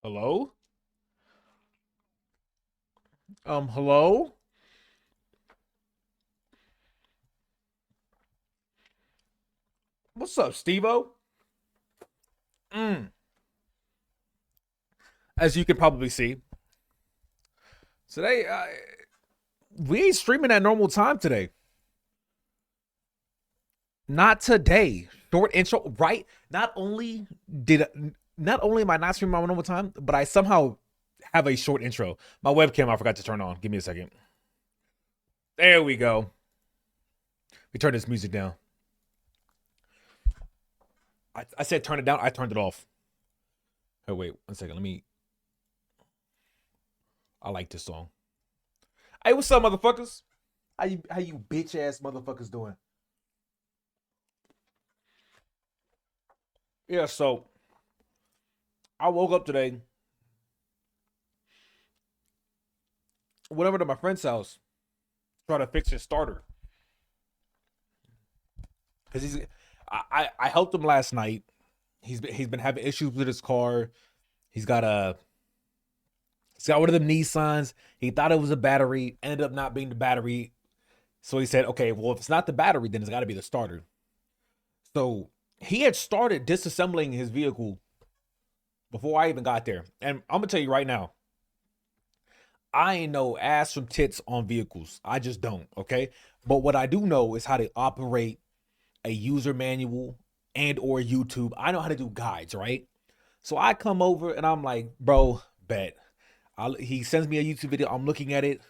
Hello? Hello? What's up, Steve-O? Mm. As you can probably see, today we ain't streaming at normal time today. Not today. Short intro, right? Did not only am I not streaming my normal time, but I somehow have a short intro. My webcam I forgot to turn on. Give me a second. There we go. We turn this music down. I said turn it down. I turned it off. Oh wait, 1 second. Let me. I like this song. Hey, what's up, motherfuckers? How you bitch ass motherfuckers doing? Yeah, so I woke up today, went over to my friend's house, trying to fix his starter. Because I helped him last night. He's been having issues with his car. He's got a he's got one of them Nissans. He thought it was a battery, ended up not being the battery. So he said, okay, well, if it's not the battery, then it's gotta be the starter. So he had started disassembling his vehicle before I even got there. And I'm gonna tell you right now, I ain't no ass from tits on vehicles. I just don't. Okay. But what I do know is how to operate a user manual and or YouTube. I know how to do guides, right? So I come over and I'm like, bro, bet. He sends me a YouTube video. I'm looking at it.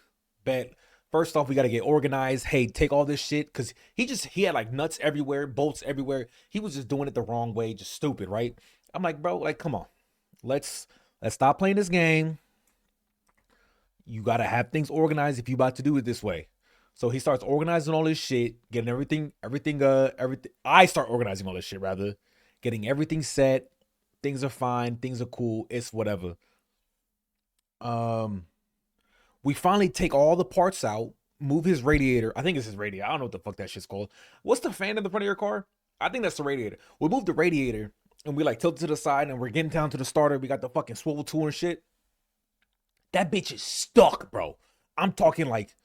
Bet. First off, we got to get organized. Hey, take all this shit because he had like nuts everywhere, bolts everywhere. He was just doing it the wrong way, just stupid, right? I'm like, bro, like, come on, let's let's stop playing this game. You gotta have things organized if you about to do it this way. So he starts organizing all this shit, getting everything. I start organizing all this shit rather, getting everything set. Things are fine. Things are cool. It's whatever. Um, we finally take all the parts out, move his radiator. I think it's his radiator. I don't know what the fuck that shit's called. What's the fan in the front of your car? I think that's the radiator. We move the radiator and we like tilt it to the side and we're getting down to the starter. We got the fucking swivel tool and shit. That bitch is stuck, bro. I'm talking like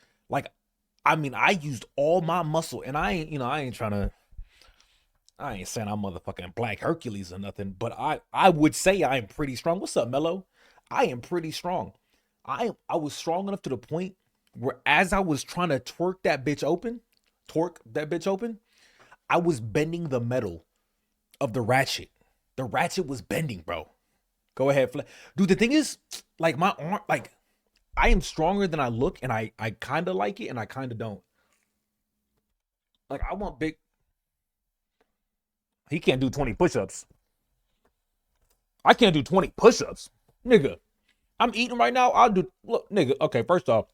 I mean, I used all my muscle, and I ain't trying to. I ain't saying I'm motherfucking Black Hercules or nothing, but I would say I am pretty strong. What's up, Mello? I am pretty strong. I was strong enough to the point where as I was trying to torque that bitch open, I was bending the metal of the ratchet. The ratchet was bending, bro. Go ahead, dude. The thing is, like my arm, like I am stronger than I look, and I kind of like it, and I kind of don't. Like I want big. He can't do 20 push-ups. I can't do 20 push-ups, nigga. I'm eating right now. I'll do. Look, nigga. Okay, first off,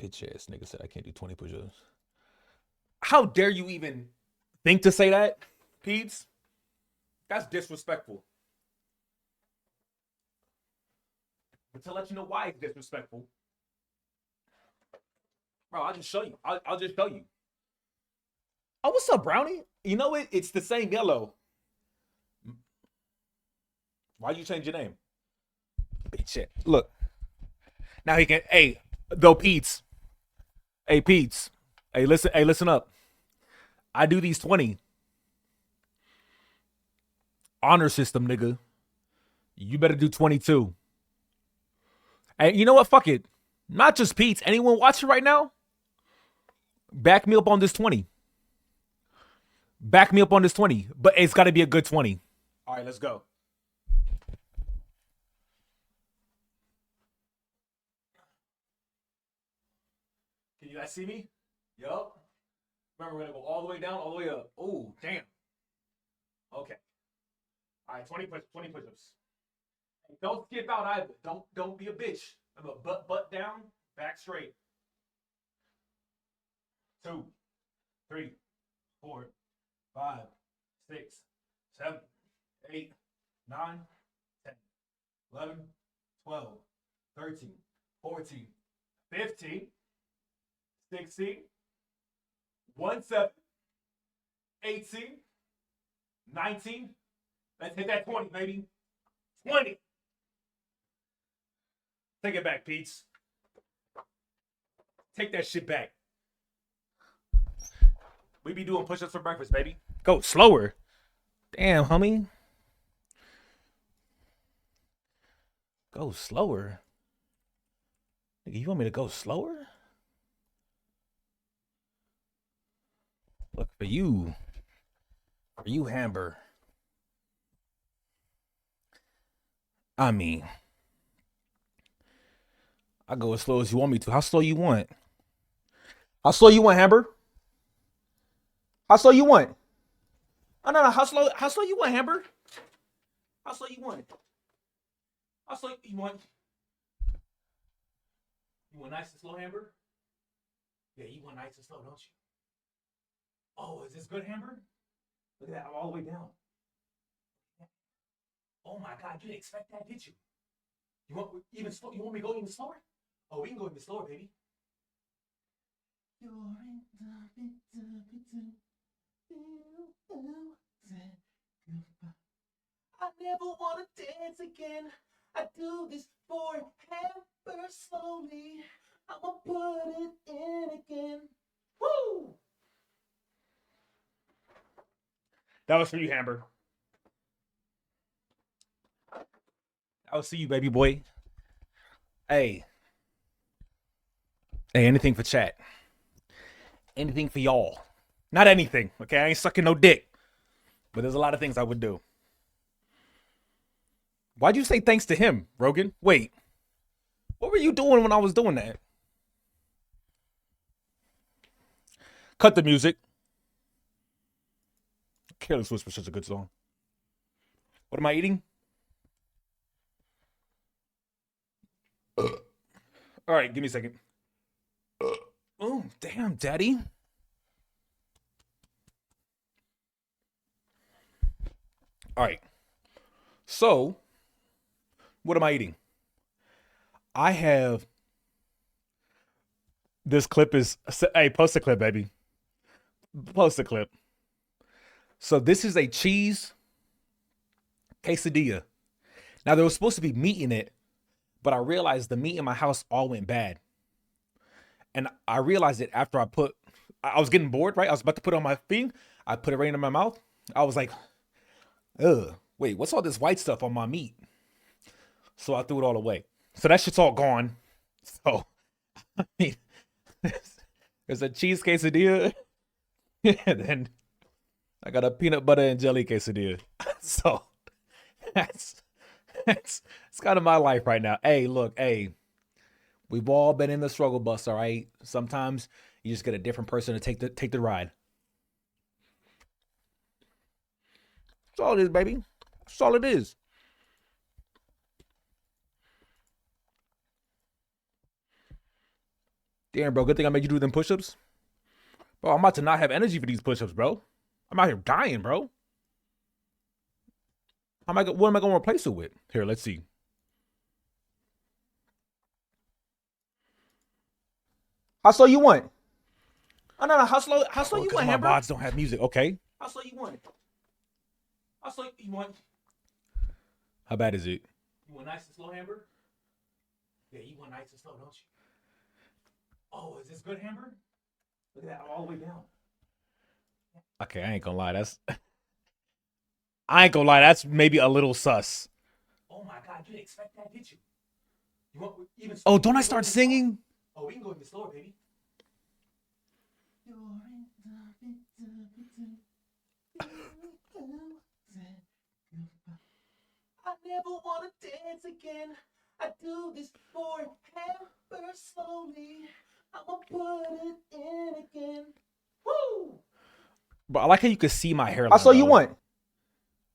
bitch ass nigga said I can't do 20 push-ups. How dare you even think to say that, Pete's? That's disrespectful. But to let you know why it's disrespectful, bro, I'll just show you. I'll just show you. Oh, what's up, Brownie? You know it. It's the same yellow. Why'd you change your name? Bitch. Look, now he can. Hey, though Pete's. Hey, Pete's. Hey, listen. Hey, listen up. I do these 20 honor system, nigga. You better do 22. And you know what? Fuck it. Not just Pete's. Anyone watching right now? Back me up on this 20. Back me up on this 20. But it's got to be a good 20. All right, let's go. Can you guys see me? Yup. Remember, we're going to go all the way down, all the way up. Oh, damn. Okay. All right, 20 push-ups. Don't skip out either. Don't be a bitch. Remember, butt down, back straight. 2, 3, 4, 5, 6, 7, 8, 9, 10, 11, 12, 13, 14, 15, 16. 17, 18, 19. Let's hit that 20, baby. 20. Take it back, Pete's. Take that shit back. We be doing push-ups for breakfast, baby. Go slower. Damn, homie. Go slower. You want me to go slower? Look for you. For you, Hamber. I mean, I go as slow as you want me to. How slow you want? How slow you want, Hamber? How slow you want? Oh no, no. How slow you want, Hamber? How slow you want? How slow you want? You want nice and slow, Hamber? Yeah, you want nice and slow, don't you? Oh, is this good, Hamber? Look at that, I'm all the way down. Oh my God, you didn't expect that, did you? You want even slow? You want me to go even slower? Oh, we can go even slower, baby. I never want to dance again. I do this for Hamber slowly. I'ma put it in again. Woo! That was for you, Hamber. I'll see you, baby boy. Hey. Hey, anything for chat. Anything for y'all. Not anything, okay? I ain't sucking no dick. But there's a lot of things I would do. Why'd you say thanks to him, Rogan? Wait. What were you doing when I was doing that? Cut the music. Careless Whisper is such a good song. What am I eating? All right, give me a second. Oh, damn, daddy. All right. So, what am I eating? I have this clip is hey, post a clip, baby. Post a clip. So this is a cheese quesadilla. Now there was supposed to be meat in it, but I realized the meat in my house all went bad. And I realized it after I was getting bored, right? I was about to put it on my thing. I put it right in my mouth. I was like, ugh, wait, what's all this white stuff on my meat? So I threw it all away. So that shit's all gone. So, I mean, there's a cheese quesadilla. And then I got a peanut butter and jelly quesadilla. So that's it's kind of my life right now. Hey, look, hey, we've all been in the struggle bus, all right? Sometimes you just get a different person to take the ride. That's all it is, baby. That's all it is. Damn, bro, good thing I made you do them push-ups. Bro, I'm about to not have energy for these push-ups, bro. I'm out here dying, bro. What am I going to replace it with? Here, let's see. How slow you want? Oh no, no. How slow you want, Hamber? My mods don't have music. Okay. How slow you want? How slow you want? How bad is it? You want nice and slow, Hamber? Yeah, you want nice and slow, don't you? Oh, is this good, Hamber? Look at that, I'm all the way down. Okay, I ain't gonna lie. That's maybe a little sus. Oh my God, you didn't expect that, did you? You want even? Oh, don't I start singing? Oh, we can go even slower, baby. I never want to dance again. I do this for Hamber slowly. I'ma put it in again. Woo! But I like how you can see my hairline. How slow you want?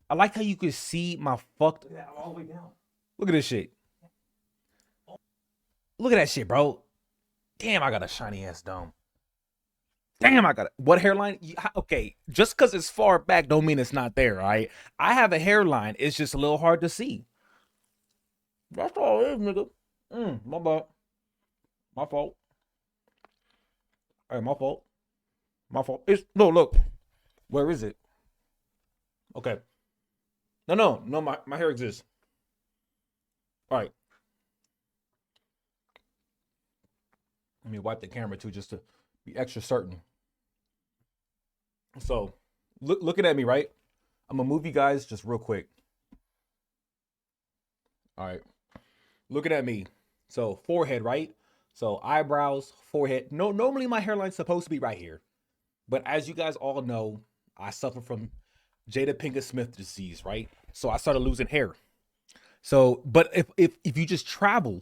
I like how you can see my fucked. Yeah, all the way down. Look at this shit. Look at that shit, bro. Damn, I got a shiny ass dome. Damn, I got it. What hairline? Okay, just because it's far back don't mean it's not there, right? I have a hairline. It's just a little hard to see. That's all it is, nigga. My bad. My fault. All right, my fault. My fault. It's no look. Where is it? Okay. No. My hair exists. All right. Let me wipe the camera too, just to be extra certain. So, looking at me, right? I'm gonna move you guys just real quick. All right. Looking at me. So forehead, right? So eyebrows, forehead. No, normally my hairline's supposed to be right here, but as you guys all know, I suffer from Jada Pinkett Smith disease, right? So I started losing hair. So, but if you just travel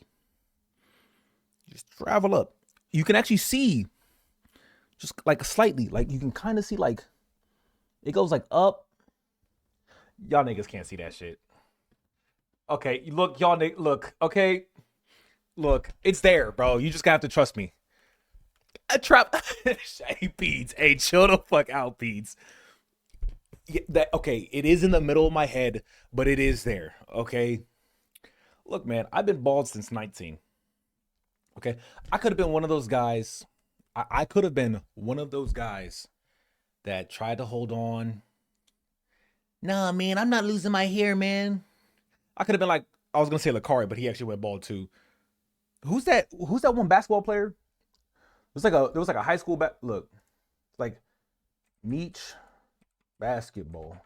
up, you can actually see just like slightly, like you can kind of see like it goes like up. Y'all niggas can't see that shit. Okay, look, y'all look. Okay, look, it's there, bro. You just gotta have to trust me. A trap. Hey, Beats. Hey, chill the fuck out, Beats. Yeah, that okay? It is in the middle of my head, but it is there. Okay. Look, man, I've been bald since 19. Okay, I could have been one of those guys. I could have been one of those guys that tried to hold on. Nah, man, I'm not losing my hair, man. I could have been like, I was gonna say Lakari, but he actually went bald too. Who's that? Who's that one basketball player? There was like a high school look, like Meech basketball.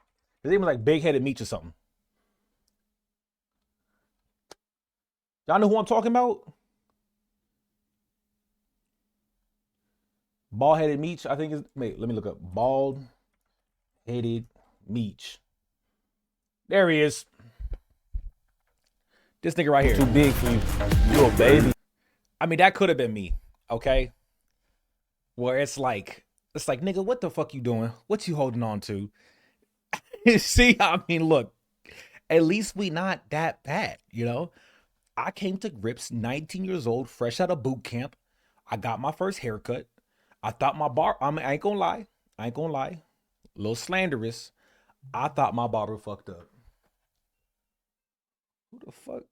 His name was like Big Headed Meech or something. Y'all know who I'm talking about? Bald headed Meech, I think is. Wait, let me look up. Bald headed Meech. There he is. This nigga right here. Too big for you. You a baby. I mean, that could have been me. Okay. Where it's like, nigga, what the fuck you doing? What you holding on to? See, I mean, look, at least we not that bad, you know? I came to grips 19 years old, fresh out of boot camp. I got my first haircut. I thought I ain't gonna lie. A little slanderous. I thought my barber fucked up. Who the fuck?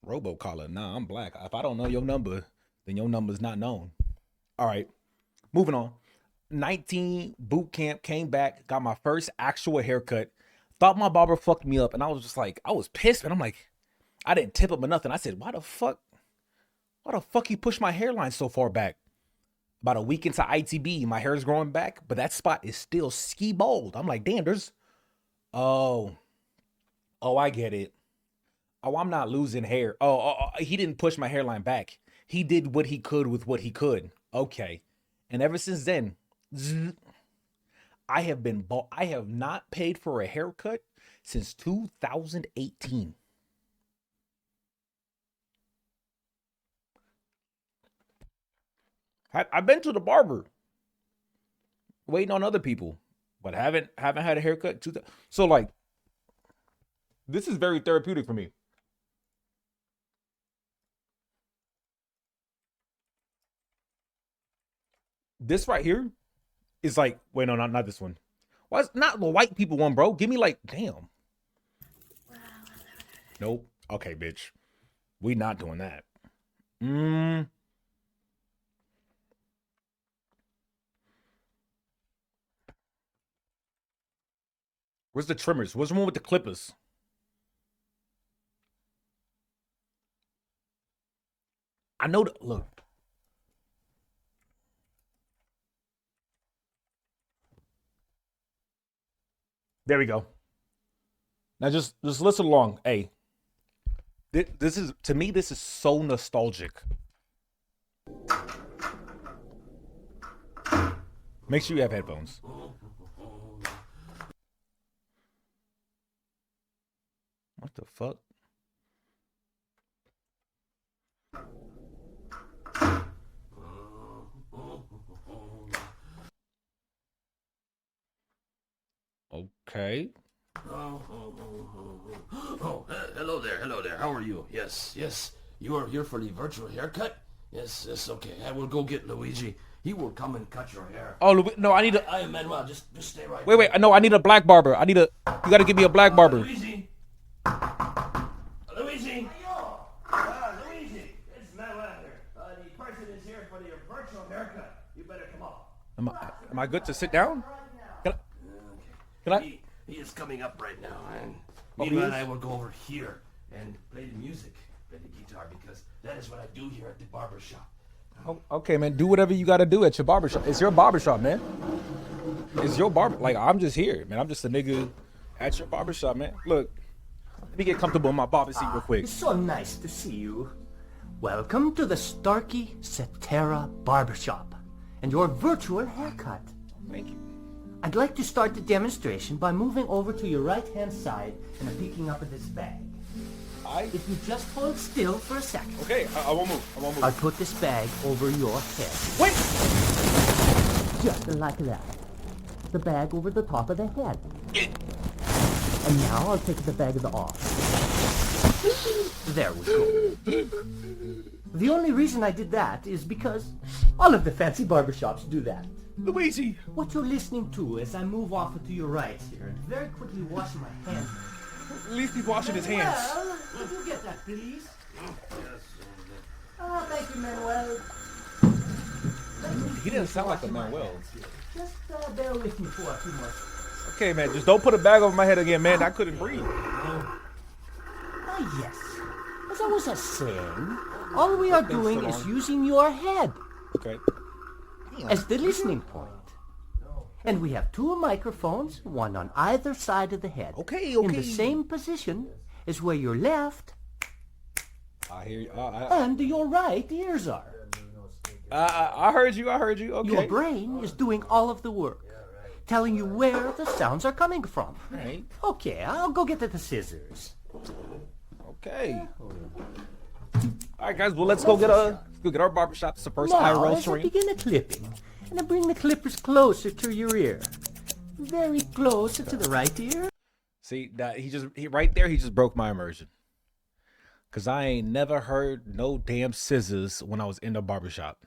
Robocaller. Nah, I'm black. If I don't know your number, then your number's not known. All right, moving on. 19 boot camp, came back, got my first actual haircut. Thought my barber fucked me up, and I was just like, I was pissed, and I'm like, I didn't tip him or nothing. I said, why the fuck he pushed my hairline so far back? About a week into ITB, my hair is growing back, but that spot is still ski bald. I'm like, damn, oh, I get it. Oh, I'm not losing hair. He didn't push my hairline back. He did what he could with what he could. Okay. And ever since then, I have not paid for a haircut since 2018. I've been to the barber, waiting on other people, but haven't had a haircut. So like, this is very therapeutic for me. This right here is like, wait, no, not this one. Why is not the white people one, bro? Give me like, damn. Nope. Okay, bitch. We not doing that. Where's the trimmers? What's the one with the clippers? I know that. Look. There we go. Now just listen along. Hey, this is, to me, this is so nostalgic. Make sure you have headphones. What the fuck? Okay. Hello there. How are you? Yes. You are here for the virtual haircut? Yes, okay. I will go get Luigi. He will come and cut your hair. Oh, no, I need a. I am Manuel. Just stay right Wait. No, I need a black barber. You gotta give me a black barber. Luigi. Luigi. Luigi. It's Manuel here. The person is here for your virtual haircut. You better come up. Am I good to sit down? Can I? Can I? He is coming up right now, and Oh, he Mima and is? I will go over here and play the music, play the guitar, because that is what I do here at the barber shop. Oh, okay, man. Do whatever you got to do at your barbershop. It's your barbershop, man. It's your barber. Like, I'm just here, man. I'm just a nigga at your barbershop, man. Look, let me get comfortable in my barber seat real quick. It's so nice to see you. Welcome to the Starkey Cetera Barbershop and your virtual haircut. Thank you. I'd like to start the demonstration by moving over to your right-hand side and picking up this bag. If you just hold still for a second, Okay, I won't move. I won't move. I'll put this bag over your head. Wait! Just like that. The bag over the top of the head. And now I'll take the bag off. There we go. The only reason I did that is because all of the fancy barbershops do that. Luigi! What you're listening to as I move off to your right here and very quickly wash my hands. At least he's washing his hands. Well, would you get that, please? Ah, thank you, Manuel. He didn't sound like a Manuel. Just bear with me for a few more. Okay, man. Just don't put a bag over my head again, man. I couldn't breathe. Ah, yes. As I was saying, all we are doing so is long. using your head Okay. as the listening point. And we have two microphones, one on either side of the head. Okay, In okay. the same position as where your left I hear you. and your right ears are. I heard you. I heard you. Okay. Your brain is doing all of the work, telling you where the sounds are coming from. Right. Okay, I'll go get the scissors. Okay. All right, guys. Well, let's go get our barbershop. It's the first IRL Now, as I stream. begin the clipping, and I bring the clippers closer to your ear. Very close to the right ear. See that he right there. He just broke my immersion. Cause I ain't never heard no damn scissors when I was in the barbershop.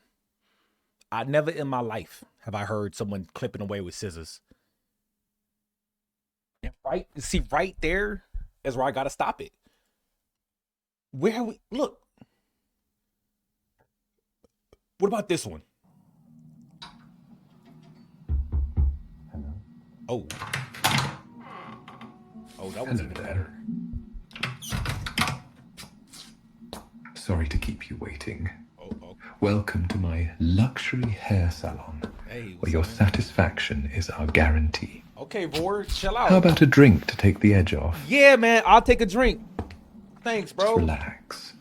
I never in my life have I heard someone clipping away with scissors. And right there is where I gotta stop it. Where we look. What about this one? Oh. Oh, that one's even better. Sorry to keep you waiting. Oh. Welcome to my luxury hair salon, Hey, where what's your up, man? satisfaction is our guarantee. Okay, Vor, chill out. How about a drink to take the edge off? Yeah, man, I'll take a drink. Thanks, bro. Relax.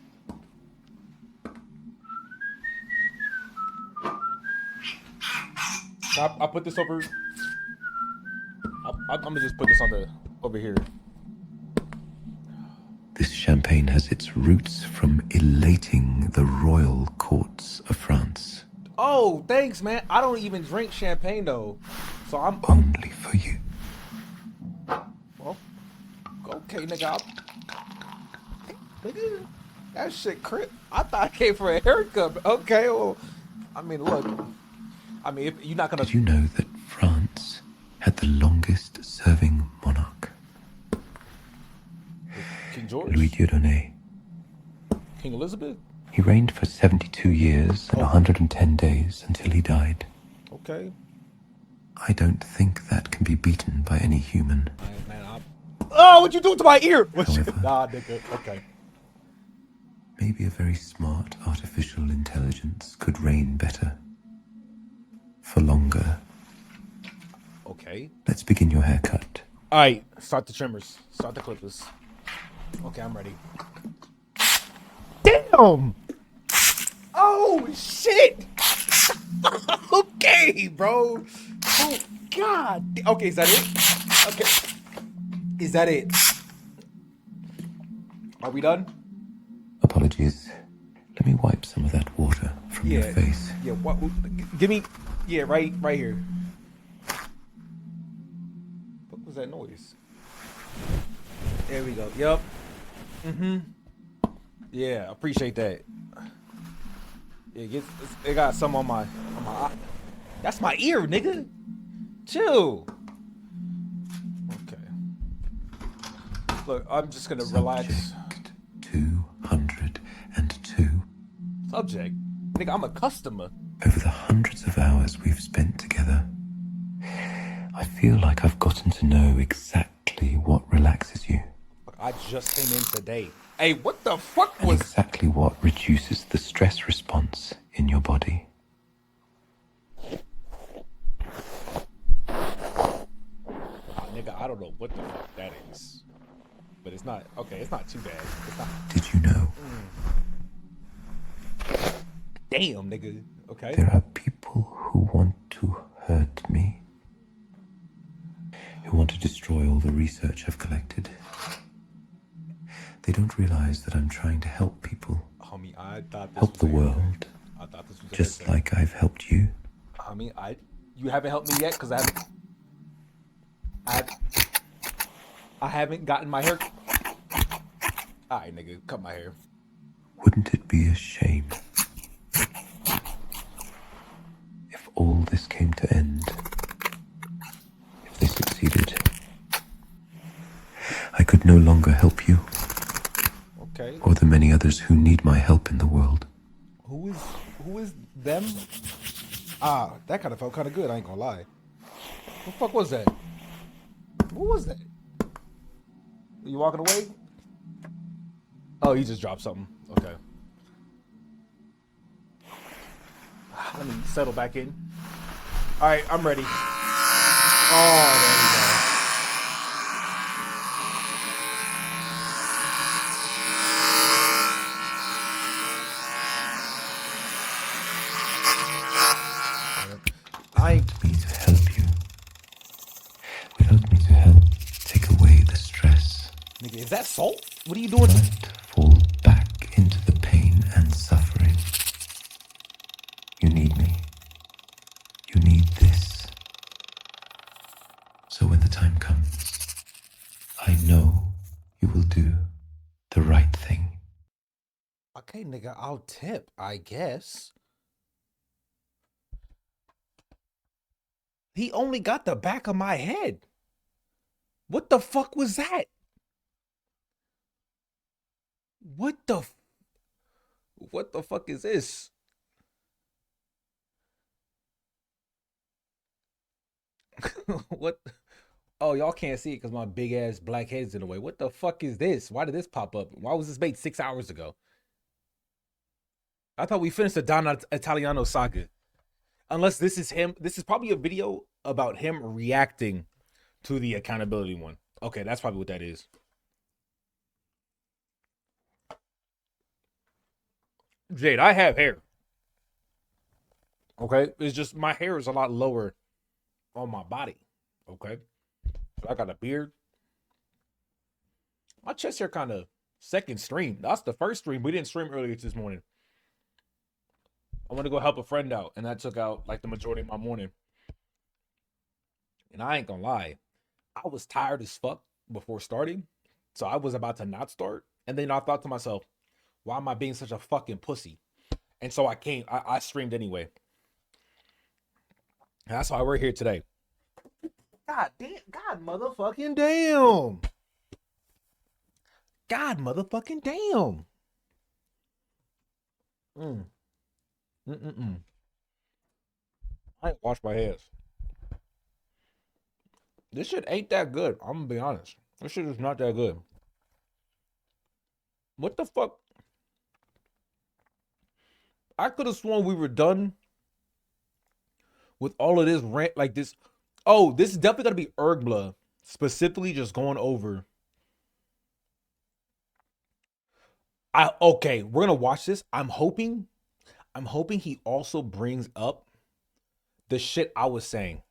I'll put this over. I'm gonna just put this on over here. This champagne has its roots from elating the royal courts of France. Oh, thanks, man. I don't even drink champagne though, so I'm Only for you. well, okay, nigga. Nigga, that shit crip. I thought I came for a haircut. Okay, well, I mean, look. I mean, if you're not gonna. Did you know that France had the longest serving monarch? King George, Louis Dieudonné. King Elizabeth. He reigned for 72 years and 110 days until he died. Okay, I don't think that can be beaten by any human. man. Oh, what you doing to my ear? However- Nah, nigga. Okay. Maybe a very smart artificial intelligence could reign better. For longer. Okay. Let's begin your haircut. All right, start the trimmers. Start the clippers. Okay, I'm ready. Damn! Oh, shit! Okay, bro. Oh, God. Okay, is that it? Okay. Is that it? Are we done? Apologies. Let me wipe some of that water from your face. Yeah, what? Give me... Yeah, right here. What was that noise? There we go. Yep. Yeah, appreciate that. Yeah, it got some on my eye. That's my ear, nigga. Chill. Okay. Look, I'm just gonna relax. Subject 202. Subject, nigga, I'm a customer. over the hundreds of hours we've spent together, I feel like I've gotten to know exactly what relaxes you. I just came in today. Hey, what the fuck and was... exactly what reduces the stress response in your body. Nigga, I don't know what the fuck that is. But it's not... Okay, it's not too bad. It's not... Did you know? Damn, nigga. Okay. There are people who want to hurt me. Who want to destroy all the research I've collected. They don't realize that I'm trying to help people. Homie, I thought this help was the a- world. I thought this was a Just haircut. like I've helped you. Homie, you haven't helped me yet because I haven't gotten my hair. Alright, nigga, cut my hair. Wouldn't it be a shame if all this came to end? If they succeeded? I could no longer help you, Okay. or the many others who need my help in the world. Who is them? Ah, that kind of felt kind of good, I ain't gonna lie. What the fuck was that? What was that? You walking away? Oh, you just dropped something. Okay. Let me settle back in. All right, I'm ready. Oh, there we go. Me to help you. Without me to help take away the stress. Nigga, is that salt? What are you doing? But fall back into the pain and suffering. You need me. You need this. So when the time comes, I know you will do the right thing. Okay, nigga, I'll tip, I guess. He only got the back of my head. What the fuck was that? What the fuck is this? What? Oh, y'all can't see it because my big ass black head's in the way. What the fuck is this? Why did this pop up? Why was this made 6 hours ago? I thought we finished the Don Italiano saga. Unless this is him. This is probably a video about him reacting to the accountability one. Okay, that's probably what that is. Jade, I have hair. Okay? It's just my hair is a lot lower on my body. Okay? So I got a beard. My chest hair kind of second stream. That's the first stream. We didn't stream earlier this morning. I want to go help a friend out, and that took out like the majority of my morning. And I ain't gonna lie, I was tired as fuck before starting, so I was about to not start. And then I thought to myself, why am I being such a fucking pussy? And so I streamed anyway. And that's why we're here today. God damn, God motherfucking damn. God motherfucking damn. I ain't washed my hands. This shit ain't that good. I'm gonna be honest. This shit is not that good. What the fuck? I could have sworn we were done with all of this rant like this. Oh, this is definitely gonna be Ergbla specifically just going over. Okay, we're gonna watch this. I'm hoping he also brings up the shit I was saying.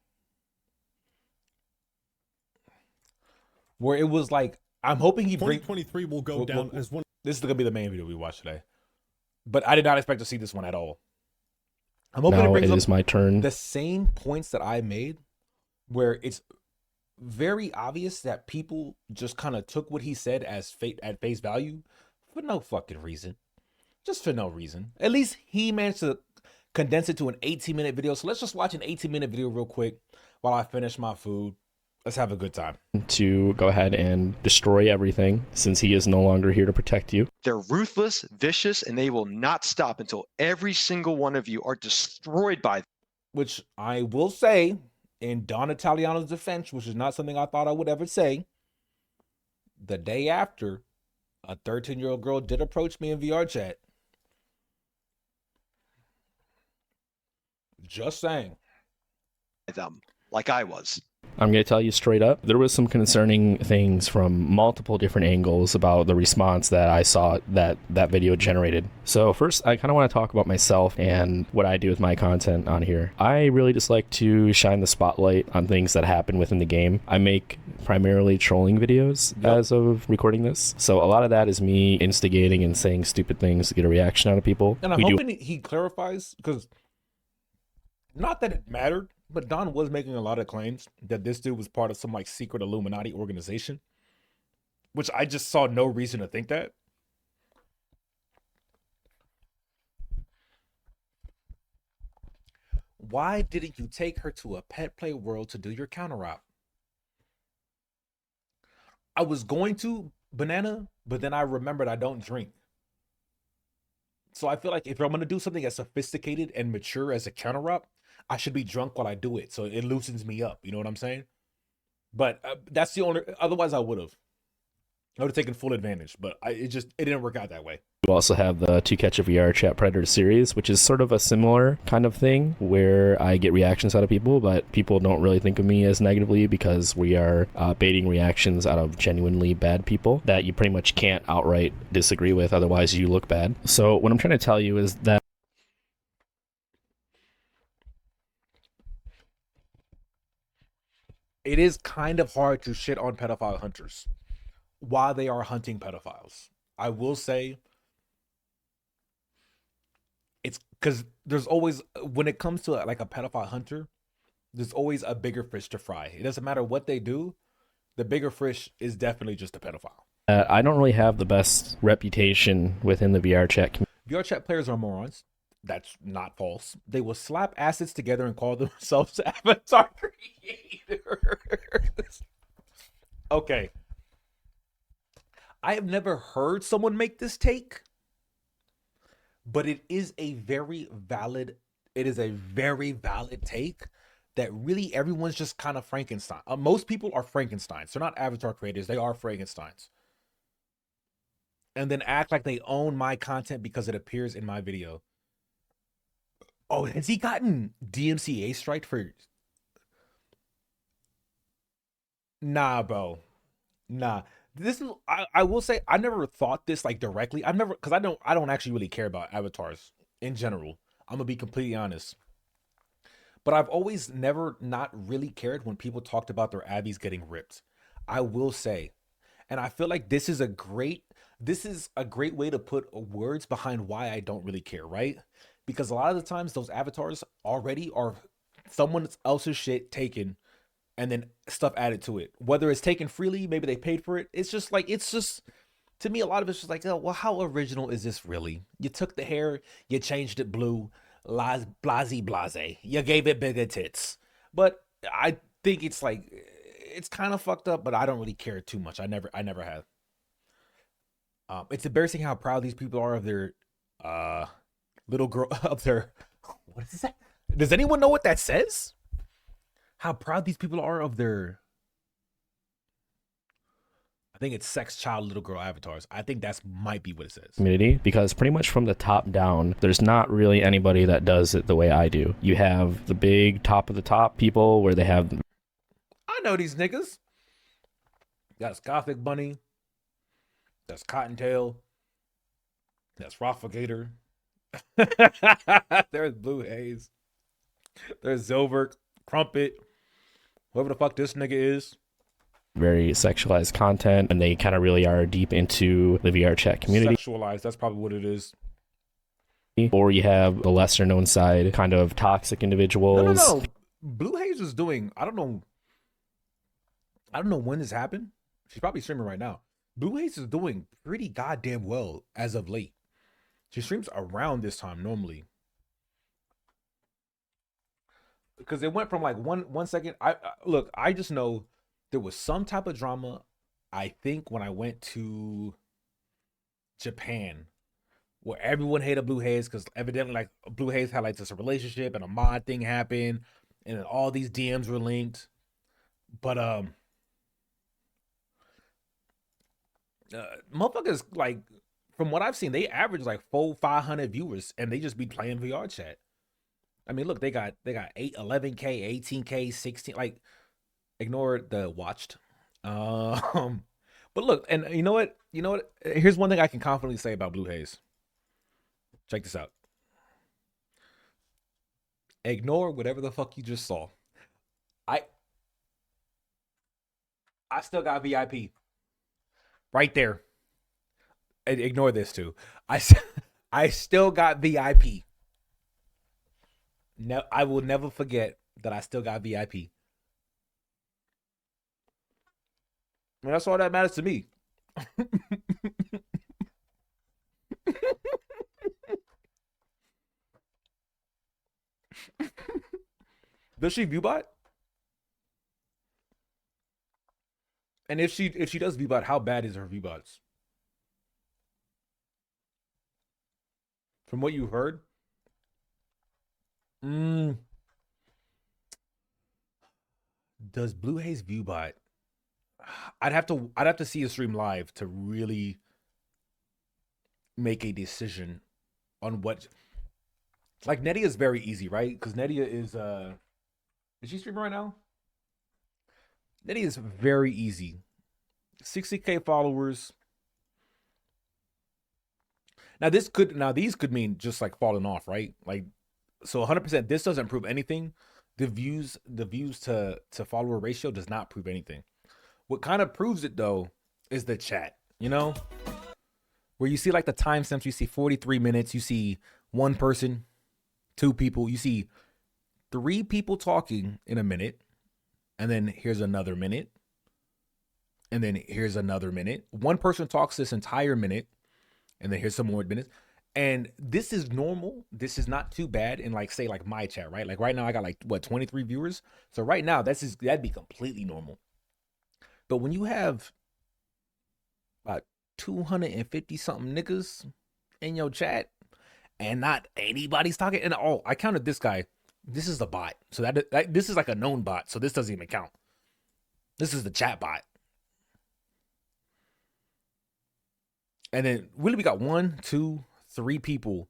Where it was like, I'm hoping he brings 2023 will go down as one. This is gonna be the main video we watch today. But I did not expect to see this one at all. I'm hoping Now it brings it up is my turn. the same points that I made, where it's very obvious that people just kind of took what he said as at face value for no fucking reason. Just for no reason. At least he managed to condense it to an 18-minute video. So let's just watch an 18-minute video real quick while I finish my food. Let's have a good time. To go ahead and destroy everything since he is no longer here to protect you. They're ruthless, vicious, and they will not stop until every single one of you are destroyed by them. Which I will say, in Don Italiano's defense, which is not something I thought I would ever say, the day after, a 13-year-old girl did approach me in VR chat. Just saying. Them, like I was. I'm going to tell you straight up, there was some concerning things from multiple different angles about the response that I saw that video generated. So first, I kind of want to talk about myself and what I do with my content on here. I really just like to shine the spotlight on things that happen within the game. I make primarily trolling videos as of recording this. So a lot of that is me instigating and saying stupid things to get a reaction out of people. And I'm hoping he clarifies, because not that it mattered, but Don was making a lot of claims that this dude was part of some like secret Illuminati organization, which I just saw no reason to think that. Why didn't you take her to a pet play world to do your counter op? I was going to, Banana, but then I remembered I don't drink. So I feel like if I'm going to do something as sophisticated and mature as a counter op, I should be drunk while I do it, so it loosens me up. You know what I'm saying? But that's the only. Otherwise, I would have taken full advantage. But it didn't work out that way. You also have the To Catch a VR Chat Predator series, which is sort of a similar kind of thing where I get reactions out of people, but people don't really think of me as negatively because we are baiting reactions out of genuinely bad people that you pretty much can't outright disagree with, otherwise you look bad. So what I'm trying to tell you is that it is kind of hard to shit on pedophile hunters while they are hunting pedophiles. I will say it's because there's always, when it comes to like a pedophile hunter, there's always a bigger fish to fry. It doesn't matter what they do. The bigger fish is definitely just a pedophile. I don't really have the best reputation within the VR chat community. VR chat players are morons. That's not false. They will slap assets together and call themselves avatar creators. Okay. I have never heard someone make this take, but it is a very valid take that really everyone's just kind of Frankenstein. Most people are Frankensteins. They're not avatar creators. They are Frankensteins. And then act like they own my content because it appears in my video. Oh, has he gotten DMCA striked for? Nah, bro. Nah. This is, I will say, I never thought this like directly. I've never, because I don't actually really care about avatars in general. I'm gonna be completely honest. But I've always never not really cared when people talked about their abbeys getting ripped. I will say, and I feel like this is a great way to put words behind why I don't really care, right? Because a lot of the times those avatars already are someone else's shit taken and then stuff added to it. Whether it's taken freely, maybe they paid for it. It's just, to me, a lot of it's just like, oh, well, how original is this really? You took the hair, you changed it blue, blase. You gave it bigger tits. But I think it's like, it's kind of fucked up, but I don't really care too much. I never have. It's embarrassing how proud these people are of their little girl, of their, what is that? Does anyone know what that says? How proud these people are of their, I think it's sex child little girl avatars. I think that's might be what it says. Community, because pretty much from the top down, there's not really anybody that does it the way I do. You have the big top of the top people where they have. I know these niggas. That's Gothic Bunny. That's Cottontail. That's Roffigator. There's Blue Haze. There's Zilbert, Crumpet, whoever the fuck this nigga is. Very sexualized content, and they kind of really are deep into the VR chat community. Sexualized, that's probably what it is. Or you have the lesser known side, kind of toxic individuals. No. Blue Haze is doing, I don't know when this happened. She's probably streaming right now. Blue Haze is doing pretty goddamn well as of late. She streams around this time normally. Because it went from like one second. I just know there was some type of drama, I think, when I went to Japan, where everyone hated Blue Haze because evidently like Blue Haze had like this relationship and a mod thing happened, and then all these DMs were linked. But motherfuckers, like, from what I've seen, they average like 400-500 viewers, and they just be playing VR chat. I mean, look, they got 8, 11K, 18K, 16. Like, ignore the watched. But look, and you know what? Here's one thing I can confidently say about Blue Haze. Check this out. Ignore whatever the fuck you just saw. I still got VIP. Right there. And ignore this too. I still got VIP. No, I will never forget that I still got VIP. And that's all that matters to me. Does she viewbot? And if she does viewbot, how bad is her viewbots? From what you heard? Does Blue Haze viewbot? I'd have to see a stream live to really make a decision on what. Like, Nedia is very easy, right? Because Nedia is she streaming right now? Nedia is very easy. 60K followers. Now these could mean just like falling off, right? Like, so 100%. This doesn't prove anything. The views to follower ratio does not prove anything. What kind of proves it though is the chat. You know, where you see like the timestamps. You see 43 minutes. You see one person, 2 people. You see 3 people talking in a minute, and then here's another minute, and then here's another minute. One person talks this entire minute, and then here's some more minutes. And this is normal. This is not too bad in like, say, like my chat, right? Like right now I got like, what, 23 viewers? So right now that'd be completely normal. But when you have about 250 something niggas in your chat and not anybody's talking, and I counted this guy. This is the bot. So that this is like a known bot. So this doesn't even count. This is the chat bot. And then really we got 1, 2, 3 people.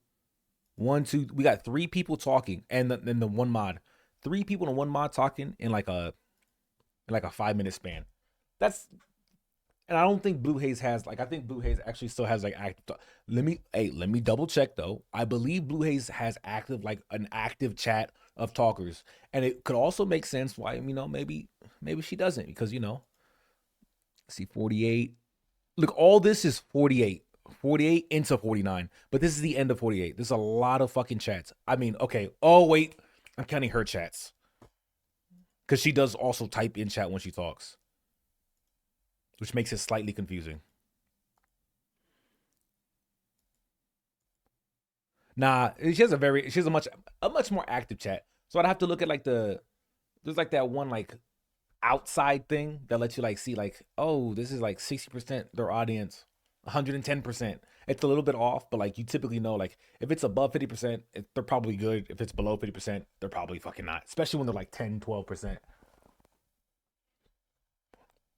We got 3 people talking, and then the one mod. 3 people and one mod talking in like a 5-minute span. And I don't think Blue Haze has, like, I think Blue Haze actually still has like active. Let me double check though. I believe Blue Haze has an active chat of talkers, and it could also make sense why, maybe she doesn't, because see 48. Look, all this is 48 into 49, but this is the end of 48. There's a lot of fucking chats. I mean, okay. Oh wait, I'm counting her chats because she does also type in chat when she talks, which makes it slightly confusing. Nah, she has a much more active chat. So I'd have to look at like there's like that one like outside thing that lets you like see like, oh, this is like 60% their audience, 110%. It's a little bit off, but like you typically know, like if it's above 50%, they're probably good. If it's below 50%, they're probably fucking not, especially when they're like 10, 12%.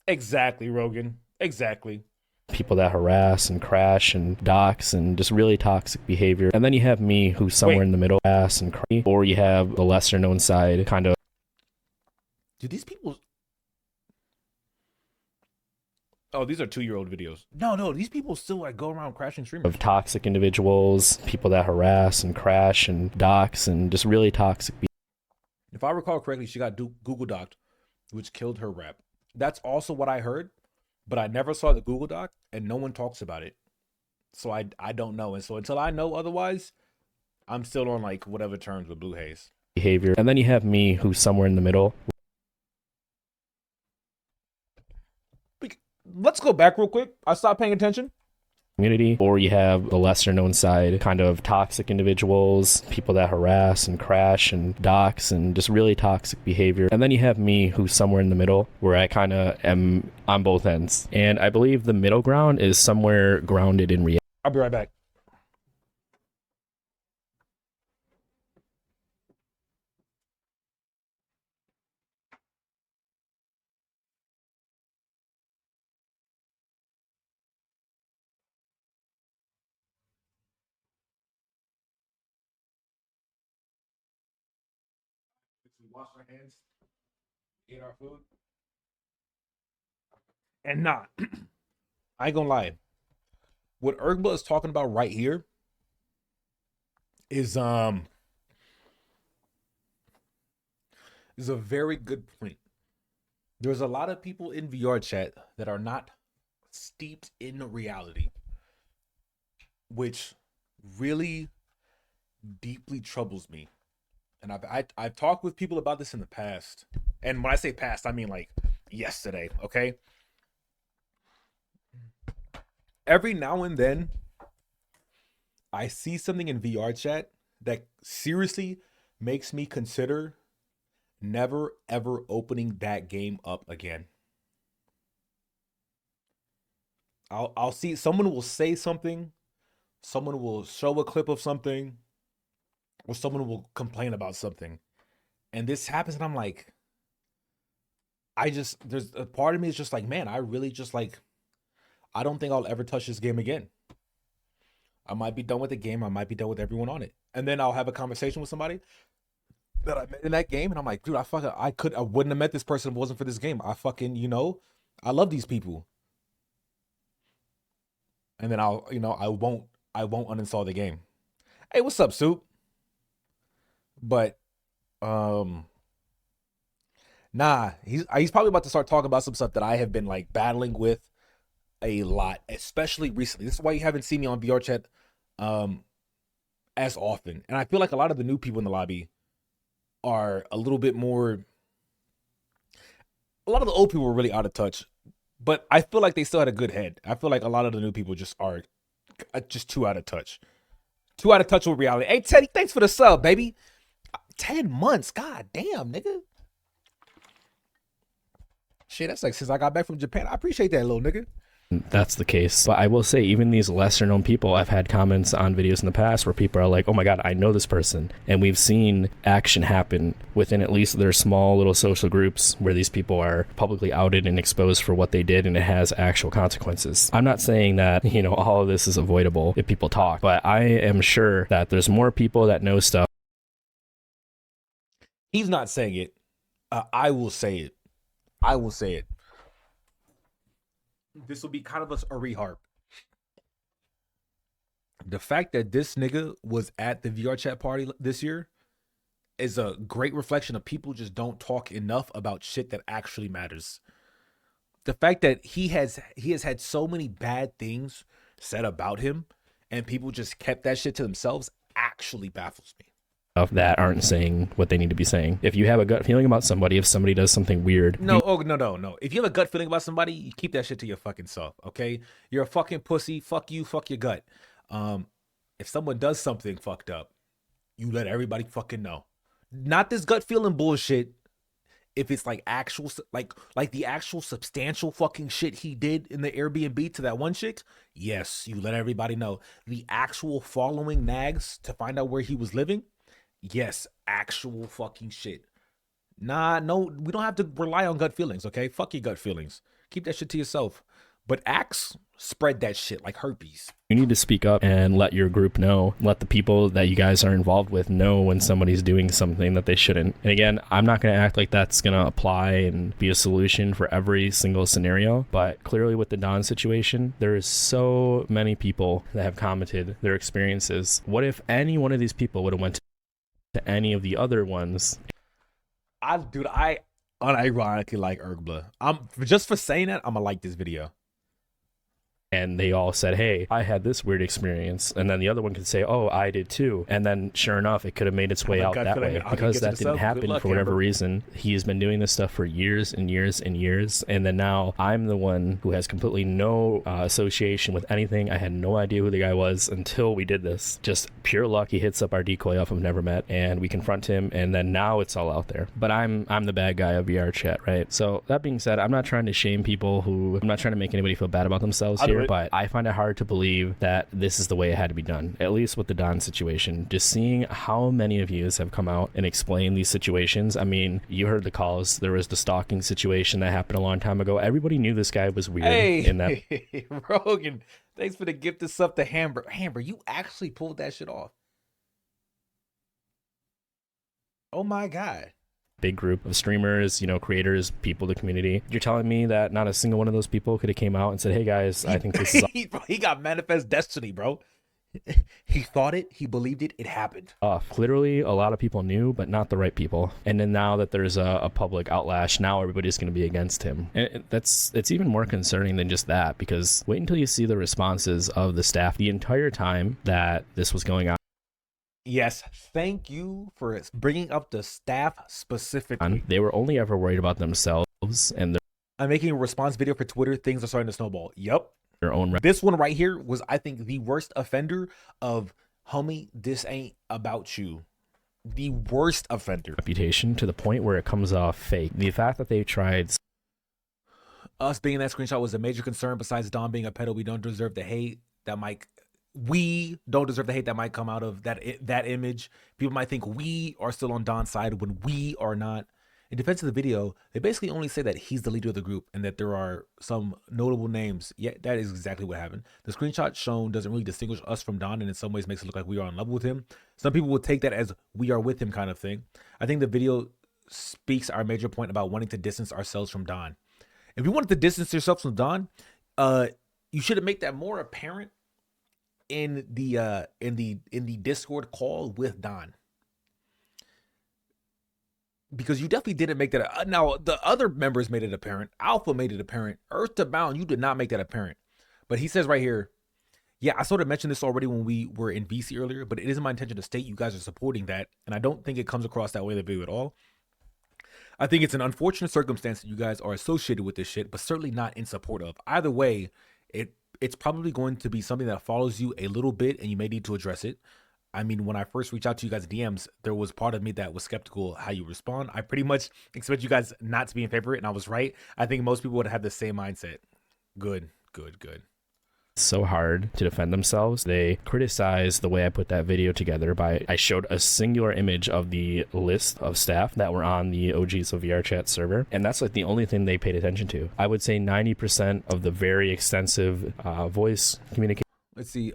Exactly, Rogan. Exactly. People that harass and crash and dox and just really toxic behavior. And then you have me, who's somewhere in the middle, ass and crazy. Or you have the lesser known side, kind of. Do these people? Oh, these are 2-year-old videos. No, these people still like go around crashing streamers. Of toxic individuals, people that harass and crash and dox and just really toxic. If I recall correctly, she got Google Doc'd, which killed her rep. That's also what I heard, but I never saw the Google Doc, and no one talks about it. So I don't know. And so until I know otherwise, I'm still on like whatever terms with Blue Haze. Behavior. And then you have me, who's somewhere in the middle. Let's go back real quick. I stopped paying attention. community, or you have the lesser known side, kind of toxic individuals, people that harass and crash and dox and just really toxic behavior. And then you have me, who's somewhere in the middle, where I kind of am on both ends. And I believe the middle ground is somewhere grounded in reality. I'll be right back. We wash our hands, eat our food. And nah, I ain't gonna lie. What Ergba is talking about right here is a very good point. There's a lot of people in VR chat that are not steeped in reality, which really deeply troubles me. And I've talked with people about this in the past. And when I say past, I mean like yesterday, okay? Every now and then, I see something in VR chat that seriously makes me consider never ever opening that game up again. I'll see someone will say something, someone will show a clip of something, or someone will complain about something. And this happens and I'm like, there's a part of me is just like, man, I really just like, I don't think I'll ever touch this game again. I might be done with the game. I might be done with everyone on it. And then I'll have a conversation with somebody that I met in that game. And I'm like, dude, I wouldn't have met this person if it wasn't for this game. I fucking, I love these people. And then I won't uninstall the game. Hey, what's up, Soup? But, nah, he's probably about to start talking about some stuff that I have been like battling with a lot, especially recently. This is why you haven't seen me on VR chat as often. And I feel like a lot of the new people in the lobby are a little bit more, a lot of the old people were really out of touch, but I feel like they still had a good head. I feel like a lot of the new people just are just too out of touch. Too out of touch with reality. Hey, Teddy, thanks for the sub, baby. 10 months. God damn, nigga. Shit, that's like since I got back from Japan. I appreciate that, little nigga. That's the case. But I will say, even these lesser known people, I've had comments on videos in the past where people are like, oh my God, I know this person. And we've seen action happen within at least their small little social groups where these people are publicly outed and exposed for what they did, and it has actual consequences. I'm not saying that, all of this is avoidable if people talk, but I am sure that there's more people that know stuff. He's not saying it. I will say it. I will say it. This will be kind of a reharp. The fact that this nigga was at the VR chat party this year is a great reflection of people just don't talk enough about shit that actually matters. The fact that he has had so many bad things said about him and people just kept that shit to themselves actually baffles me. That aren't saying what they need to be saying. If you have a gut feeling about somebody, if somebody does something weird. No. If you have a gut feeling about somebody, you keep that shit to your fucking self, okay? You're a fucking pussy. Fuck you. Fuck your gut. If someone does something fucked up, you let everybody fucking know. Not this gut feeling bullshit. If it's like actual, like the actual substantial fucking shit he did in the Airbnb to that one chick, yes, you let everybody know. The actual following nags to find out where he was living, yes, actual fucking shit. Nah, no, we don't have to rely on gut feelings, okay? Fuck your gut feelings. Keep that shit to yourself. But acts, spread that shit like herpes. You need to speak up and let your group know. Let the people that you guys are involved with know when somebody's doing something that they shouldn't. And again, I'm not going to act like that's going to apply and be a solution for every single scenario. But clearly with the Don situation, there is so many people that have commented their experiences. What if any one of these people would have went to any of the other ones? I unironically like Ergbla. I'm just for saying that, I'm gonna like this video. and they all said, hey, I had this weird experience, and then the other one could say, oh, I did too, and then sure enough it could have made its way out that way. Because that didn't happen for whatever reason, he has been doing this stuff for years and years and years, and then now I'm the one who has completely no association with anything. I had no idea who the guy was until we did this. Just pure luck, he hits up our decoy off of Never Met, and we confront him, and then now it's all out there. But I'm the bad guy of VR chat, right? So that being said, I'm not trying to shame people I'm not trying to make anybody feel bad about themselves here, but I find it hard to believe that this is the way it had to be done, at least with the Don situation. Just seeing how many of you have come out and explained these situations. I mean, you heard the calls. There was the stalking situation that happened a long time ago. Everybody knew this guy was weird. In that. Rogan, thanks for the gift of stuff to Hamber. Hamber, you actually pulled that shit off. Oh my God. Big group of streamers, creators, people, the community. You're telling me that not a single one of those people could have came out and said, hey guys, I think this is he got manifest destiny, bro. He thought it, he believed it, it happened. Clearly a lot of people knew, but not the right people. And then now that there's a public outlash, now everybody's going to be against him. And it's even more concerning than just that, because wait until you see the responses of the staff the entire time that this was going on. Yes, thank you for bringing up the staff specifically. They were only ever worried about themselves and I'm making a response video for Twitter. Things are starting to snowball. Yep. Their own. This one right here was, I think, the worst offender of, homie, this ain't about you. The worst offender. Reputation to the point where it comes off fake. The fact that they tried. Us being in that screenshot was a major concern. Besides Don being a pedo, we don't deserve the hate that might. We don't deserve the hate that might come out of that image. People might think we are still on Don's side when we are not. In defense of the video, they basically only say that he's the leader of the group and that there are some notable names. Yeah, that is exactly what happened. The screenshot shown doesn't really distinguish us from Don, and in some ways makes it look like we are on level with him. Some people will take that as we are with him kind of thing. I think the video speaks our major point about wanting to distance ourselves from Don. If you wanted to distance yourself from Don, you should make that more apparent in the Discord call with Don, because you definitely didn't make that. Now the other members made it apparent. Alpha made it apparent. Earth to Bound, you did not make that apparent. But he says right here, yeah, I sort of mentioned this already when we were in VC earlier, but it isn't my intention to state you guys are supporting that, and I don't think it comes across that way in the video at all. I think it's an unfortunate circumstance that you guys are associated with this shit, but certainly not in support of. Either way, it's probably going to be something that follows you a little bit, and you may need to address it. I mean, when I first reached out to you guys in DMs, there was part of me that was skeptical how you respond. I pretty much expect you guys not to be in favor of it, and I was right. I think most people would have the same mindset. Good. So hard to defend themselves. They criticized the way I put that video together by I showed a singular image of the list of staff that were on the OGs of VR chat server, and that's like the only thing they paid attention to. I would say 90% of the very extensive voice communication. Let's see.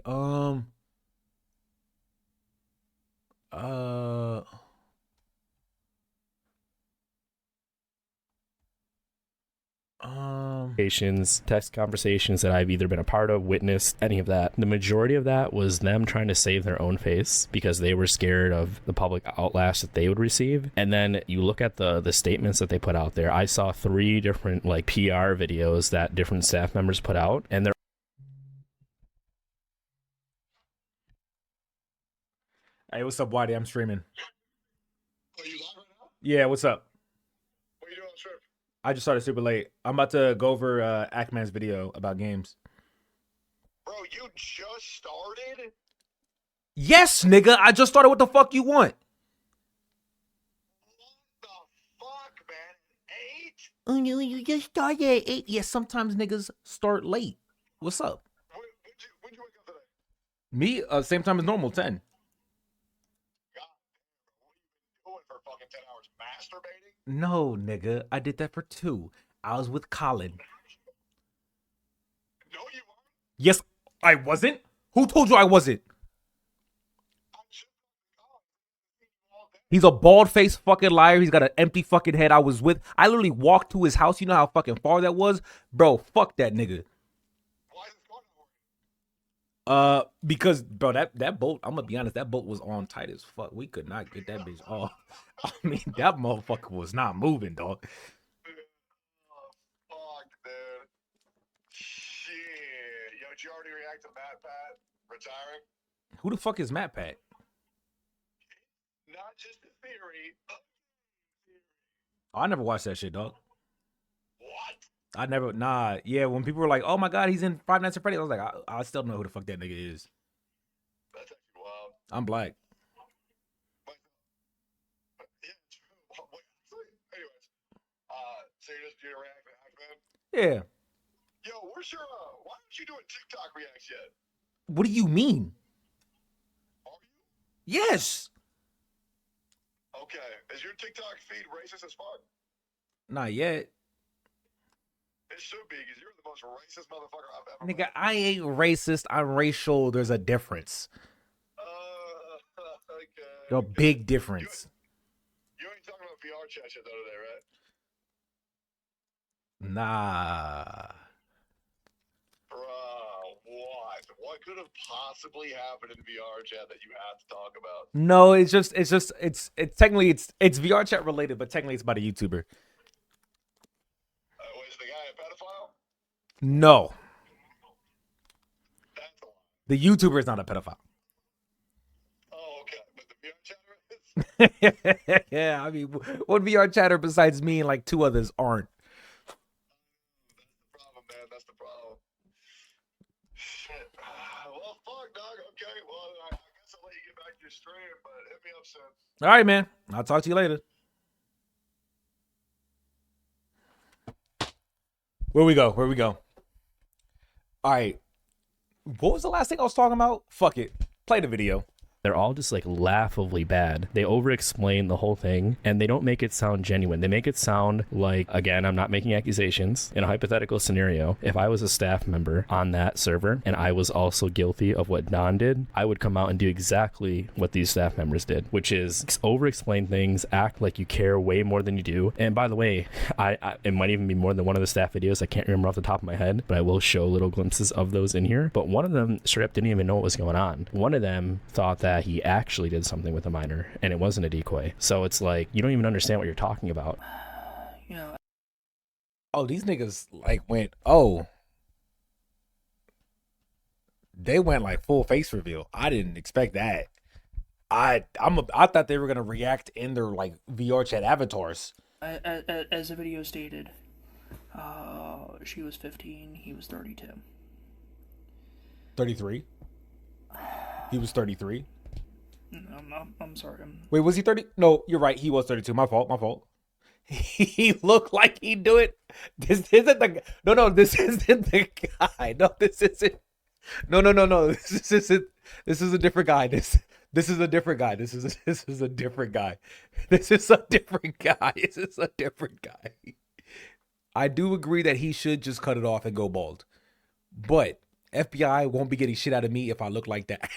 Text conversations that I've either been a part of, witnessed, any of that. The majority of that was them trying to save their own face because they were scared of the public outlash that they would receive. And then you look at the statements that they put out there. I saw 3 different like PR videos that different staff members put out, and they're. Hey, what's up, Whitey? I'm streaming. Are you live right now? Yeah, what's up? What are you doing on stream? I just started super late. I'm about to go over Ackman's video about games. Bro, you just started? Yes, nigga. I just started. What the fuck you want? What the fuck, man? 8? Oh, you just started at 8. Yeah, sometimes niggas start late. What's up? When'd you wake up today? Me, same time as normal, 10. God, what have you been doing for fucking 10 hours? Masturbating? No, nigga. I did that for 2. I was with Colin. No, you weren't. Yes, I wasn't. Who told you I wasn't? I'm just all day. He's a bald-faced fucking liar. He's got an empty fucking head. I literally walked to his house. You know how fucking far that was? Bro, fuck that nigga. Why is this going for? Because, bro, that boat, I'm gonna be honest, that boat was on tight as fuck. We could not get that bitch off. I mean, that motherfucker was not moving, dog. Oh, fuck, dude. Shit. Yo, you already react to Matt Pat retiring? Who the fuck is Matt Pat? Not just a theory. Oh, I never watched that shit, dog. What? I never, nah, yeah. When people were like, "Oh my god, he's in Five Nights at Freddy's," I was like, I still don't know who the fuck that nigga is. That's actually wild. I'm black. But, yeah, true. Wait, actually, anyways, so you're reacting to Hackman? Yeah. Yo, where's your, why aren't you doing TikTok reacts yet? What do you mean? Are you? Yes. Okay. Is your TikTok feed racist as fuck? Not yet, It should be, because you're the most racist motherfucker I've ever nigga. met. I ain't racist. I'm racial. There's a difference. Okay. A big difference. You ain't talking about VR chat shit the other day, right? Nah. Bro, what? What could have possibly happened in VR chat that you have to talk about? No, it's technically it's VR chat related, but technically it's about a YouTuber. Was the guy a pedophile? No, That's a lie. the YouTuber is not a pedophile. Oh, okay. But the VR chatter is? Yeah, I mean, what VR chatter besides me and like two others aren't? That's the problem, man. That's the problem. Shit. Well, fuck, dog. Okay. Well, I guess I'll let you get back to your stream, but hit me up soon. All right, man. I'll talk to you later. Where we go? All right. What was the last thing I was talking about? Fuck it. Play the video. They're all just like laughably bad. They over-explain the whole thing, and they don't make it sound genuine. They make it sound like, again, I'm not making accusations. In a hypothetical scenario, if I was a staff member on that server and I was also guilty of what Don did, I would come out and do exactly what these staff members did, which is over-explain things, act like you care way more than you do. And by the way, it might even be more than one of the staff videos. I can't remember off the top of my head, but I will show little glimpses of those in here. But one of them straight up didn't even know what was going on. One of them thought that he actually did something with a minor and it wasn't a decoy. So it's like, you don't even understand what you're talking about. You know, Oh, these niggas like went, oh. They went like full face reveal. I didn't expect that. I thought they were gonna react in their like VR chat avatars. As the video stated, she was 15, he was 32. 33. He was 33. I'm sorry. Wait, was he 30? No, you're right. He was 32. My fault. He looked like he'd do it. This isn't the no. This isn't the guy. No, this isn't. No. This isn't. This is a different guy. This is a different guy. This is a different guy. This is a different guy. This is a different guy. I do agree that he should just cut it off and go bald, but FBI won't be getting shit out of me if I look like that.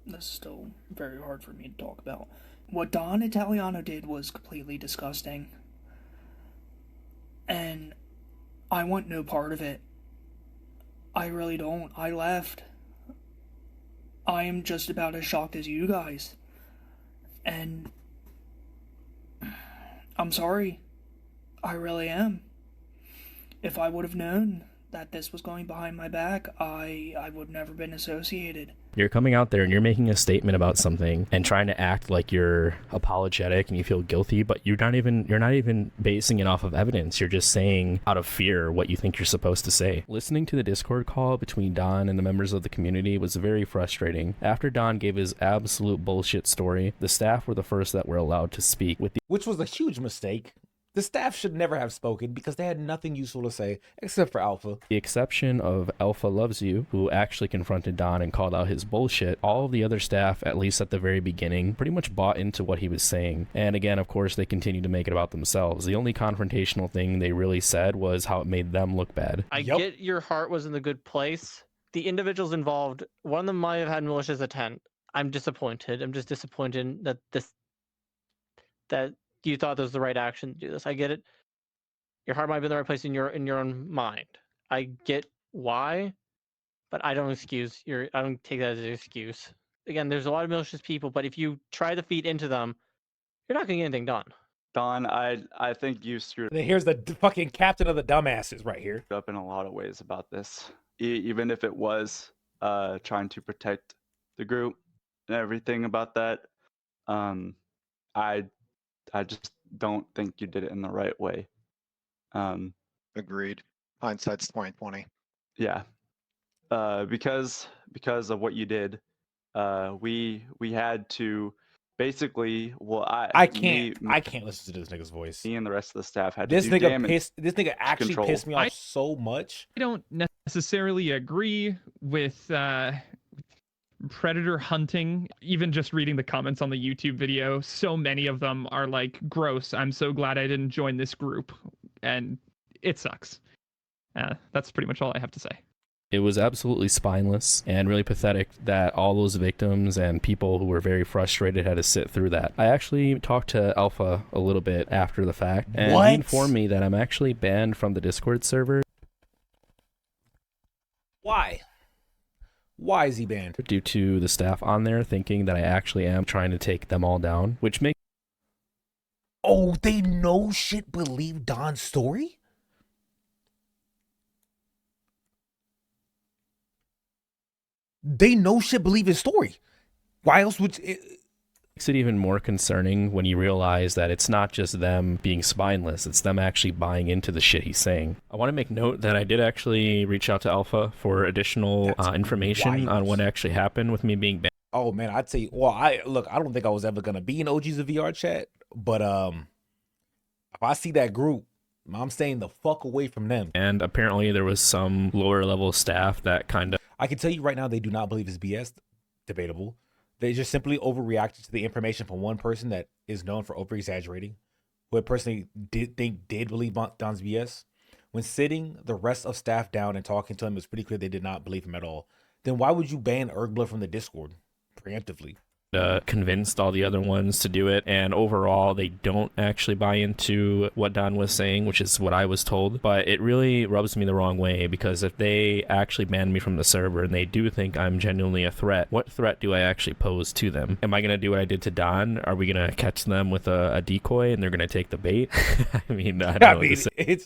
This is still very hard for me to talk about. What Don Italiano did was completely disgusting. And I want no part of it. I really don't. I left. I am just about as shocked as you guys. And I'm sorry. I really am. If I would have known that this was going behind my back, I would have never been associated. You're coming out there and you're making a statement about something and trying to act like you're apologetic and you feel guilty, but you're not even basing it off of evidence. You're just saying out of fear what you think you're supposed to say. Listening to the Discord call between Don and the members of the community was very frustrating. After Don gave his absolute bullshit story, the staff were the first that were allowed to speak, with the Which was a huge mistake. The staff should never have spoken because they had nothing useful to say except for Alpha. exception of Alpha Loves You, who actually confronted Don and called out his bullshit. All of the other staff, at least at the very beginning, pretty much bought into what he was saying. And again, of course, they continued to make it about themselves. The only confrontational thing they really said was how it made them look bad. I Yep. get your heart was in the good place. The individuals involved, one of them might have had malicious intent. I'm disappointed. I'm just disappointed that you thought this was the right action to do this. I get it. Your heart might be in the right place in your own mind. I get why, but I don't take that as an excuse. Again, there's a lot of malicious people, but if you try to feed into them, you're not going to get anything done. Don, I think you screwed And then here's the fucking captain of the dumbasses right here. up in a lot of ways about this. Even if it was trying to protect the group and everything about that, I just don't think you did it in the right way. Agreed. Hindsight's 2020. Yeah. Because of what you did, we had to basically, well, I can't listen to this nigga's voice. Me and the rest of the staff had This to do nigga this nigga actually control. pissed me off so much. I don't necessarily agree with predator hunting. Even just reading the comments on the YouTube video, so many of them are like, gross, I'm so glad I didn't join this group. And it sucks. That's pretty much all I have to say. It was absolutely spineless and really pathetic that all those victims and people who were very frustrated had to sit through that. I actually talked to Alpha a little bit after the fact, and he informed me that I'm actually banned from the Discord server. Why? Why is he banned? Due to the staff on there thinking that I actually am trying to take them all down, which makes... Oh, they no shit believe Don's story? They no shit believe his story. Why else would it... Makes it even more concerning when you realize that it's not just them being spineless, it's them actually buying into the shit he's saying. I want to make note that I did actually reach out to Alpha for additional information on what actually happened with me being banned. Oh man, I'd say, well, I don't think I was ever gonna be in OG's of VR chat, but if I see that group, I'm staying the fuck away from them. And apparently there was some lower level staff that kind of... I can tell you right now, they do not believe it's BS. Debatable. They just simply overreacted to the information from one person that is known for over exaggerating, who I personally did believe Don's BS. When sitting the rest of staff down and talking to him, it's pretty clear they did not believe him at all. Then why would you ban Ergblood from the Discord preemptively? Convinced all the other ones to do it, and overall they don't actually buy into what Don was saying, which is what I was told. But it really rubs me the wrong way, because if they actually ban me from the server and they do think I'm genuinely a threat, what threat do I actually pose to them? Am I going to do what I did to Don? Are we going to catch them with a decoy and they're going to take the bait? I mean, I don't know what to say.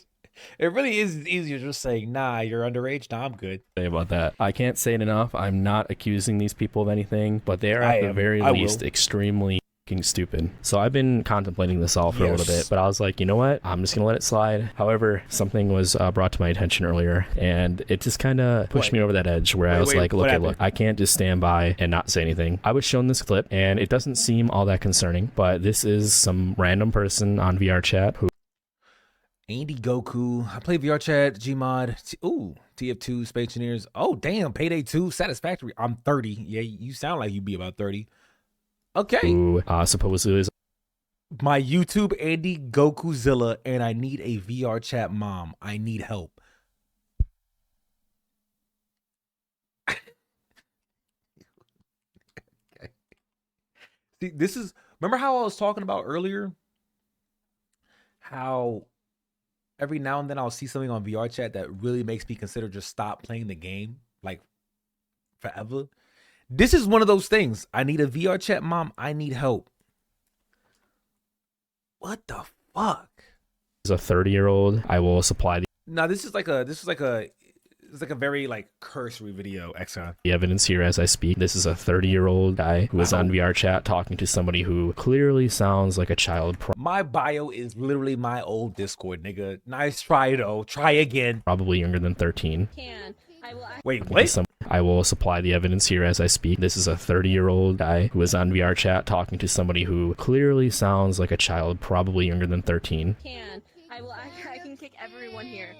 It really is easier just saying, nah, you're underage. Nah, I'm good. Say about that. I can't say it enough. I'm not accusing these people of anything, but they are at the very least extremely fucking stupid. So I've been contemplating this all for a little bit, but I was like, you know what? I'm just going to let it slide. However, something was brought to my attention earlier, and it just kind of pushed me over that edge where I was like, look, I can't just stand by and not say anything. I was shown this clip, and it doesn't seem all that concerning, but this is some random person on VR chat who... Andy Goku. I play VR chat, Gmod. TF2, Space Engineers. Oh, damn. Payday 2, Satisfactory. I'm 30. Yeah, you sound like you'd be about 30. Okay. Who supposedly is... My YouTube, Andy Gokuzilla, and I need a VR chat mom. I need help. See, this is... Remember how I was talking about earlier? How... every now and then I'll see something on VR chat that really makes me consider just stop playing the game, like forever. This is one of those things. I need a VR chat mom. I need help. What the fuck? As a 30-year-old, I will supply the... No, this is like a very like cursory video, Exxon. The evidence here as I speak. This is a 30-year-old guy who is on VR chat talking to somebody who clearly sounds like a child. My bio is literally my old Discord, nigga. Nice try though. Try again. Probably younger than 13. Wait, what? I will supply the evidence here as I speak. This is a 30-year-old guy who is on VR chat talking to somebody who clearly sounds like a child, probably younger than 13. I can kick everyone here.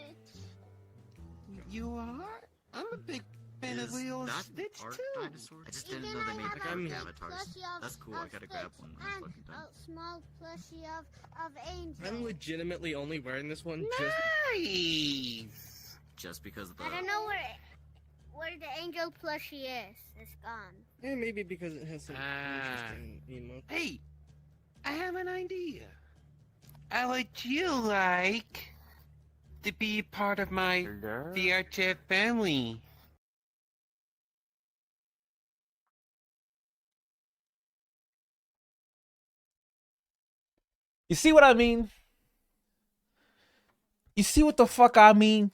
You are? I'm a big fan of Leo and Stitch too. Dinosaur? I just didn't know they made like avatars. That's cool. I gotta grab one. A small plushie of Angel. I'm legitimately only wearing this one just because of the... I don't know where the Angel plushie is. It's gone. Yeah, maybe because it has some interesting emotes. Hey, I have an idea. How would you like to be part of my VR chat family? You see what I mean? You see what the fuck I mean?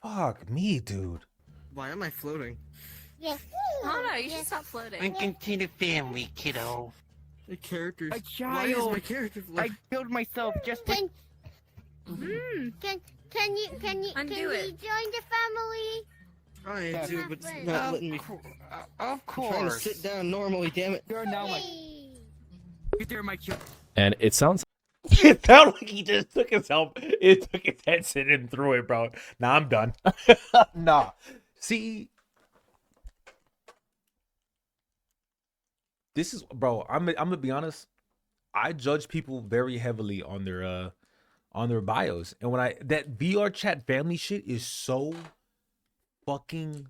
Fuck me, dude. Why am I floating? Yes. Oh no, you should stop floating. Welcome to the family, kiddo. The characters. A Why is my child. character I floating? killed myself just to... Can you Undo join the family? Trying to, but it's Of not letting me. Of I'm trying to course. sit down normally, damn it. You're now my... Hey. You're my kid. And it sounds It sounded like he just took his headset and threw it, bro. Nah, I'm done. Nah. See, this is, bro. I'm gonna be honest. I judge people very heavily on their bios, and when that VR chat family shit is so fucking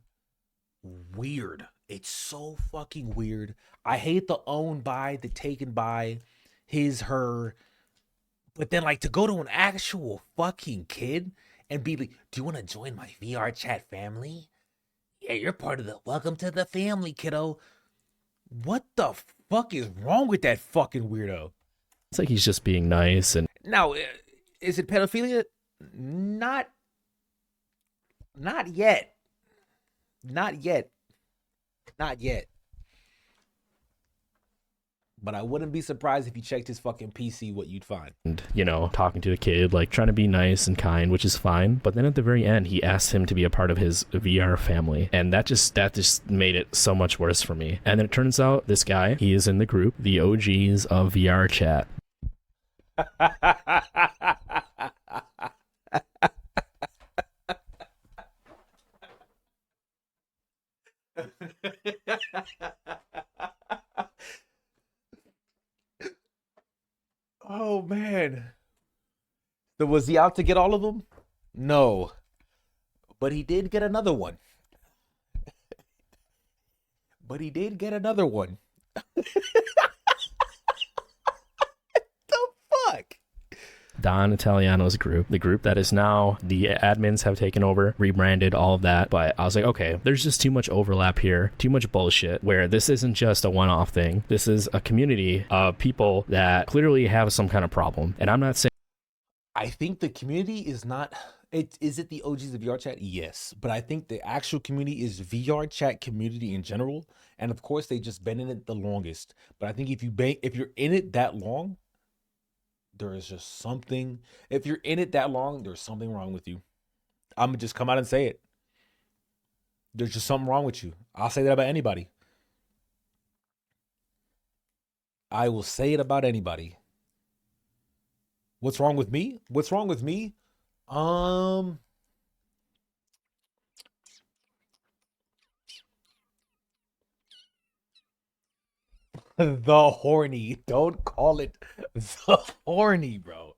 weird. It's so fucking weird. I hate the owned by, the taken by, his, her. But then, like, to go to an actual fucking kid and be like, do you want to join my VR chat family? Yeah, you're part of the welcome to the family, kiddo. What the fuck is wrong with that fucking weirdo? it's like he's just being nice and Now, is it pedophilia? Not yet. Not yet. Not yet. But I wouldn't be surprised if you checked his fucking PC what you'd find. you know, talking to a kid, like trying to be nice and kind, which is fine. But then at the very end, he asked him to be a part of his VR family. And that just made it so much worse for me. And then it turns out this guy, he is in the group, the OGs of VR chat. Oh man. So was he out to get all of them? No. But he did get another one. But he did get another one. The fuck? Don Italiano's group, the group that is now the admins have taken over, rebranded, all of that. But I was like, okay, there's just too much overlap here, too much bullshit, where this isn't just a one-off thing. This is a community of people that clearly have some kind of problem. And I'm not saying I think the community is not. Is it the OGs of VR chat? Yes, but I think the actual community is VR chat community in general, and of course they just been in it the longest. But I think if you're in it that long, there is just something. If you're in it that long, there's something wrong with you. I'm gonna just come out and say it. There's just something wrong with you. I'll say that about anybody. I will say it about anybody. What's wrong with me? What's wrong with me? The horny. Don't call it the horny, bro.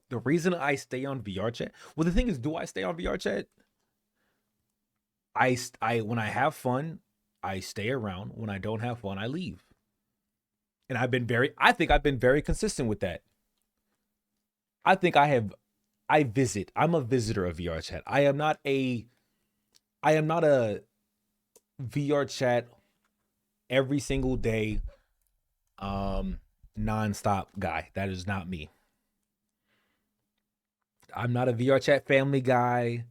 The reason I stay on VR chat. Well, the thing is, do I stay on VR chat? I when I have fun, I stay around. When I don't have fun, I leave. And I think I've been very consistent with that. I think I visit. I'm a visitor of VR chat. I am not a VR chat every single day nonstop guy. That is not me. I'm not a VR chat family guy.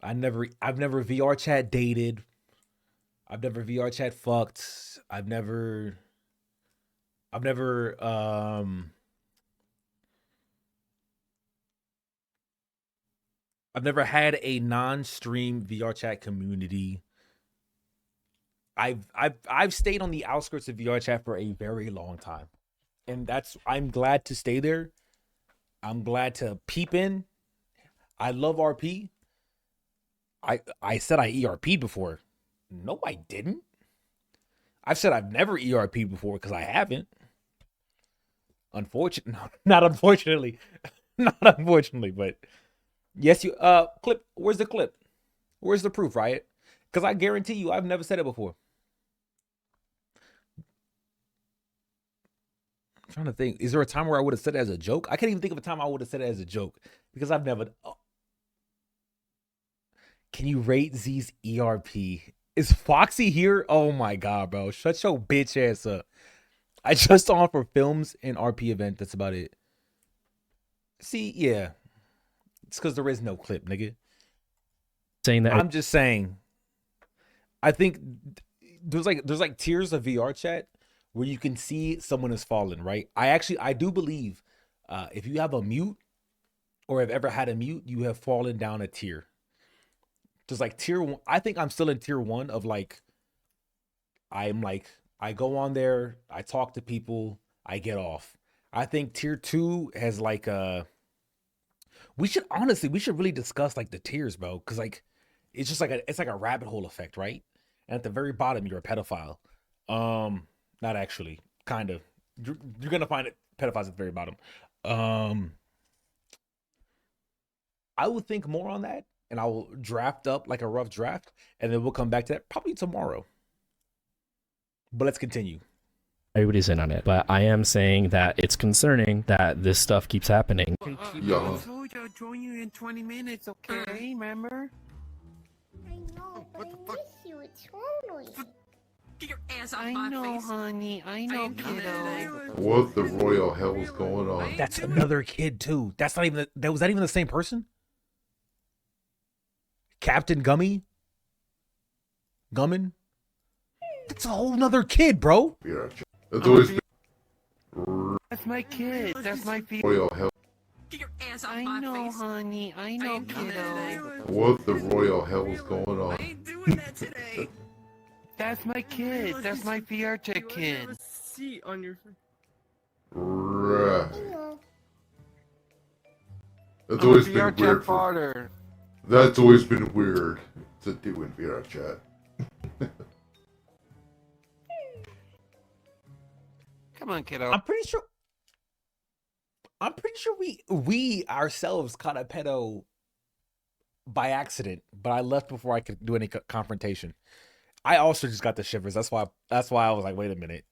I've never VR chat dated. I've never VR chat fucked. I've never had a non-stream VR chat community. I've stayed on the outskirts of VR chat for a very long time. And I'm glad to stay there. I'm glad to peep in. I love RP. I said I ERP'd before. No, I didn't. I've said I've never ERP'd before because I haven't. Not unfortunately. Not unfortunately, but yes, you clip. Where's the clip? Where's the proof, Riot? Because I guarantee you, I've never said it before. I'm trying to think. Is there a time where I would have said it as a joke? I can't even think of a time I would have said it as a joke because I've never. Oh. Can you rate Z's ERP? Is Foxy here? Oh my god, bro. Shut your bitch ass up. I just on for films and RP event. That's about it. See, yeah. It's because there is no clip, nigga. Saying that I'm just saying. I think there's like tiers of VR chat where you can see someone is fallen, right? I do believe if you have a mute or have ever had a mute, you have fallen down a tier. There's like tier 1. I think I'm still in tier 1 of like, I go on there, I talk to people, I get off. I think tier 2 has like we should really discuss like the tiers, bro, because like it's just like it's like a rabbit hole effect, right? And at the very bottom, you're a pedophile. Not actually, kind of. You're gonna find it pedophiles at the very bottom. I will think more on that, and I will draft up like a rough draft, and then we'll come back to that probably tomorrow. But let's continue. everybody's in on it, but I am saying that it's concerning that this stuff keeps happening. I told you I'll join you in 20 minutes, okay? Remember? I know, but I miss you. It's lonely. Get your ass off I my know, face. honey. I know, kiddo. What the royal hell is going on? That's another kid too. That's not even was that even the same person? Captain Gummy? Gummin? That's a whole nother kid, bro. Yeah, that's always That's my kid. That's my royal hell. Get your ass off I my know, face. honey. I know, kiddo. What the royal hell is going on? Doing that today. That's my kid. That's my VR Chat kid. Seat on your. Right. That's I'm always a been VR Chat weird. father. That's always been weird to do in VR chat. Come on, kiddo. I'm pretty sure we ourselves caught a pedo by accident, but I left before I could do any confrontation. I also just got the shivers. That's why I was like, wait a minute.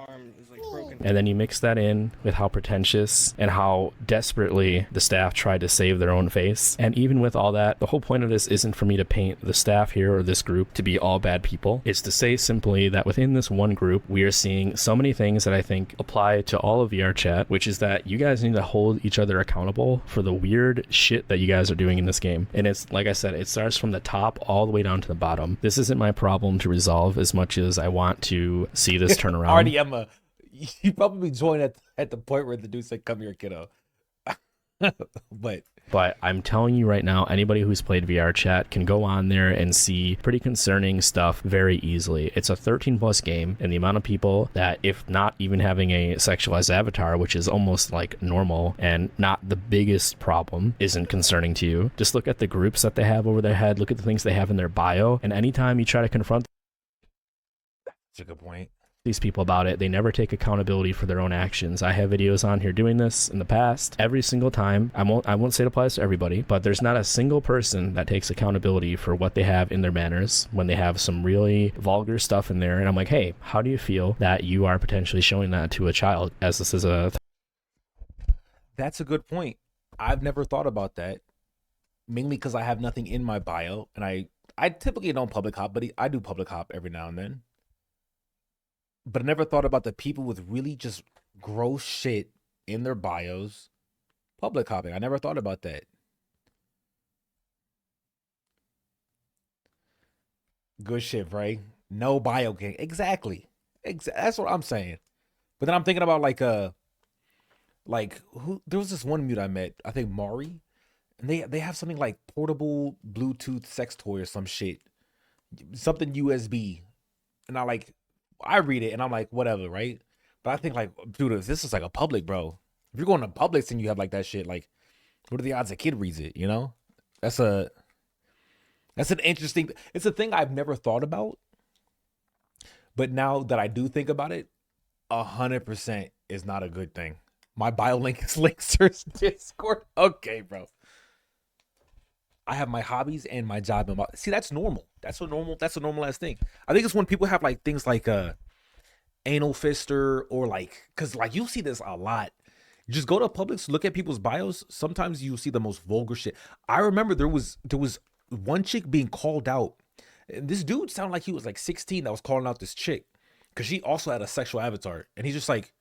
Arm is like broken. And then you mix that in with how pretentious and how desperately the staff tried to save their own face. And even with all that, the whole point of this isn't for me to paint the staff here or this group to be all bad people. It's to say simply that within this one group, we are seeing so many things that I think apply to all of VR chat, which is that you guys need to hold each other accountable for the weird shit that you guys are doing in this game. And it's, like I said, it starts from the top all the way down to the bottom. This isn't my problem to resolve as much as I want to see this turn around. Already, Emma, you probably joined at the point where the dude said, "Come here, kiddo." But I'm telling you right now, anybody who's played VR chat can go on there and see pretty concerning stuff very easily. It's a 13+ game, and the amount of people that, if not even having a sexualized avatar, which is almost like normal and not the biggest problem, isn't concerning to you. Just look at the groups that they have over their head, look at the things they have in their bio, and anytime you try to confront that's a good point. These people about it, they never take accountability for their own actions. I have videos on here doing this in the past. Every single time, I won't say it applies to everybody, but there's not a single person that takes accountability for what they have in their manners when they have some really vulgar stuff in there. And I'm like, hey, how do you feel that you are potentially showing that to a child, as this is a... That's a good point. I've never thought about that, mainly because I have nothing in my bio, and I typically don't public hop, but I do public hop every now and then. But I never thought about the people with really just gross shit in their bios public hopping. I never thought about that. Good shit, right? No bio gang. Exactly. That's what I'm saying. But then I'm thinking about like who? There was this one mute I met. I think Mari, and they have something like portable Bluetooth sex toy or some shit, something USB, and I read it and I'm like, whatever, right? But I think like, dude, if this is like a public, bro. If you're going to Publix and you have like that shit, like, what are the odds a kid reads it? You know, that's an interesting. It's a thing I've never thought about, but now that I do think about it, 100% is not a good thing. My bio link is Linkster's Discord. Okay, bro. I have my hobbies and my job. See, that's normal. That's a normal ass thing. I think it's when people have like things like anal fister or like, cause like you'll see this a lot. Just go to Publix, look at people's bios. Sometimes you'll see the most vulgar shit. I remember there was one chick being called out And this dude sounded like he was like 16 that was calling out this chick because she also had a sexual avatar. And he's just like,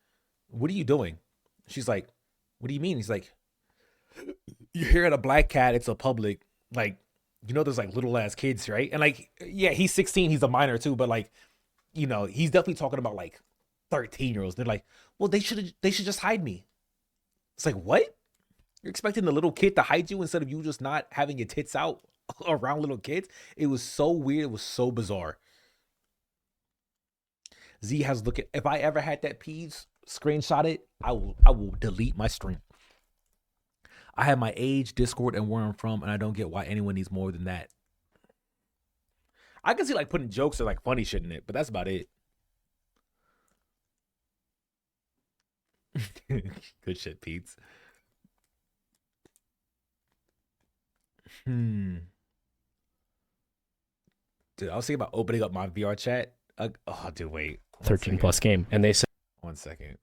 what are you doing? She's like, what do you mean? He's like, you're here at a Black Cat. It's a public, like, you know, there's like little ass kids, right? And like, yeah, he's 16. He's a minor too. But like, you know, he's definitely talking about like 13-year-olds. They're like, well, they should just hide me. It's like, what? You're expecting the little kid to hide you instead of you just not having your tits out around little kids? It was so weird. It was so bizarre. Z has look at, if I ever had that peeves, screenshot it, I will delete my stream. I have my age, Discord, and where I'm from, and I don't get why anyone needs more than that. I can see like putting jokes or like funny shit in it, but that's about it. Good shit, Pete's. Dude, I was thinking about opening up my VR chat. Oh, dude, wait. 13 plus game, and they said 1 second.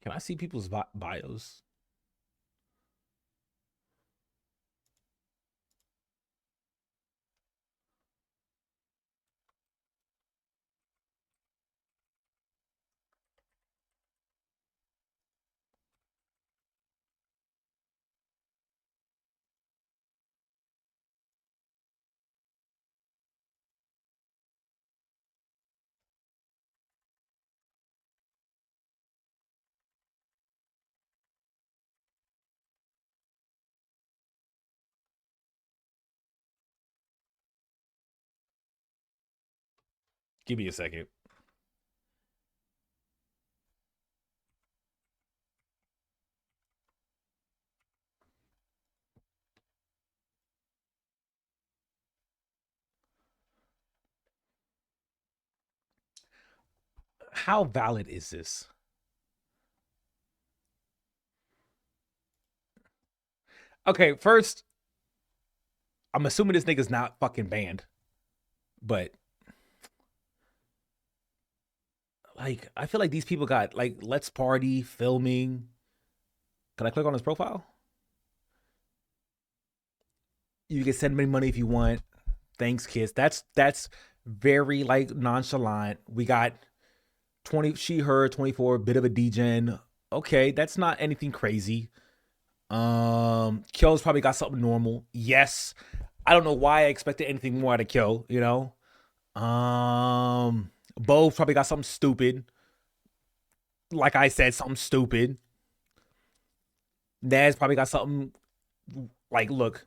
Can I see people's bios? Give me a second. How valid is this? Okay, first, I'm assuming this nigga's not fucking banned, but like, I feel like these people got like Let's Party, filming. Can I click on his profile? You can send me money if you want. Thanks, kiss. That's very like nonchalant. We got 20, she, her, 24, bit of a degen. Okay, that's not anything crazy. Kyo's probably got something normal. Yes. I don't know why I expected anything more out of Kyo, you know? Bo probably got something stupid. Like I said, something stupid. Naz probably got something like, look,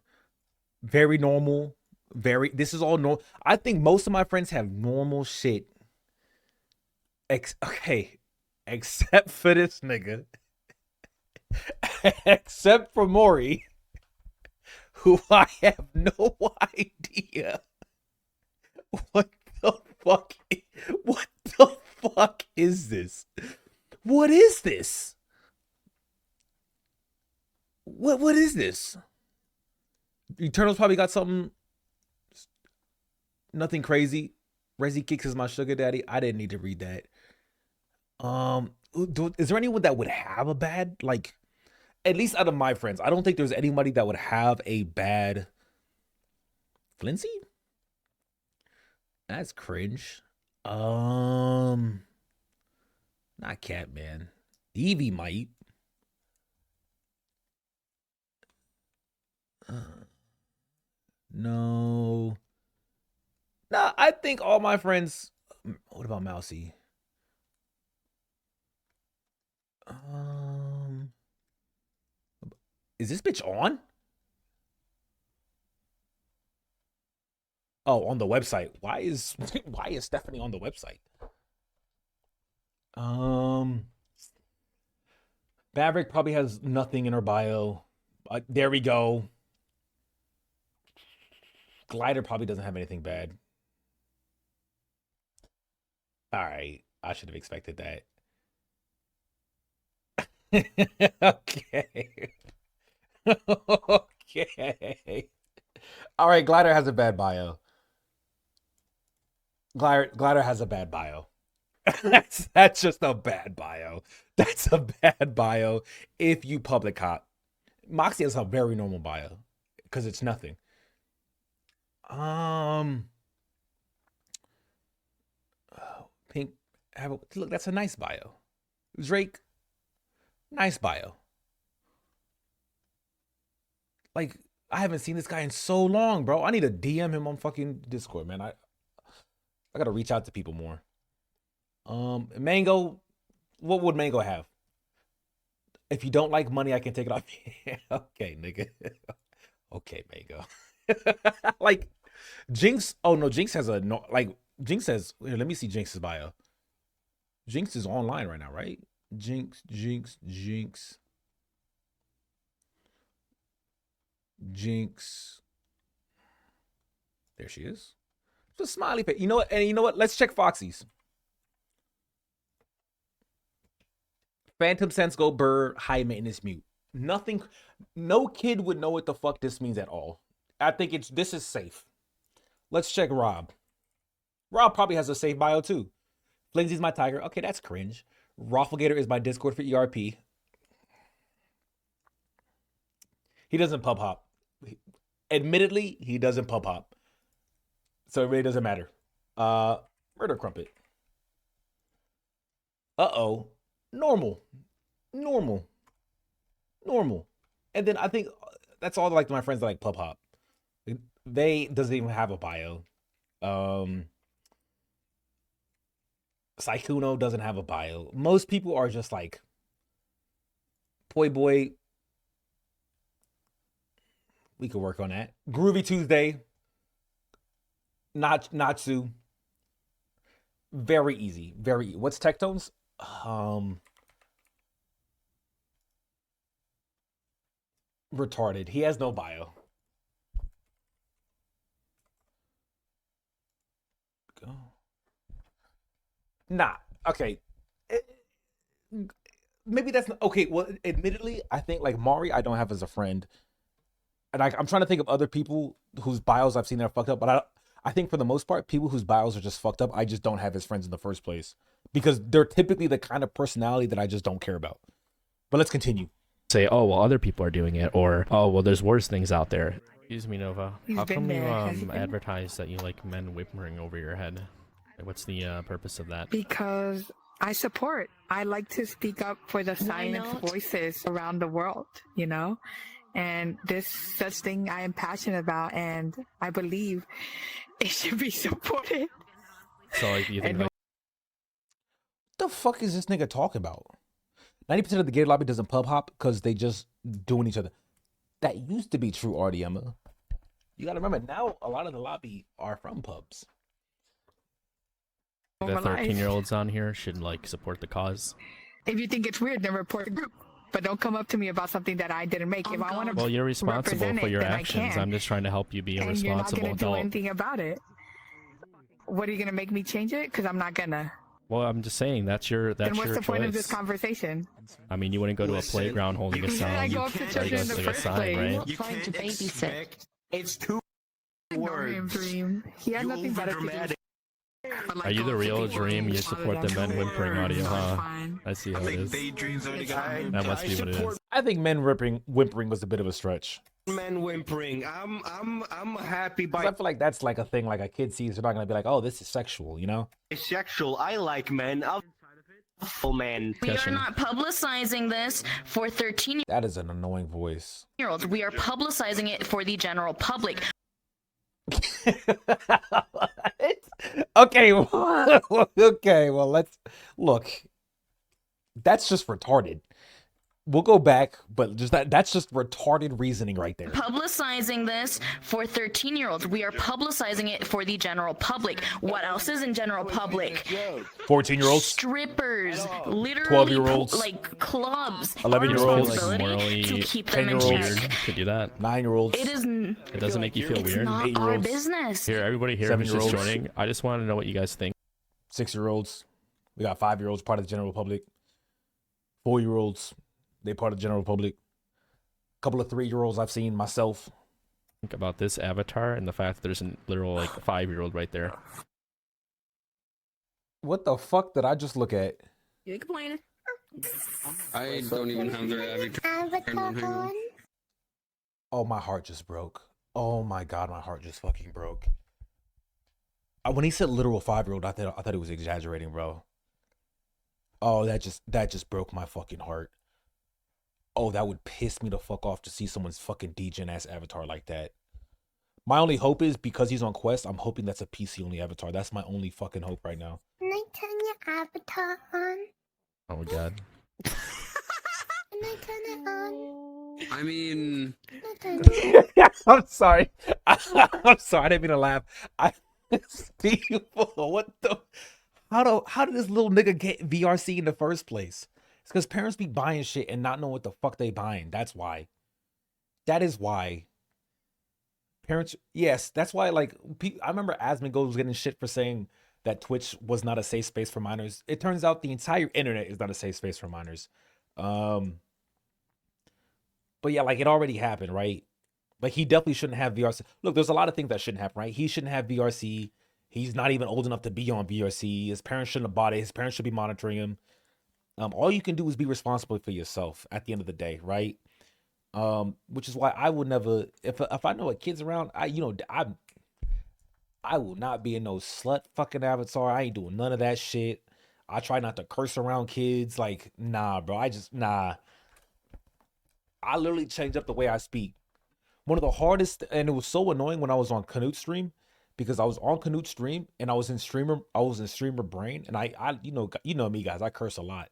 very normal. This is all normal. I think most of my friends have normal shit. Okay. Except for this nigga. Except for Maury, who I have no idea what the fuck is this? What is this? What is this? Eternals probably got something. Nothing crazy. Resi Kicks is my sugar daddy. I didn't need to read that. Is there anyone that would have a bad, like, at least out of my friends, I don't think there's anybody that would have a bad Flincy? That's cringe. Not Catman. Evie might. No. Nah, I think all my friends. What about Mousy? Is this bitch on? Oh, on the website. Why is Stephanie on the website? Maverick probably has nothing in her bio. There we go. Glider probably doesn't have anything bad. All right, I should have expected that. Okay. Okay. All right, Glider has a bad bio. Glider has a bad bio. That's just a bad bio. That's a bad bio if you public cop. Moxie has a very normal bio because it's nothing. Pink. Look, that's a nice bio. Drake, nice bio. Like, I haven't seen this guy in so long, bro. I need to DM him on fucking Discord, man. I gotta reach out to people more. Mango, what would Mango have? If you don't like money, I can take it off. Okay, nigga. Okay, Mango. Like, Jinx. Oh no, Jinx has Jinx says. Here, let me see Jinx's bio. Jinx is online right now, right? Jinx. There she is. It's a smiley face. You know what? And you know what? Let's check Foxy's. Phantom Sense Go Burr, high maintenance mute. Nothing. No kid would know what the fuck this means at all. I think this is safe. Let's check Rob. Rob probably has a safe bio too. Flimsy's my tiger. Okay, that's cringe. Rafflegator is my Discord for ERP. He doesn't pub hop. Admittedly, he doesn't pub hop. So it really doesn't matter. Murder Crumpet. Uh-oh. Normal. And then I think that's all like my friends that like pub hop. They doesn't even have a bio. Saikuno doesn't have a bio. Most people are just like Poi Boy. We could work on that. Groovy Tuesday. Natsu. Very easy. What's Tectones? Retarded. He has no bio. Go. Nah. Okay. Maybe that's not, okay. Well, admittedly, I think like Mari, I don't have as a friend, and I'm trying to think of other people whose bios I've seen that are fucked up. But I think for the most part, people whose bios are just fucked up, I just don't have as friends in the first place because they're typically the kind of personality that I just don't care about. But let's continue. Say, oh well, other people are doing it, or oh well, there's worse things out there. Excuse me, Nova. How come you advertise that you like men whimpering over your head? Like, what's the purpose of that? Because I support. I like to speak up for the silent voices around the world, you know? And this such thing I am passionate about, and I believe it should be supported. So, like, you think, like, what the fuck is this nigga talking about? 90% of the gay lobby doesn't pub hop because they just doing each other. That used to be true, RDMA. You gotta remember, now a lot of the lobby are from pubs. the 13-year-olds on here should like support the cause? If you think it's weird, then report the group. But don't come up to me about something that I didn't make. If I want to, well, you're responsible for your actions. I'm just trying to help you be a responsible adult. And you're not gonna do anything about it. What are you gonna make me change it? Because I'm not gonna. Well, I'm just saying that's your choice. Then what's the point of this conversation? I mean, you wouldn't go to a playground holding a sign. You can't go to the first place. Right? You trying to babysit. It's two words. Dream. He had nothing better to do. Are you the real Dream? You support the men whimpering audio, huh? I see how it is. That must be what it is. I think men whimpering was a bit of a stretch. Men whimpering. I'm happy by. I feel like that's like a thing like a kid sees. They're not gonna be like, oh, this is sexual, you know? It's sexual. I like men. Man. We are not publicizing this for 13. That is an annoying voice. Year-olds. We are publicizing it for the general public. Okay, well, let's look. That's just retarded. We'll go back, but just that's just retarded reasoning right there. Publicizing this for 13-year-olds. We are publicizing it for the general public. What else is in general public? 14-year-olds, strippers, literally 12-year-olds, like clubs. 11-year-olds, to keep them in check. To do that. 9-year-olds. It doesn't make you feel it's weird. not our business. Here, everybody here who's just joining. I just want to know what you guys think. 6-year-olds. We got 5-year-olds, part of the general public. 4-year-olds. They part of the general public. A couple of 3-year-olds I've seen myself. Think about this avatar and the fact that there's a literal like 5-year-old right there. What the fuck did I just look at? You complaining? I don't even have their avatar. Oh, my heart just broke. Oh my god, my heart just fucking broke. When he said literal 5-year-old, I thought he was exaggerating, bro. Oh, that just broke my fucking heart. Oh, that would piss me the fuck off to see someone's fucking degen ass avatar like that. My only hope is because he's on Quest, I'm hoping that's a PC only avatar. That's my only fucking hope right now. Can I turn your avatar on? Oh my god. Can I turn it on? I mean, I'm sorry. I'm sorry. I didn't mean to laugh. Steve, what the? How did this little nigga get VRC in the first place? It's because parents be buying shit and not knowing what the fuck they buying. That's why. That is why. Parents, yes, that's why. Like, I remember Asmongold was getting shit for saying that Twitch was not a safe space for minors. It turns out the entire internet is not a safe space for minors. But yeah, like it already happened, right? Like he definitely shouldn't have VRC. Look, there's a lot of things that shouldn't happen, right? He shouldn't have VRC. He's not even old enough to be on VRC. His parents shouldn't have bought it. His parents should be monitoring him. All you can do is be responsible for yourself at the end of the day, right? Which is why I would never, if I know a kid's around, I will not be in no slut fucking avatar. I ain't doing none of that shit. I try not to curse around kids. Like, nah, bro. Nah. I literally changed up the way I speak. One of the hardest, and it was so annoying when I was on Canute stream, because I was on Canute stream and I was in streamer brain, and I you know me guys, I curse a lot.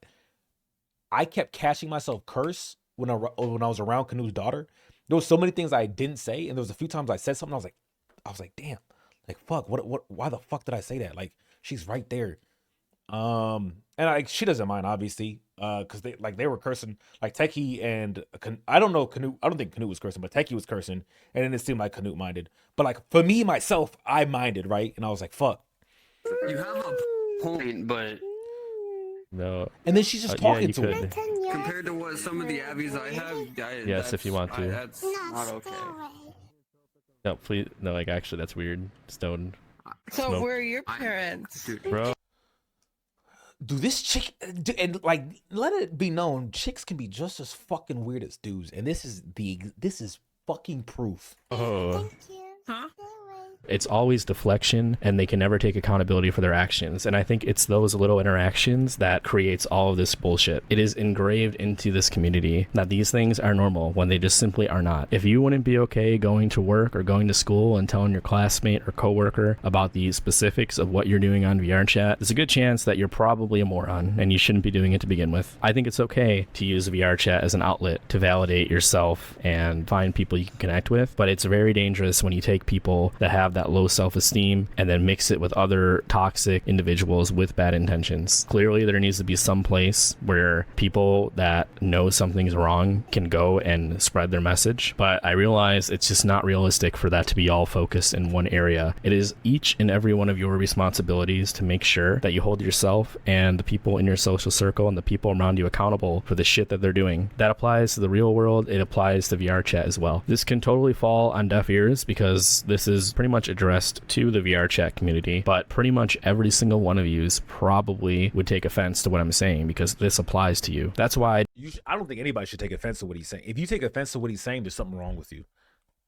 I kept catching myself curse when I was around Canute's daughter. There was so many things I didn't say, and there was a few times I said something, I was like, damn, like fuck, why the fuck did I say that? Like she's right there. And she doesn't mind obviously, because they were cursing, like Techie and I don't know Canute. I don't think Canute was cursing, but Techie was cursing, and then it seemed like Canute minded. But like for me myself, I minded, right? And I was like, fuck. you have a point, but No. And then she's just talking to him. compared to what some of the Abbeys I have, Yes, if you want to. That's not okay. No, please. No, like actually, that's weird. Stone. So Smoke. where are your parents? Bro. Do this chick, and like, let it be known, chicks can be just as fucking weird as dudes, and this is fucking proof. Oh. Huh? It's always deflection, and they can never take accountability for their actions. And I think it's those little interactions that creates all of this bullshit. It is engraved into this community that these things are normal when they just simply are not. If you wouldn't be okay going to work or going to school and telling your classmate or coworker about the specifics of what you're doing on VRChat, there's a good chance that you're probably a moron and you shouldn't be doing it to begin with. I think it's okay to use VRChat as an outlet to validate yourself and find people you can connect with, but it's very dangerous when you take people that have that low self-esteem and then mix it with other toxic individuals with bad intentions. Clearly there needs to be some place where people that know something's wrong can go and spread their message, but I realize it's just not realistic for that to be all focused in one area. It is each and every one of your responsibilities to make sure that you hold yourself and the people in your social circle and the people around you accountable for the shit that they're doing. That applies to the real world. It applies to VRChat as well. This can totally fall on deaf ears because this is pretty much addressed to the VRChat community, but pretty much every single one of you probably would take offense to what I'm saying because this applies to you. That's why I don't think anybody should take offense to what he's saying. If you take offense to what he's saying, there's something wrong with you.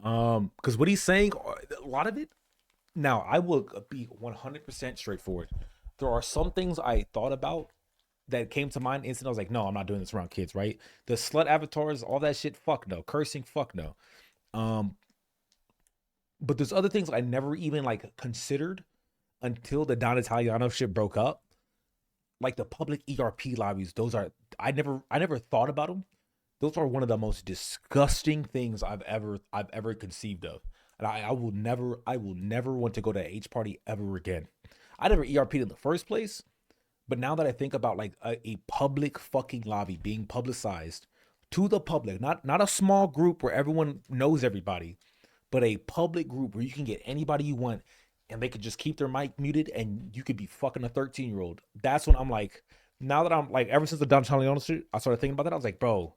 Because what he's saying, a lot of it. Now, I will be 100% straightforward. There are some things I thought about that came to mind instantly. I was like, no, I'm not doing this around kids, right? The slut avatars, all that shit, fuck no. Cursing, fuck no. But there's other things I never even like considered until the Don Italiano shit broke up. Like the public ERP lobbies, I never thought about them. Those are one of the most disgusting things I've ever conceived of. And I will never want to go to a H party ever again. I never ERP'd in the first place, but now that I think about like a public fucking lobby being publicized to the public, not a small group where everyone knows everybody, but a public group where you can get anybody you want and they could just keep their mic muted and you could be fucking a 13-year-old. That's when I'm like, now that I'm like, ever since the Don Italiano shit, I started thinking about that. I was like, bro,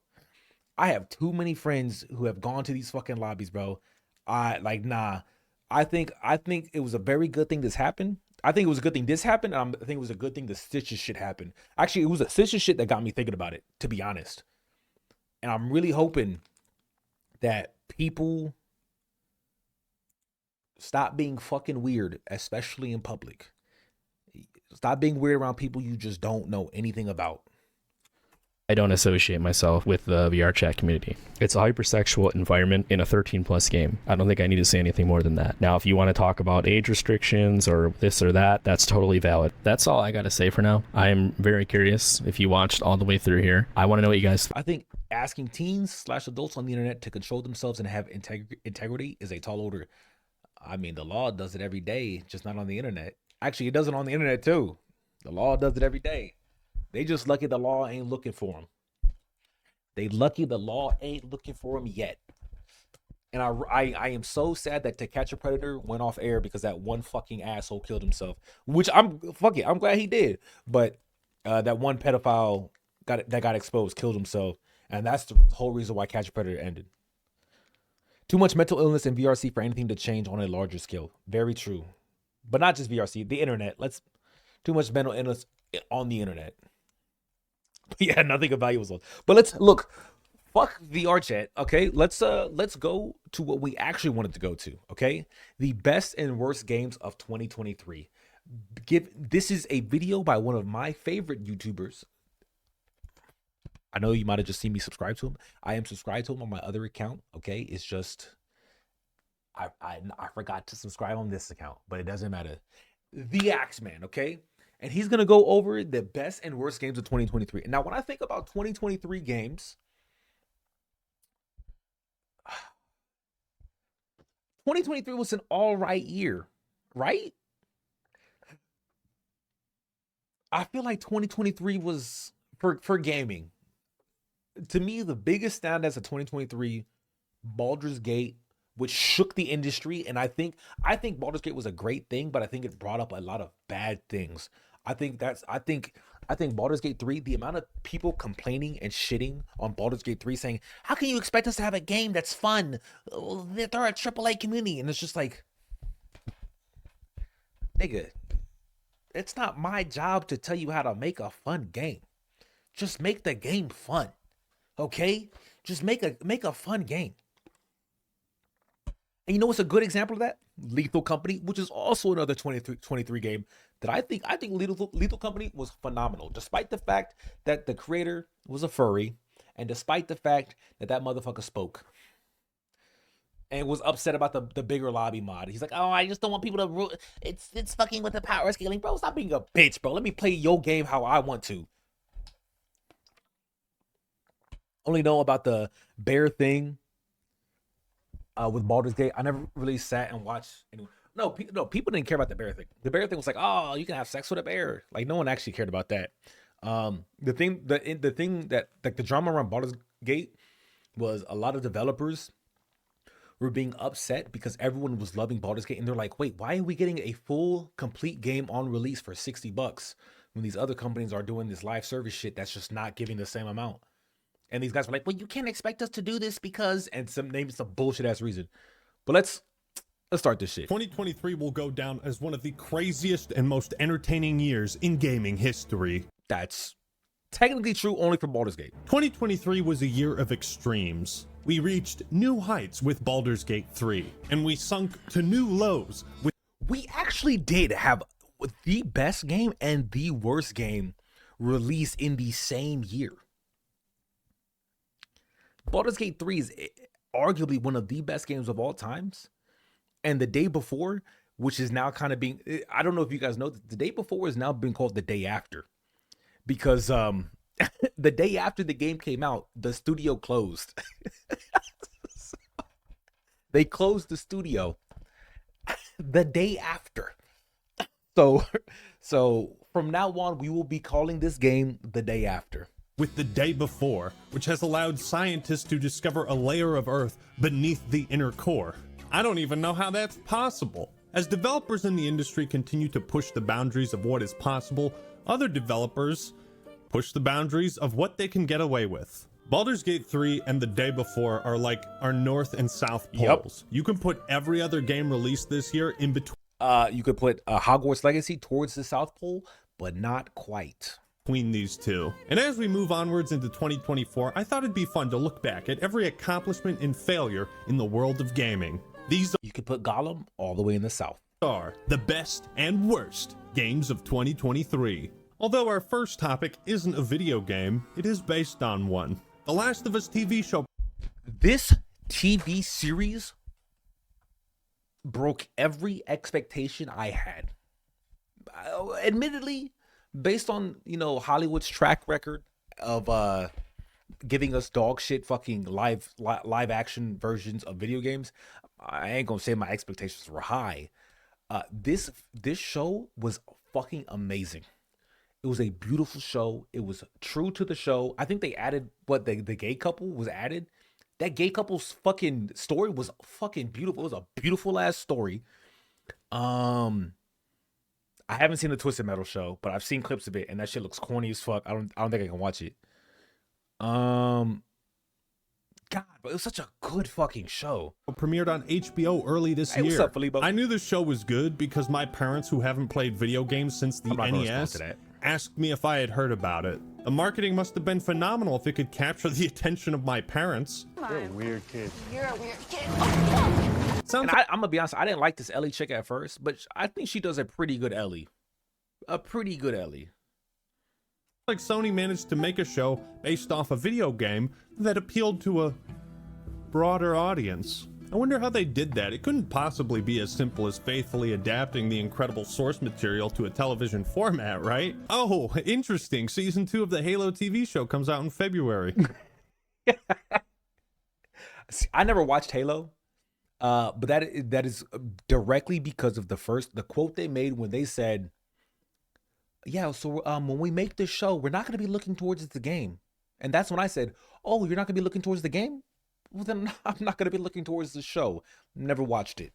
I have too many friends who have gone to these fucking lobbies, bro. Nah. I think it was a very good thing this happened. I think it was a good thing this happened. And I think it was a good thing the Stitches shit happened. Actually, it was the Stitches shit that got me thinking about it, to be honest. And I'm really hoping that people Stop being fucking weird, especially in public. Stop being weird around people you just don't know anything about. I don't associate myself with the VR chat community. It's a hypersexual environment in a 13+ game. I don't think I need to say anything more than that. Now, if you want to talk about age restrictions or this or that, that's totally valid. That's all I got to say for now. I am very curious if you watched all the way through here. I want to know what you guys... I think asking teens/adults on the internet to control themselves and have integrity is a tall order. I mean, the law does it every day, just not on the internet. Actually, it does it on the internet too. The law does it every day. They just lucky the law ain't looking for them. They lucky the law ain't looking for them yet. And I am so sad that To Catch a Predator went off air because that one fucking asshole killed himself. Which I'm glad he did. But that one pedophile got exposed, killed himself, and that's the whole reason why Catch a Predator ended. Too much mental illness in VRC for anything to change on a larger scale. Very true. But not just VRC, the internet. Too much mental illness on the internet. Yeah, nothing of value was lost. But let's look. Fuck VR chat. Okay, let's go to what we actually wanted to go to. Okay, the best and worst games of 2023. This is a video by one of my favorite YouTubers. I know you might have just seen me subscribe to him. I am subscribed to him on my other account. Okay, it's just I forgot to subscribe on this account, but it doesn't matter. The Axeman. Okay. And he's going to go over the best and worst games of 2023. Now, when I think about 2023 games, 2023 was an all right year, right? I feel like 2023 was, for gaming, to me, the biggest standouts of 2023, Baldur's Gate, which shook the industry. And I think Baldur's Gate was a great thing, but I think it brought up a lot of bad things. I think Baldur's Gate 3, the amount of people complaining and shitting on Baldur's Gate 3 saying, how can you expect us to have a game that's fun? They're a AAA community. And it's just like, nigga, it's not my job to tell you how to make a fun game. Just make the game fun. Okay? Just make a fun game. And you know what's a good example of that? Lethal Company, which is also another 23 game that I think Lethal Company was phenomenal, despite the fact that the creator was a furry, and despite the fact that motherfucker spoke and was upset about the bigger lobby mod. He's like, oh, I just don't want people to it's fucking with the power scaling. Bro, stop being a bitch, bro. Let me play your game how I want to. Only know about the bear thing with Baldur's Gate. I never really sat and watched. No, people didn't care about the bear thing. The bear thing was like, oh, you can have sex with a bear. Like, no one actually cared about that. The thing that like the drama around Baldur's Gate was a lot of developers were being upset because everyone was loving Baldur's Gate, and they're like, wait, why are we getting a full complete game on release for $60 when these other companies are doing this live service shit that's just not giving the same amount? And these guys were like, well, you can't expect us to do this because, and some bullshit ass reason. But let's start this shit. 2023 will go down as one of the craziest and most entertaining years in gaming history. That's technically true only for Baldur's Gate. 2023 was a year of extremes. We reached new heights with Baldur's Gate 3, and we sunk to new lows with... We actually did have the best game and the worst game released in the same year. Baldur's Gate 3 is arguably one of the best games of all times. And the day before, which is now kind of being, I don't know if you guys know, the day before is now being called the day after. Because the day after the game came out, the studio closed. They closed the studio the day after. So from now on, we will be calling this game the day after. With the day before, which has allowed scientists to discover a layer of Earth beneath the inner core. I don't even know how that's possible. As developers in the industry continue to push the boundaries of what is possible, other developers push the boundaries of what they can get away with. Baldur's Gate 3 and the day before are like our north and south poles. Yep. You can put every other game released this year in between. You could put Hogwarts Legacy towards the South Pole, but not quite. Between these two. And as we move onwards into 2024, I thought it'd be fun to look back at every accomplishment and failure in the world of gaming. You could put Gollum all the way in the south. Are the best and worst games of 2023. Although our first topic isn't a video game, it is based on one. The Last of Us TV show. This TV series broke every expectation I had. Admittedly, based on, Hollywood's track record of giving us dog shit fucking live action versions of video games, I ain't gonna say my expectations were high. This show was fucking amazing. It was a beautiful show. It was true to the show. I think they added the gay couple was added. That gay couple's fucking story was fucking beautiful. It was a beautiful ass story. I haven't seen the Twisted Metal show, but I've seen clips of it, and that shit looks corny as fuck. I don't think I can watch it. God, but it was such a good fucking show. Premiered on HBO early this year. What's up, Felibo? I knew the show was good because my parents, who haven't played video games since the NES, asked me if I had heard about it. The marketing must have been phenomenal if it could capture the attention of my parents. You're a weird kid. You're a weird kid. And I'm gonna be honest, I didn't like this Ellie chick at first, but I think she does a pretty good Ellie. Like Sony managed to make a show based off a video game that appealed to a broader audience. I wonder how they did that. It couldn't possibly be as simple as faithfully adapting the incredible source material to a television format, right? Oh, interesting. Season 2 of the Halo TV show comes out in February. See, I never watched Halo, but that is directly because of the quote they made when they said, yeah, so when we make this show, we're not going to be looking towards the game. And that's when I said, oh, you're not going to be looking towards the game? Well, then I'm not going to be looking towards the show. Never watched it.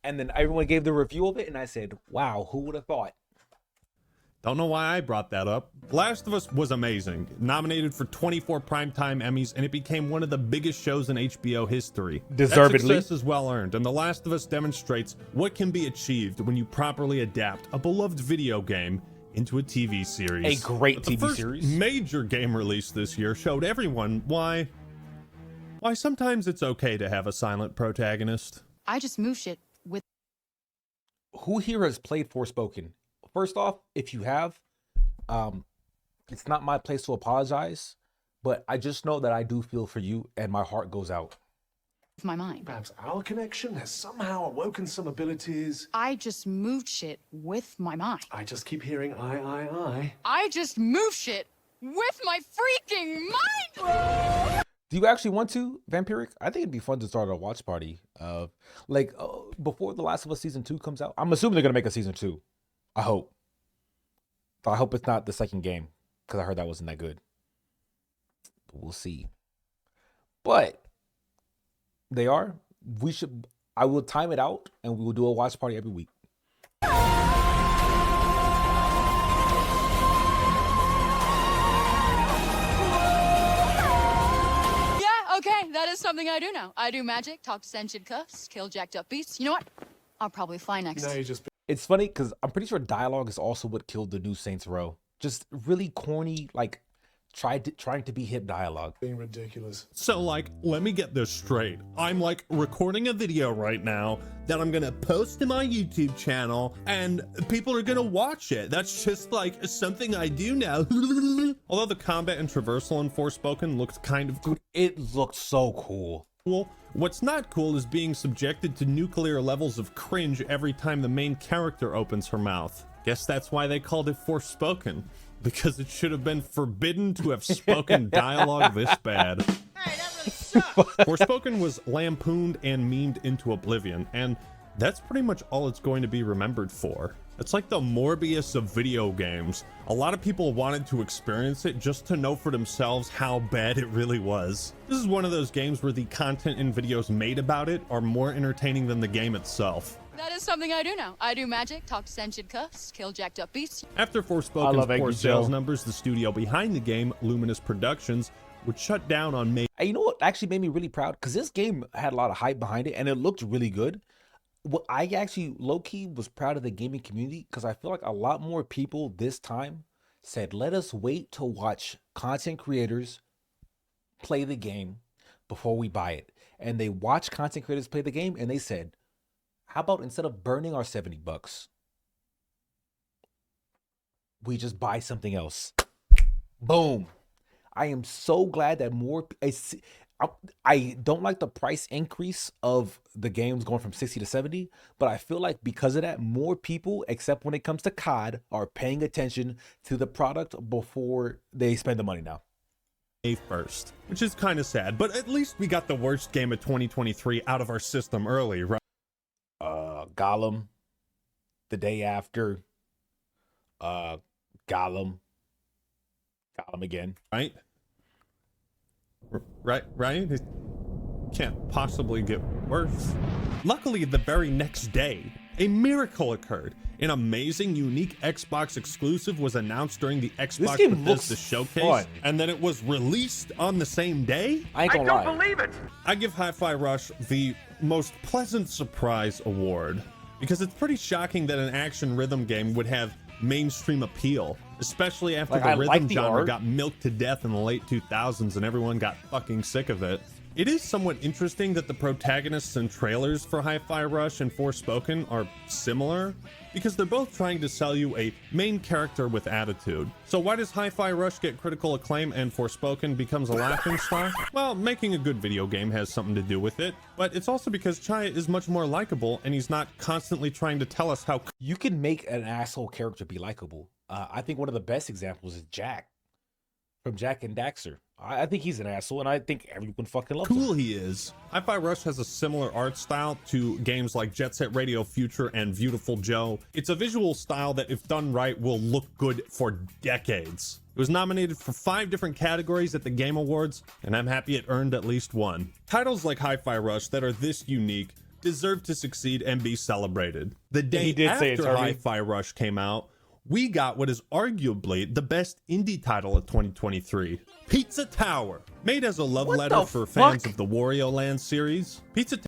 And then everyone gave the review of it, and I said, wow, who would have thought? Don't know why I brought that up. Last of Us was amazing. Nominated for 24 Primetime Emmys, and it became one of the biggest shows in HBO history. Deservedly. That success is well earned, and The Last of Us demonstrates what can be achieved when you properly adapt a beloved video game into a TV series. A great TV TV series. series. Major game release this year showed everyone why sometimes it's okay to have a silent protagonist. I just move shit with. Who here has played Forspoken? First off, if you have, it's not my place to apologize, but I just know that I do feel for you and my heart goes out. My mind. Perhaps our connection has somehow awoken some abilities. I just moved shit with my mind. I just keep hearing I. I just move shit with my freaking mind. Do you actually want to, Vampiric? I think it'd be fun to start a watch party before The Last of Us Season 2 comes out. I'm assuming they're going to make a Season 2. I hope. But I hope it's not the second game, because I heard that wasn't that good. But we'll see. But they are. I will time it out, and we will do a watch party every week. Okay, that is something I do now. I do magic, talk to sentient cuffs, kill jacked up beasts. You know what? I'll probably fly next. It's funny because I'm pretty sure dialogue is also what killed the new Saints Row. Just really corny, trying to be hip dialogue. Being ridiculous. So let me get this straight. I'm recording a video right now that I'm gonna post to my YouTube channel and people are gonna watch it. That's just something I do now. Although the combat and traversal in Forspoken looked kind of cool. It looked so cool. What's not cool is being subjected to nuclear levels of cringe every time the main character opens her mouth. Guess that's why they called it Forspoken. Because it should have been forbidden to have spoken dialogue this bad. Forspoken was lampooned and memed into oblivion, and that's pretty much all it's going to be remembered for. It's like the Morbius of video games. A lot of people wanted to experience it just to know for themselves how bad it really was. This is one of those games where the content and videos made about it are more entertaining than the game itself. That is something I do now. I do magic, talk to sentient cuffs, kill jacked up beasts. After Forspoken's poor sales numbers, the studio behind the game, Luminous Productions, would shut down on May. Hey, you know what actually made me really proud? Because this game had a lot of hype behind it, and it looked really good. What I actually low-key was proud of the gaming community, because I feel like a lot more people this time said, let us wait to watch content creators play the game before we buy it. and they watched content creators play the game, and they said, how about instead of burning our $70, we just buy something else? Boom. I am so glad that I don't like the price increase of the games going from 60 to 70, but I feel like because of that, more people, except when it comes to COD, are paying attention to the product before they spend the money now. First, which is kind of sad, but at least we got the worst game of 2023 out of our system early, right? Gollum, the day after, Gollum again. Right? It can't possibly get worse. Luckily, the very next day, a miracle occurred. An amazing, unique Xbox exclusive was announced during the Xbox Bethesda showcase, fun. and then it was released on the same day. I don't believe it. I give Hi-Fi Rush the most pleasant surprise award because it's pretty shocking that an action rhythm game would have mainstream appeal, especially after the rhythm genre got milked to death in the late 2000s and everyone got fucking sick of it. It is somewhat interesting that the protagonists and trailers for Hi-Fi Rush and Forspoken are similar, because they're both trying to sell you a main character with attitude. So why does Hi-Fi Rush get critical acclaim and Forspoken becomes a laughingstock? Well, making a good video game has something to do with it, but it's also because Chaya is much more likable and he's not constantly trying to tell us how... You can make an asshole character be likable. I think one of the best examples is Jack from Jack and Daxter. I think he's an asshole, and I think everyone fucking loves him. Cool he is. Hi-Fi Rush has a similar art style to games like Jet Set Radio Future and Beautiful Joe. It's a visual style that, if done right, will look good for decades. It was nominated for 5 different categories at the Game Awards, and I'm happy it earned at least one. Titles like Hi-Fi Rush that are this unique deserve to succeed and be celebrated. The day after Hi-Fi Rush came out, we got what is arguably the best indie title of 2023, Pizza Tower. Made as a love letter for fans of the Wario Land series, Pizza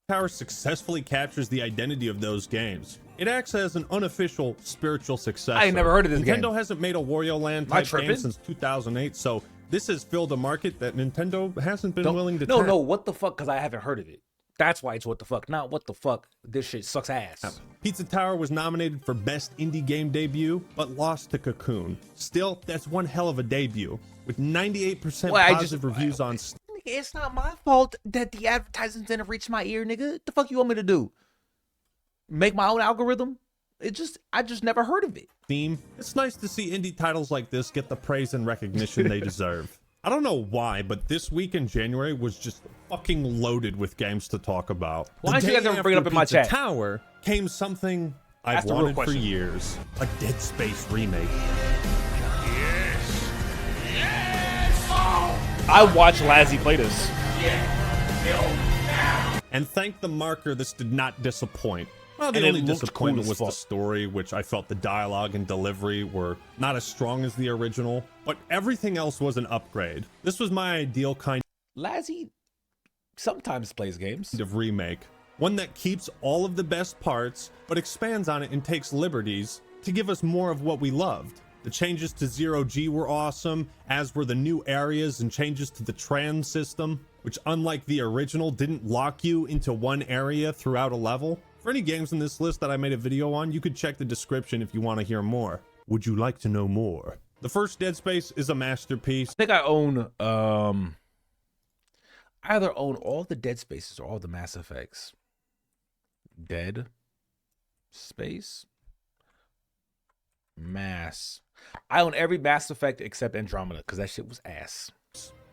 Tower successfully captures the identity of those games. It acts as an unofficial spiritual successor. I ain't never heard of this game. Nintendo hasn't made a Wario Land type game since 2008, so this has filled a market that Nintendo hasn't been willing to tap. No, what the fuck, because I haven't heard of it. That's why it's what the fuck, not what the fuck. This shit sucks ass. Pizza Tower was nominated for Best Indie Game Debut, but lost to Cocoon. Still, that's one hell of a debut, with 98% positive reviews on Steam. It's not my fault that the advertisements didn't reach my ear, nigga. What the fuck you want me to do? Make my own algorithm? I just never heard of it. It's nice to see indie titles like this get the praise and recognition they deserve. I don't know why, but this week in January was just fucking loaded with games to talk about. Why don't you guys ever bring it up in my chat? Tower came something I've wanted for years, a Dead Space remake. I watched Lazzy play this. And thank the marker, this did not disappoint. Well, the And it only looked disappointment cool as was the fuck. story, which I felt the dialogue and delivery were not as strong as the original, but everything else was an upgrade. This was my ideal kind Lazzy sometimes plays games of remake. One that keeps all of the best parts, but expands on it and takes liberties to give us more of what we loved. The changes to Zero G were awesome, as were the new areas and changes to the trans system, which unlike the original didn't lock you into one area throughout a level. For any games in this list that I made a video on, you could check the description if you want to hear more. Would you like to know more? The first Dead Space is a masterpiece. I think I own I either own all the Dead Spaces or all the Mass Effects. Dead Space Mass. I own every Mass Effect except Andromeda because that shit was ass.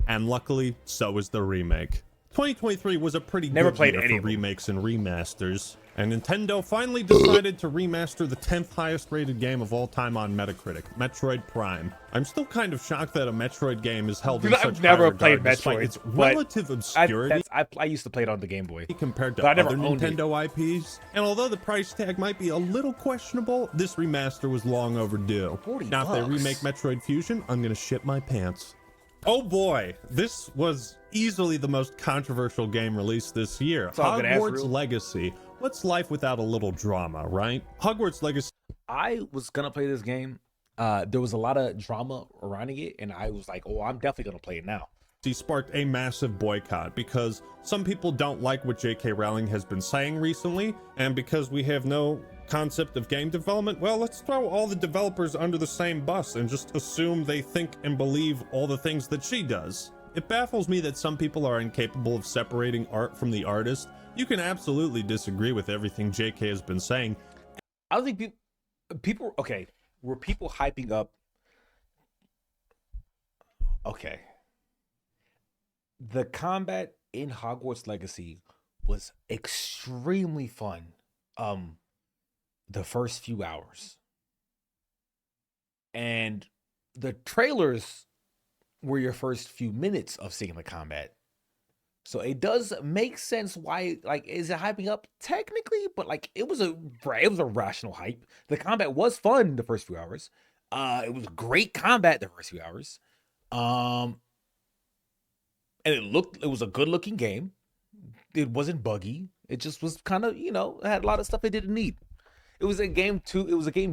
And luckily, so is the remake. 2023 was a pretty Never good played year any for of them. remakes and remasters, and Nintendo finally decided to remaster the 10th highest rated game of all time on Metacritic, Metroid Prime. I'm still kind of shocked that a Metroid game is held in such I've never high played regard despite Metroid. its but relative obscurity I used to play it on the Game Boy compared to but I never other owned it. Nintendo IPs. And although the price tag might be a little questionable, this remaster was long overdue. Now, if they remake Metroid Fusion, I'm gonna shit my pants. Oh boy, this was easily the most controversial game released this year. all good, Hogwarts Azrael. Legacy. What's life without a little drama, right? Hogwarts Legacy. I was gonna play this game. There was a lot of drama surrounding it, and I was like, "Oh, I'm definitely gonna play it now." sparked a massive boycott because some people don't like what J.K. Rowling has been saying recently, and because we have no concept of game development, well, let's throw all the developers under the same bus and just assume they think and believe all the things that she does. It baffles me that some people are incapable of separating art from the artist. You can absolutely disagree with everything J.K. has been saying. I don't think people okay, were people hyping up? Okay. The combat in Hogwarts Legacy was extremely fun. The first few hours. And the trailers were your first few minutes of seeing the combat. So it does make sense why, like, is it hyping up technically? But like, it was a rational hype. The combat was fun the first few hours. It was great combat the first few hours. And it was a good looking game. It wasn't buggy. It just was kind of, it had a lot of stuff it didn't need. It was a game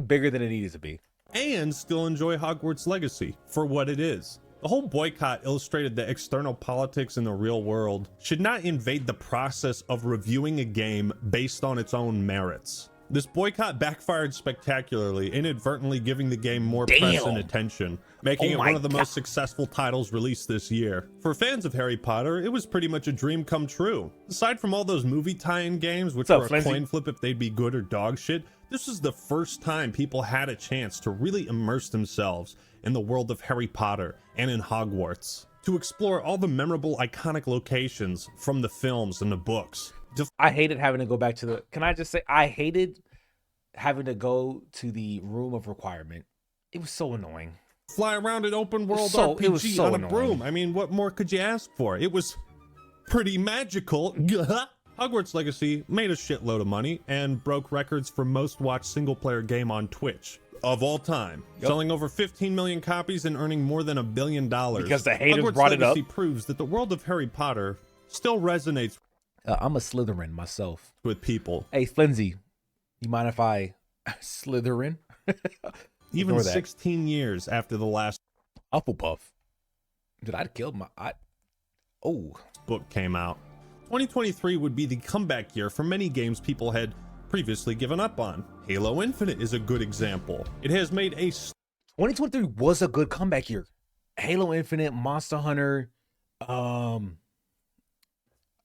bigger than it needed to be. And still enjoy Hogwarts Legacy for what it is. The whole boycott illustrated that external politics in the real world should not invade the process of reviewing a game based on its own merits. This boycott backfired spectacularly, inadvertently giving the game more press and attention, making it one of the most successful titles released this year. For fans of Harry Potter, it was pretty much a dream come true. Aside from all those movie tie-in games, which were a coin flip if they'd be good or dog shit, this was the first time people had a chance to really immerse themselves in the world of Harry Potter and in Hogwarts, to explore all the memorable, iconic locations from the films and the books. I hated having to go back to can I just say, I hated having to go to the room of requirement. It was so annoying. Fly around an open world RPG on a broom. I mean, what more could you ask for? It was pretty magical. Hogwarts Legacy made a shitload of money and broke records for most watched single-player game on Twitch of all time, selling over 15 million copies and earning more than $1 billion. Because the haters Hogwarts brought Legacy it up. proves that the world of Harry Potter still resonates. I'm a Slytherin myself. With people. Hey, Flinzy, you mind if I Slytherin? Even 16 years after the last Hufflepuff. Did I kill my... book came out. 2023 would be the comeback year for many games people had previously given up on. Halo Infinite is a good example. It has made a... 2023 was a good comeback year. Halo Infinite, Monster Hunter,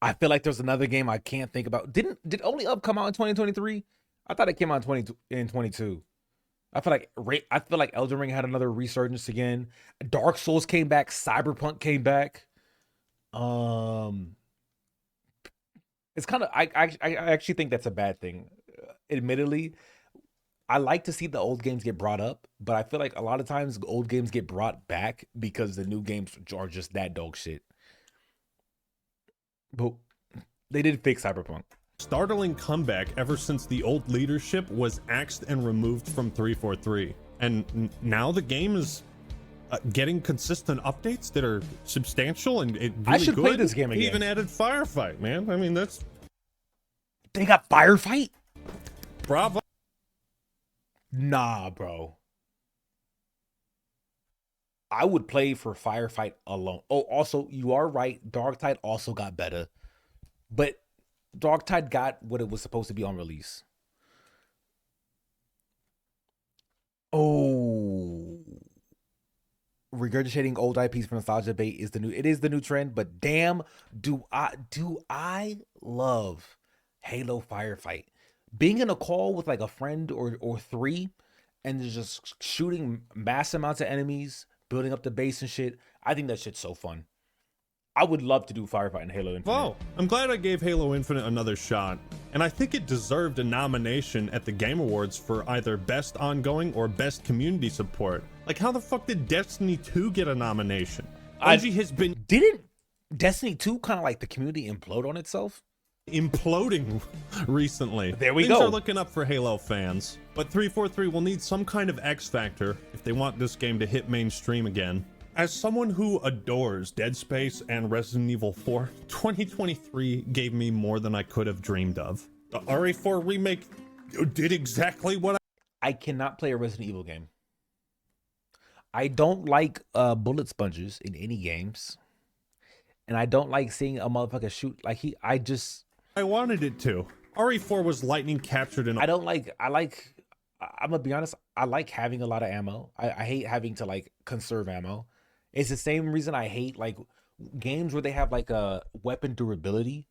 I feel like there's another game I can't think about. Did Only Up come out in 2023? I thought it came out in 22. I feel like Elden Ring had another resurgence again. Dark Souls came back. Cyberpunk came back. It's kind of I actually think that's a bad thing. Admittedly, I like to see the old games get brought up, but I feel like a lot of times old games get brought back because the new games are just that dog shit. But they did fix Cyberpunk. Startling comeback ever since the old leadership was axed and removed from 343. And now the game is getting consistent updates that are substantial and really I should good. play this game again. He even added Firefight, man. I mean, that's... They got Firefight? Bravo. Nah, bro. I would play for Firefight alone. Oh, also, you are right. Darktide also got better. But Darktide got what it was supposed to be on release. Oh. Regurgitating old IPs for nostalgia bait is the new trend, but damn, do I love Halo Firefight. Being in a call with like a friend or three and just shooting mass amounts of enemies, building up the base and shit. I think that shit's so fun. I would love to do Firefight in Halo Infinite. Wow, I'm glad I gave Halo Infinite another shot, and I think it deserved a nomination at the Game Awards for either Best Ongoing or Best Community Support. Like, how the fuck did Destiny 2 get a nomination? Bungie has been... Didn't Destiny 2 kind of like the community implode on itself? Imploding recently. There we Things go. are looking up for Halo fans, but 343 will need some kind of X factor if they want this game to hit mainstream again. As someone who adores Dead Space and Resident Evil 4, 2023 gave me more than I could have dreamed of. The RE4 remake did exactly what I cannot play a Resident Evil game. I don't like bullet sponges in any games. and I don't like seeing a motherfucker shoot like I wanted it to. RE4 was lightning captured in. I'm gonna be honest, I like having a lot of ammo. I hate having to like conserve ammo. It's the same reason I hate like games where they have like a weapon durability,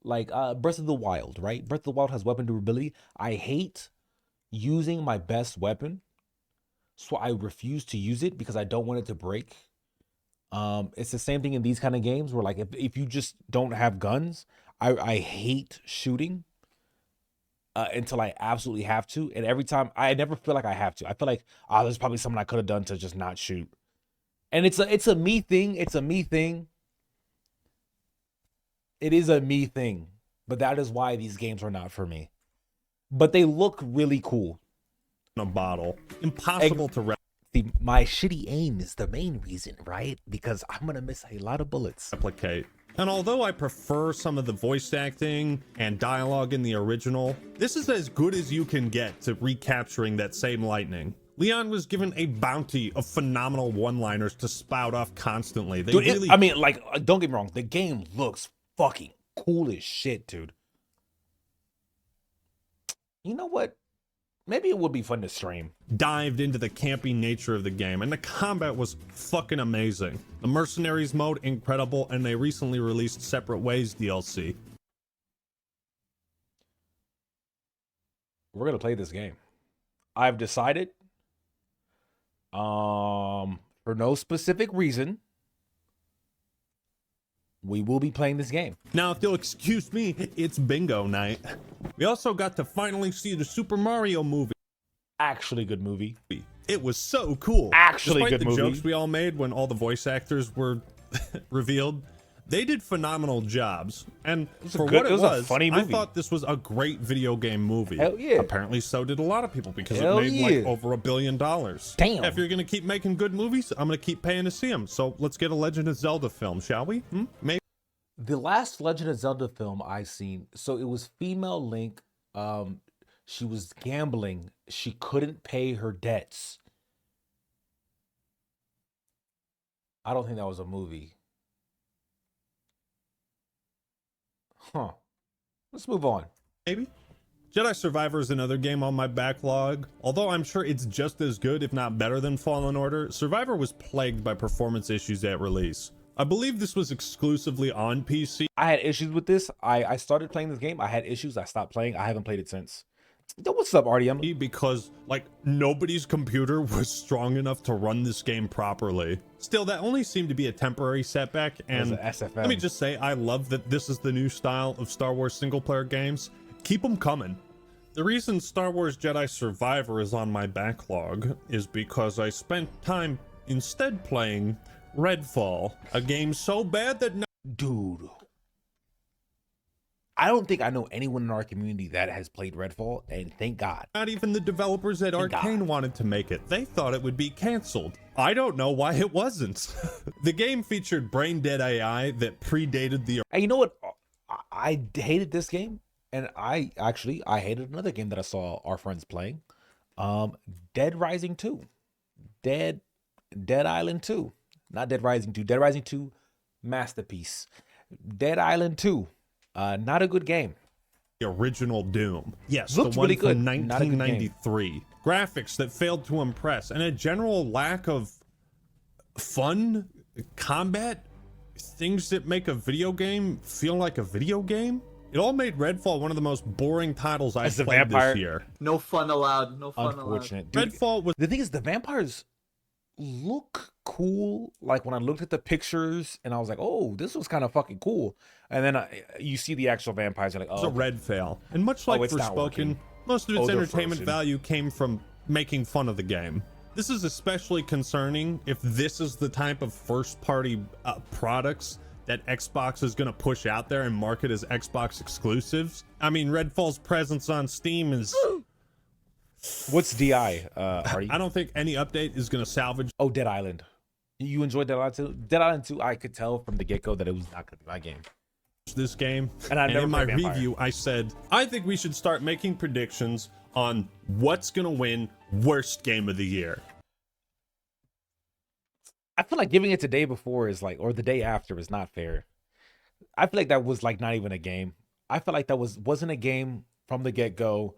like Breath of the Wild, right? Breath of the Wild has weapon durability. I hate using my best weapon, so I refuse to use it because I don't want it to break. It's the same thing in these kind of games where like if you just don't have guns, I hate shooting until I absolutely have to. And every time I never feel like I have to. I feel like, there's probably something I could have done to just not shoot. And it's a me thing. It's a me thing. It is a me thing. But that is why these games are not for me. But they look really cool. In a bottle. Impossible to See, my shitty aim is the main reason, right? Because I'm gonna miss a lot of bullets. Replicate. And although I prefer some of the voice acting and dialogue in the original, this is as good as you can get to recapturing that same lightning. Leon was given a bounty of phenomenal one-liners to spout off constantly. They Dude, really... I mean, like, don't get me wrong. The game looks fucking cool as shit, dude. You know what? Maybe it would be fun to stream. Dived into the campy nature of the game, and the combat was fucking amazing. The Mercenaries mode, incredible, and they recently released Separate Ways DLC. We're gonna play this game. I've decided, for no specific reason, we will be playing this game. Now, if you'll excuse me, it's bingo night. We also got to finally see the Super Mario movie. Actually good movie. It was so cool. Actually Despite good the movie. jokes we all made when all the voice actors were revealed, they did phenomenal jobs. And for what it was, a funny I movie. thought this was a great video game movie. Hell yeah. Apparently so did a lot of people because Hell it made like yeah. over $1 billion. Damn. If you're gonna keep making good movies, I'm gonna keep paying to see them. So let's get a Legend of Zelda film, shall we? Maybe. The last Legend of Zelda film I seen, so it was female Link. She was gambling. She couldn't pay her debts. I don't think that was a movie. Huh. Let's move on. Maybe. Jedi Survivor is another game on my backlog. Although I'm sure it's just as good, if not better than Fallen Order, Survivor was plagued by performance issues at release. I believe this was exclusively on PC. I had issues with this. I started playing this game. I had issues. I stopped playing. I haven't played it since. What's up, RDM? Because, like, nobody's computer was strong enough to run this game properly. Still, that only seemed to be a temporary setback, and SFM. let me just say, I love that this is the new style of Star Wars single-player games. Keep them coming. The reason Star Wars Jedi Survivor is on my backlog is because I spent time instead playing Redfall, a game so bad that Dude, I don't think I know anyone in our community that has played Redfall, and thank God. Not even the developers at Arcane wanted to make it. They thought it would be canceled. I don't know why it wasn't. The game featured brain-dead AI that predated the... Hey, you know what? I hated this game, and I hated another game that I saw our friends playing. Dead Rising 2. Dead Island 2. Not Dead Rising 2. Dead Rising 2, masterpiece. Dead Island 2. Not a good game. The original Doom. Yes, Looked the one really good. from Not a good game. 1993. Graphics that failed to impress, and a general lack of fun, combat, things that make a video game feel like a video game. It all made Redfall one of the most boring titles I've played this year. No fun allowed. No fun Unfortunate. allowed. Dude, Redfall was... The thing is, the vampires look cool. Like when I looked at the pictures and I was like, oh, this was kind of fucking cool. And then you see the actual vampires, you're like, oh, It's a red fail. And much like it's not Forspoken, working. most of its they're entertainment frozen. value came from making fun of the game. This is especially concerning if this is the type of first-party products that Xbox is going to push out there and market as Xbox exclusives. I mean, Redfall's presence on Steam is... What's DI, Artie? I don't think any update is going to salvage... Oh, Dead Island. You enjoyed Dead Island 2? Dead Island 2, I could tell from the get-go that it was not going to be my game. This game, And I never in my played Vampire. review I said I think we should start making predictions on what's gonna win worst game of the year. I feel like giving it the day before is like, or the day after is not fair. I feel like that was like not even a game. I feel like that wasn't a game from the get-go.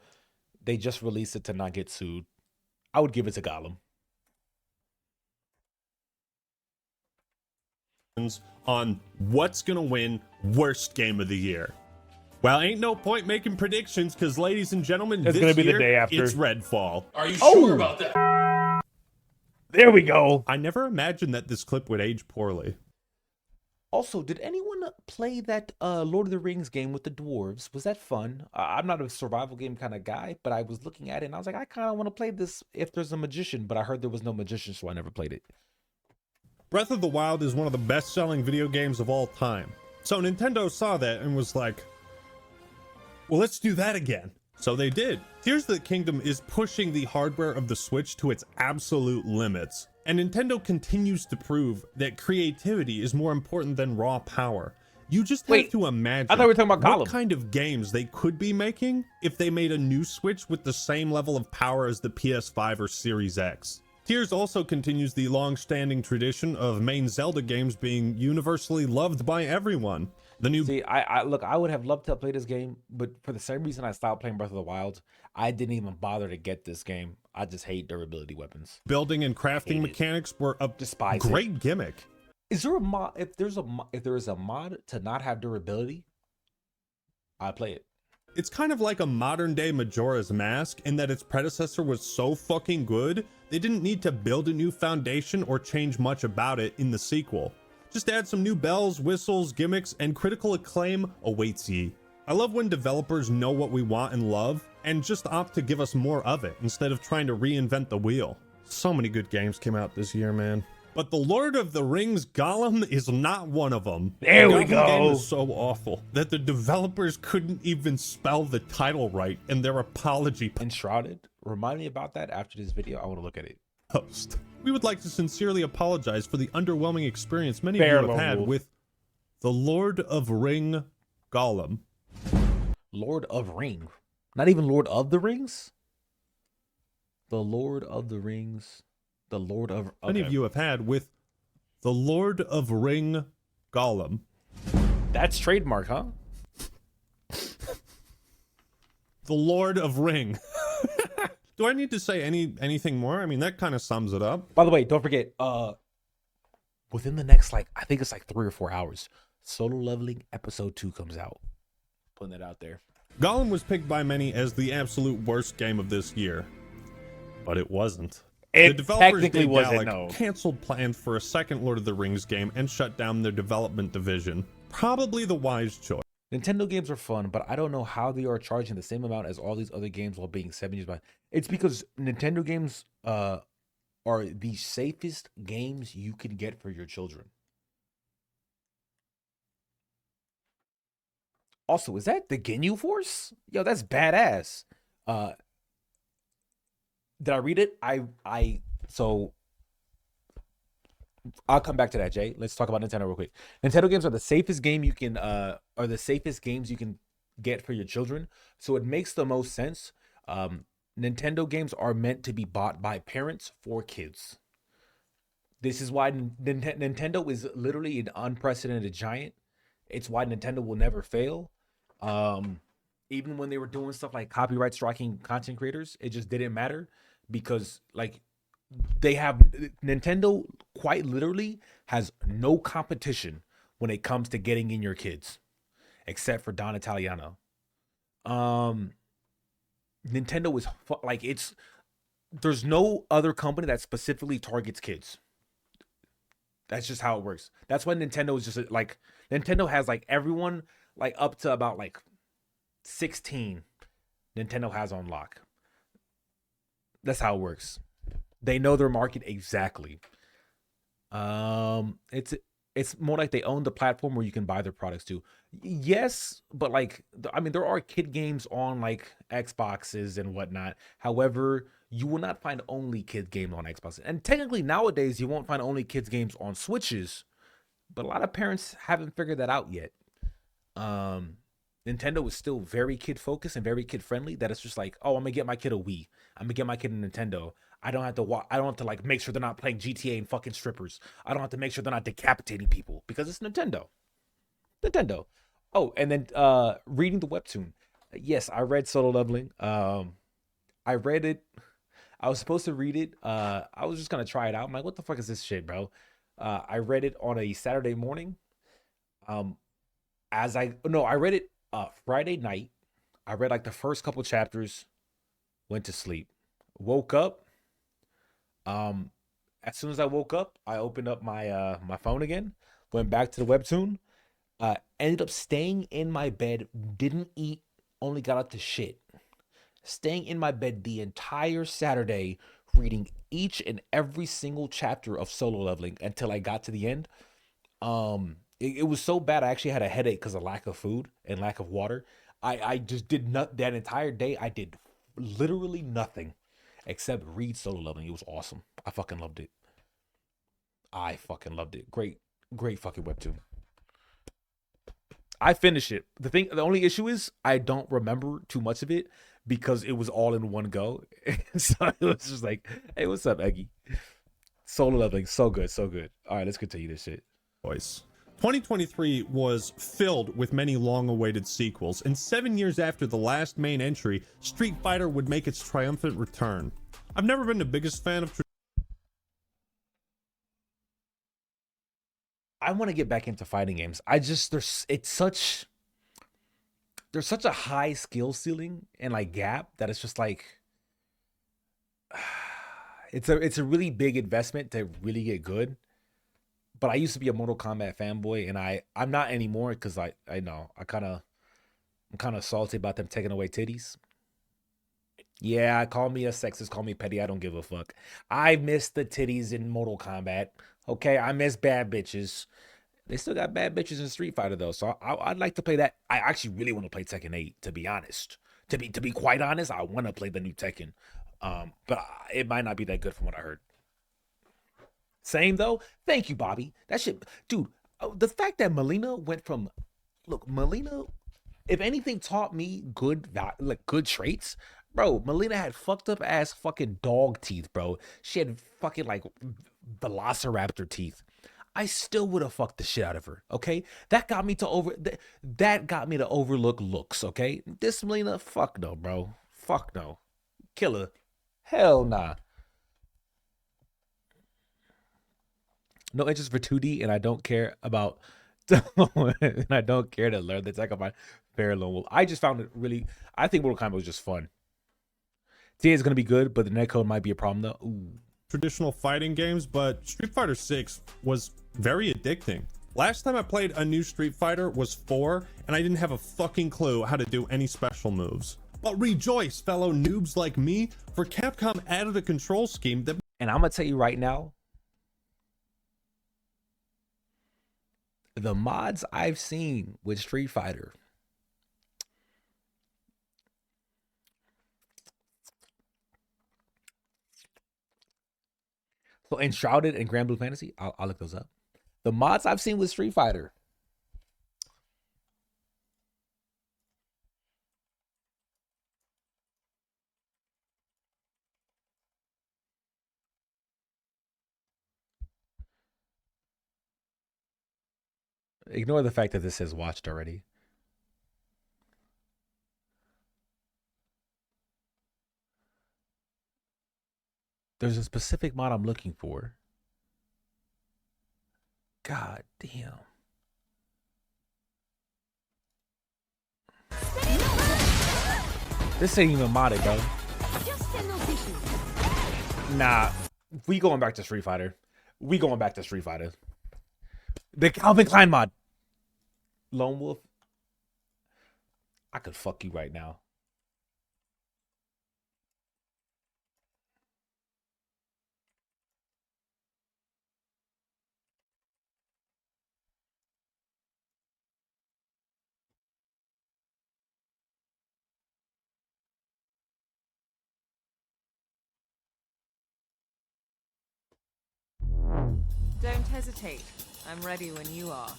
They just released it to not get sued. I would give it to Gollum. On what's gonna win worst game of the year. Well, ain't no point making predictions because, ladies and gentlemen, It's this gonna be the year, day after. it's Redfall. Are you Oh! sure about that? There we go. I never imagined that this clip would age poorly. Also, did anyone play that Lord of the Rings game with the dwarves? Was that fun? I'm not a survival game kind of guy, but I was looking at it and I was like, I kind of want to play this if there's a magician, but I heard there was no magician, so I never played it. Breath of the Wild is one of the best-selling video games of all time. So Nintendo saw that and was like, well, let's do that again. So they did. Tears of the Kingdom is pushing the hardware of the Switch to its absolute limits. And Nintendo continues to prove that creativity is more important than raw power. You just have to imagine I thought we were talking about what Gollum. kind of games they could be making if they made a new Switch with the same level of power as the PS5 or Series X. Tears also continues the long-standing tradition of main Zelda games being universally loved by everyone. The new See, I look, I would have loved to play this game, but for the same reason I stopped playing Breath of the Wild, I didn't even bother to get this game. I just hate durability weapons. building and crafting mechanics were a Despise great gimmick. Is there a mod? If there is a mod to not have durability, I play it. It's kind of like a modern-day Majora's Mask in that its predecessor was so fucking good, they didn't need to build a new foundation or change much about it in the sequel. Just add some new bells, whistles, gimmicks, and critical acclaim awaits ye. I love when developers know what we want and love, and just opt to give us more of it, instead of trying to reinvent the wheel. So many good games came out this year, man. But the Lord of the Rings Gollum is not one of them. There The we Gollum go. game is so awful that the developers couldn't even spell the title right in their apology Enshrouded. Remind me about that after this video. I want to look at it. post. We would like to sincerely apologize for the underwhelming experience many Fair, of you have Lone had Wolf. with the Lord of Ring Gollum. Lord of Ring. Not even Lord of the Rings? The Lord of the Rings. The Lord of... Many of you have had with the Lord of Ring Gollum. That's trademark, huh? The Lord of Ring. Do I need to say anything more? I mean, that kind of sums it up. By the way, don't forget, within the next, I think it's 3 or 4 hours, Solo Leveling Episode 2 comes out. Putting that out there. Gollum was picked by many as the absolute worst game of this year, but it wasn't. It The developers technically Dave wasn't, Gallic no. canceled plans for a second Lord of the Rings game and shut down their development division. Probably the wise choice. Nintendo games are fun, but I don't know how they are charging the same amount as all these other games while being 7 years behind. It's because Nintendo games are the safest games you can get for your children. Also, is that the Ginyu Force? Yo, that's badass. Did I read it? So I'll come back to that, Jay. Let's talk about Nintendo real quick. Nintendo games are the safest game you can are the safest games you can get for your children. So it makes the most sense. Nintendo games are meant to be bought by parents for kids. This is why Nintendo is literally an unprecedented giant. It's why Nintendo will never fail. Even when they were doing stuff like copyright striking content creators, it just didn't matter because they have Nintendo quite literally has no competition when it comes to getting in your kids, except for Don Italiano. Nintendo is there's no other company that specifically targets kids. That's just how it works. That's why Nintendo is just Nintendo has everyone up to about 16 Nintendo has on lock. That's how it works. They know their market exactly. It's more like they own the platform where you can buy their products too. Yes, but there are kid games on Xboxes and whatnot. However, you will not find only kid games on Xboxes. And technically nowadays you won't find only kids games on Switches. But a lot of parents haven't figured that out yet. Nintendo is still very kid focused and very kid friendly. That it's just oh, I'm gonna get my kid a Wii. I'm gonna get my kid a Nintendo. I don't have to make sure they're not playing GTA and fucking strippers. I don't have to make sure they're not decapitating people because it's Nintendo. Nintendo. Oh, and then reading the webtoon. Yes, I read Solo Leveling. I read it. I was supposed to read it. I was just gonna try it out. I'm like, what the fuck is this shit, bro? I read it on a Saturday morning. I read it Friday night. I read like the first couple chapters, went to sleep, woke up. As soon as I woke up, I opened up my my phone again, went back to the webtoon, ended up staying in my bed, didn't eat, only got up to shit. Staying in my bed the entire Saturday, reading each and every single chapter of Solo Leveling until I got to the end. It was so bad I actually had a headache because of lack of food and lack of water. I just did not that entire day. I did literally nothing except read Solo Leveling. It was awesome. I fucking loved it. Great fucking webtoon. I finished it. The only issue is I don't remember too much of it because it was all in one go. So it was just like, hey, what's up, Eggy? Solo Leveling, so good, so good. All right, let's continue this shit. Voice. 2023 was filled with many long-awaited sequels, and 7 years after the last main entry, Street Fighter would make its triumphant return. I've never been the biggest fan of I want to get back into fighting games. There's such a high skill ceiling and like gap that it's just like it's a really big investment to really get good. But I used to be a Mortal Kombat fanboy, and I'm not anymore because I know I'm kind of salty about them taking away titties. Yeah, call me a sexist, call me petty. I don't give a fuck. I miss the titties in Mortal Kombat. Okay, I miss bad bitches. They still got bad bitches in Street Fighter though, so I'd like to play that. I actually really want to play Tekken 8, to be honest. To be quite honest, I want to play the new Tekken, but it might not be that good from what I heard. Same though. Thank you, Bobby. That shit, dude. The fact that Melina went from, Melina, if anything taught me good traits, bro. Melina had fucked up ass fucking dog teeth, bro. She had fucking like velociraptor teeth. I still would have fucked the shit out of her. Okay, that got me to overlook looks. Okay, this Melina, fuck no, bro. Fuck no. Killer, hell nah. No interest for 2D, and I don't care about. And I don't care to learn the tech about Fair Lone Wolf. I just found it really. I think Mortal Kombat was just fun. TA is gonna be good, but the netcode might be a problem though. Ooh. Traditional fighting games, but Street Fighter 6 was very addicting. Last time I played a new Street Fighter was 4, and I didn't have a fucking clue how to do any special moves. But rejoice, fellow noobs like me, for Capcom added a control scheme that. And I'm gonna tell you right now, the mods I've seen with Street Fighter, so Enshrouded and Grand Blue Fantasy, I'll look those up. The mods I've seen with Street Fighter, ignore the fact that this says watched already. There's a specific mod I'm looking for. God damn. This ain't even modded, bro. Nah, we going back to Street Fighter. The Calvin Klein mod. Lone Wolf. I could fuck you right now. Don't hesitate. I'm ready when you are.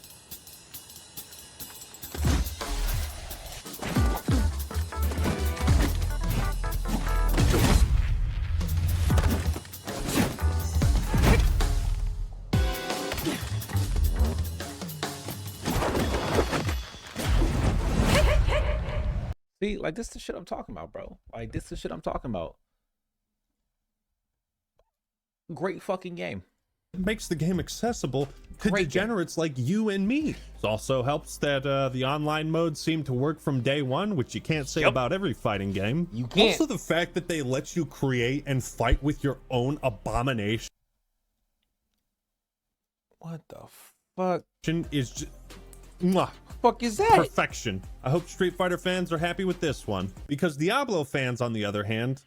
See, like this is the shit I'm talking about, bro. Like this is the shit I'm talking about. Great fucking game. It makes the game accessible to Great degenerates like you and me. It also helps that the online mode seemed to work from day one, which you can't say about every fighting game. You can't. Also, the fact that they let you create and fight with your own abomination. What the fuck? Is just, mwah, fuck is that? Perfection. I hope Street Fighter fans are happy with this one, because Diablo fans, on the other hand,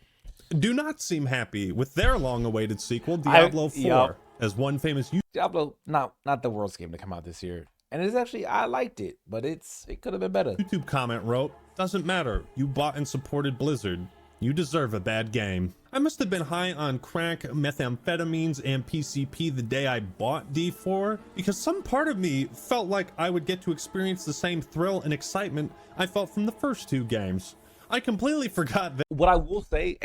do not seem happy with their long-awaited sequel, Diablo 4. As one famous Diablo, not the world's game to come out this year, and it's actually I liked it, but it could have been better. YouTube comment wrote, "Doesn't matter. You bought and supported Blizzard. You deserve a bad game." I must have been high on crack, methamphetamines, and PCP the day I bought D4, because some part of me felt like I would get to experience the same thrill and excitement I felt from the first two games. I completely forgot that. What I will say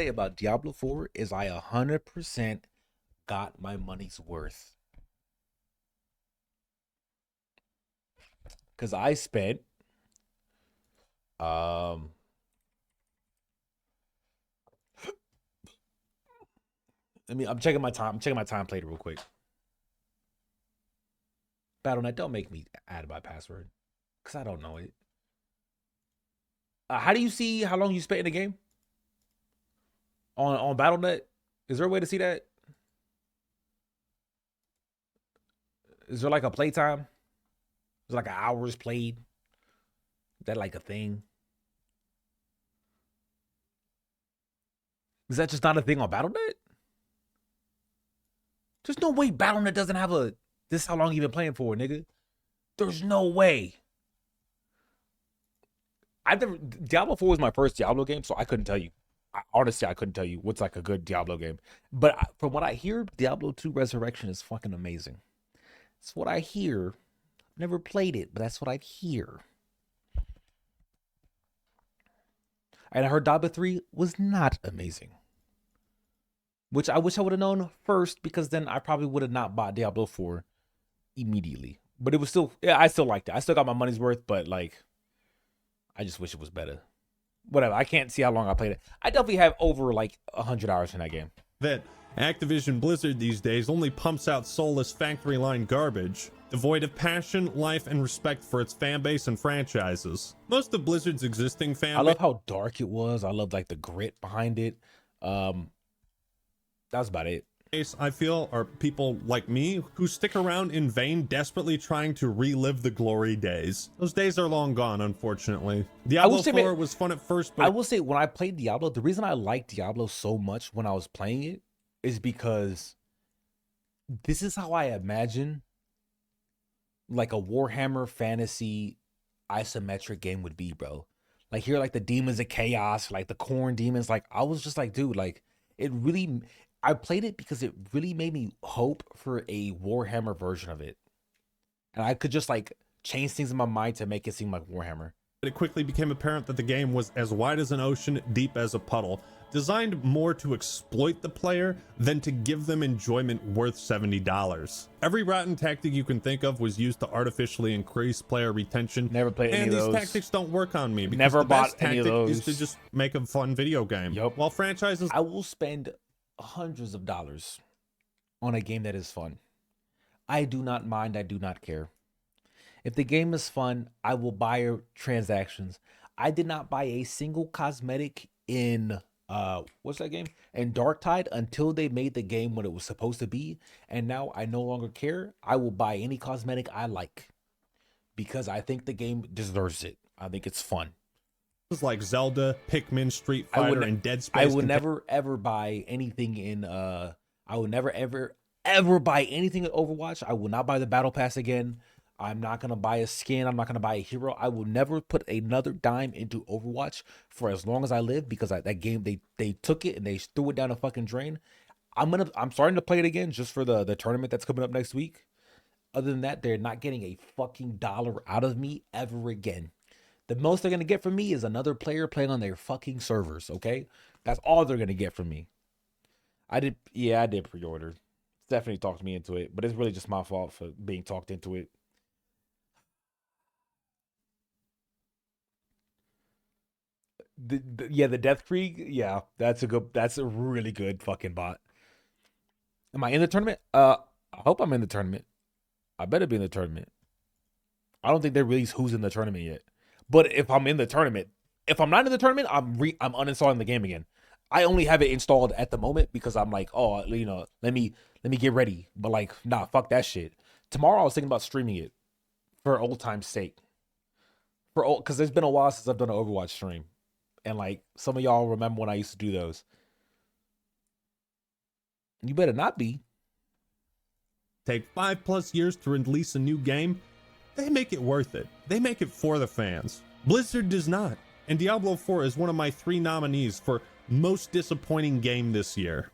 about Diablo 4 is I 100% got my money's worth. Cause I spent I'm checking my time. I'm checking my time played real quick. Battle.net, don't make me add my password, cause I don't know it. How do you see how long you spent in the game? On Battle.net? Is there a way to see that? Is there like a playtime? Is there like an hours played? Is that like a thing? Is that just not a thing on Battle.net? There's no way Battle.net doesn't have a this is how long you been playing for, nigga. There's no way. Diablo 4 was my first Diablo game, so I couldn't tell you. Honestly, I couldn't tell you what's like a good Diablo game. But from what I hear, Diablo 2 Resurrection is fucking amazing. That's what I hear. Never played it, but that's what I hear. And I heard Diablo 3 was not amazing. Which I wish I would have known first, because then I probably would have not bought Diablo 4 immediately. But it was still, yeah, I still liked it. I still got my money's worth, but like, I just wish it was better. Whatever. I can't see how long I played it. I definitely have over like 100 hours in that game. That Activision Blizzard these days only pumps out soulless factory line garbage, devoid of passion, life, and respect for its fan base and franchises. Most of Blizzard's existing fan I love how dark it was. I love like the grit behind it. That's about it. I feel are people like me who stick around in vain, desperately trying to relive the glory days. Those days are long gone, unfortunately. Diablo 4 was fun at first, but I will say when I played Diablo, the reason I liked Diablo so much when I was playing it is because this is how I imagine like a Warhammer fantasy isometric game would be, bro. Like here, like the demons of chaos, like the corn demons. Like I was just like, dude, like it really. I played it because it really made me hope for a Warhammer version of it. And I could just like change things in my mind to make it seem like Warhammer. It quickly became apparent that the game was as wide as an ocean, deep as a puddle, designed more to exploit the player than to give them enjoyment worth $70. Every rotten tactic you can think of was used to artificially increase player retention. Never played any of those. And these tactics don't work on me because Never the best bought any of tactic those. is to just make a fun video game. Yep. While franchises, I will spend hundreds of dollars on a game that is fun. I do not mind. I do not care. If the game is fun, I will buy transactions. I did not buy a single cosmetic in what's that game? In Darktide until they made the game what it was supposed to be, and now I no longer care. I will buy any cosmetic I like because I think the game deserves it. I think it's fun. Like Zelda, Pikmin, Street Fighter, and Dead Space. I would never ever buy anything in I would never ever buy anything in Overwatch. I will not buy the battle pass again. I'm not gonna buy a skin. I'm not gonna buy a hero. I will never put another dime into Overwatch for as long as I live, because that game they took it and they threw it down a fucking drain. I'm starting to play it again just for the tournament that's coming up next week. Other than that, they're not getting a fucking dollar out of me ever again. The most they're going to get from me is another player playing on their fucking servers, okay? That's all they're going to get from me. I did pre-order. Stephanie talked me into it, but it's really just my fault for being talked into it. The Death Creek. Yeah, that's a really good fucking bot. Am I in the tournament? I hope I'm in the tournament. I better be in the tournament. I don't think they released who's in the tournament yet. But if I'm in the tournament, if I'm not in the tournament, I'm uninstalling the game again. I only have it installed at the moment because I'm like, oh, you know, let me get ready. But like, nah, fuck that shit. Tomorrow I was thinking about streaming it for old time's sake. Because there's been a while since I've done an Overwatch stream. And like, some of y'all remember when I used to do those. You better not be. Take 5+ years to release a new game, they make it worth it. They make it for the fans. Blizzard does not. And Diablo 4 is one of my 3 nominees for most disappointing game this year.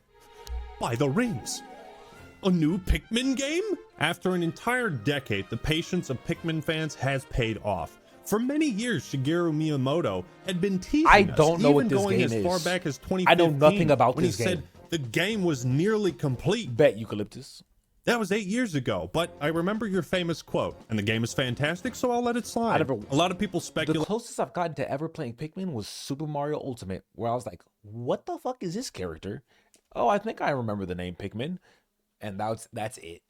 By the rings. A new Pikmin game? After an entire decade, the patience of Pikmin fans has paid off. For many years, Shigeru Miyamoto had been teasing us, I don't know what this going game as is. far back as 2015. I know nothing about when this he game. said the game was nearly complete. Bet Eucalyptus. That was 8 years ago, but I remember your famous quote, and the game is fantastic, so I'll let it slide. A lot of people The speculate. closest I've gotten to ever playing Pikmin was Super Mario Ultimate, where I was like, what the fuck is this character? Oh, I think I remember the name Pikmin. And that's it.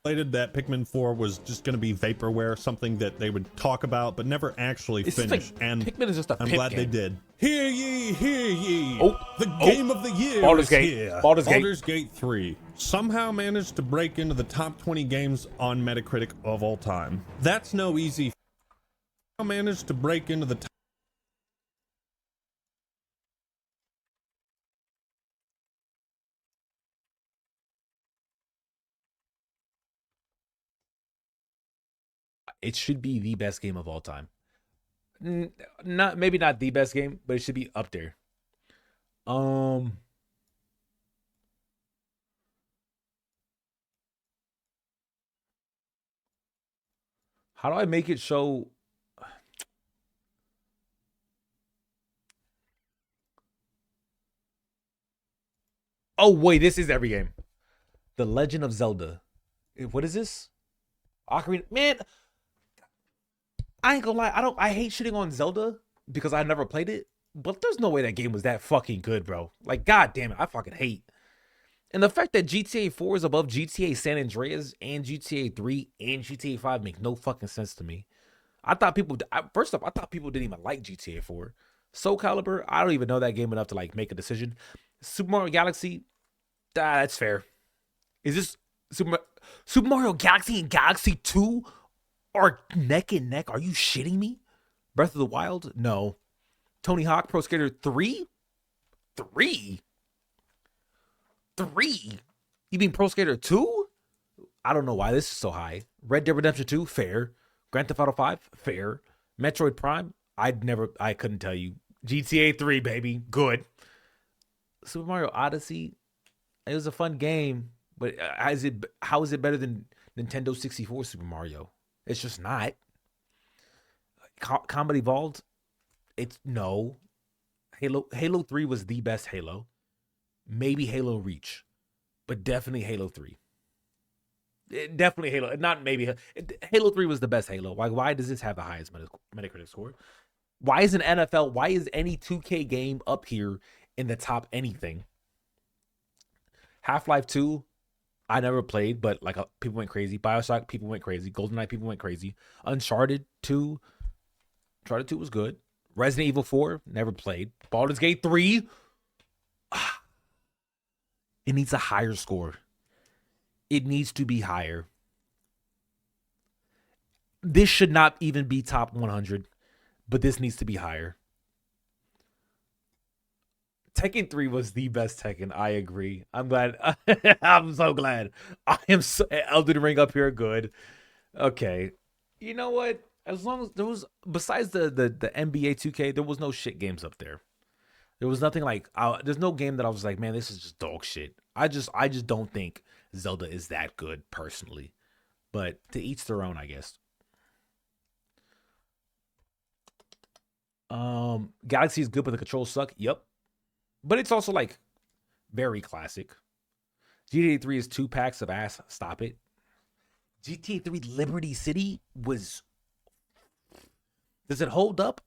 That Pikmin 4 was just going to be vaporware, something that they would talk about but never actually It's just finish. like, And Pikmin is just a I'm pimp glad they game. did. Hear ye, hear ye! Oh, the game of the year Baldur's is Gate. here. Baldur's Gate. Gate 3 somehow managed to break into the top 20 games on Metacritic of all time. That's no easy. Managed to break into the top. It should be the best game of all time. Maybe not the best game, but it should be up there. How do I make it show? Oh wait, this is every game. The Legend of Zelda. What is this? Ocarina. Man, I ain't gonna lie. I hate shitting on Zelda because I never played it. But there's no way that game was that fucking good, bro. Like, god damn it, I fucking hate. And the fact that GTA 4 is above GTA San Andreas and GTA 3 and GTA 5 makes no fucking sense to me. I thought people, first off, I thought people didn't even like GTA 4. Soul Calibur, I don't even know that game enough to like make a decision. Super Mario Galaxy, that's fair. Is this Super Mario Galaxy and Galaxy 2 are neck and neck? Are you shitting me? Breath of the Wild? No. Tony Hawk Pro Skater 3? 3? You mean Pro Skater 2? I don't know why this is so high. Red Dead Redemption 2? Fair. Grand Theft Auto 5? Fair. Metroid Prime? I couldn't tell you. GTA 3, baby. Good. Super Mario Odyssey? It was a fun game, but how is it better than Nintendo 64 Super Mario? It's just not. Combat Evolved? It's no. Halo 3 was the best Halo. Maybe Halo Reach, but definitely Halo 3. Definitely Halo, not maybe. Halo 3 was the best Halo. Why does this have the highest Metacritic score? Why is why is any 2K game up here in the top anything? Half-Life 2, I never played, but like people went crazy. BioShock, people went crazy. GoldenEye, people went crazy. Uncharted 2 was good. Resident Evil 4, never played. Baldur's Gate 3, it needs a higher score. It needs to be higher. This should not even be top 100, but this needs to be higher. Tekken 3 was the best Tekken. I agree. I'm glad. I'm so glad. Elden Ring up here, good. Okay. You know what? As long as there was, besides the NBA 2K, there was no shit games up there. There was nothing like, there's no game that I was like, man, this is just dog shit. I just don't think Zelda is that good personally. But to each their own, I guess. Galaxy is good, but the controls suck. Yep. But it's also like very classic. GTA 3 is 2 packs of ass. Stop it. GTA 3 Liberty City was... Does it hold up?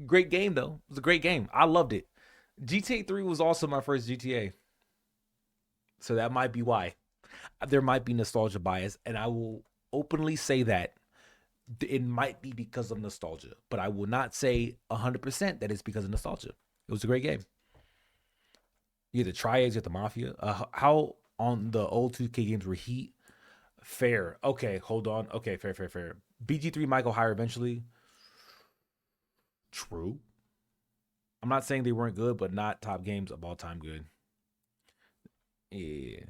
great game though. It was a great game. I loved it. GTA 3 was also my first GTA. So that might be why. There might be nostalgia bias, and I will openly say that it might be because of nostalgia, but I will not say 100% that it's because of nostalgia. It was a great game. You had the Triads, you had the Mafia. How on the old 2K games were Heat? Fair. Okay, hold on. Okay, fair. BG3 might go higher eventually. True. I'm not saying they weren't good, but not top games of all time good. Yeah.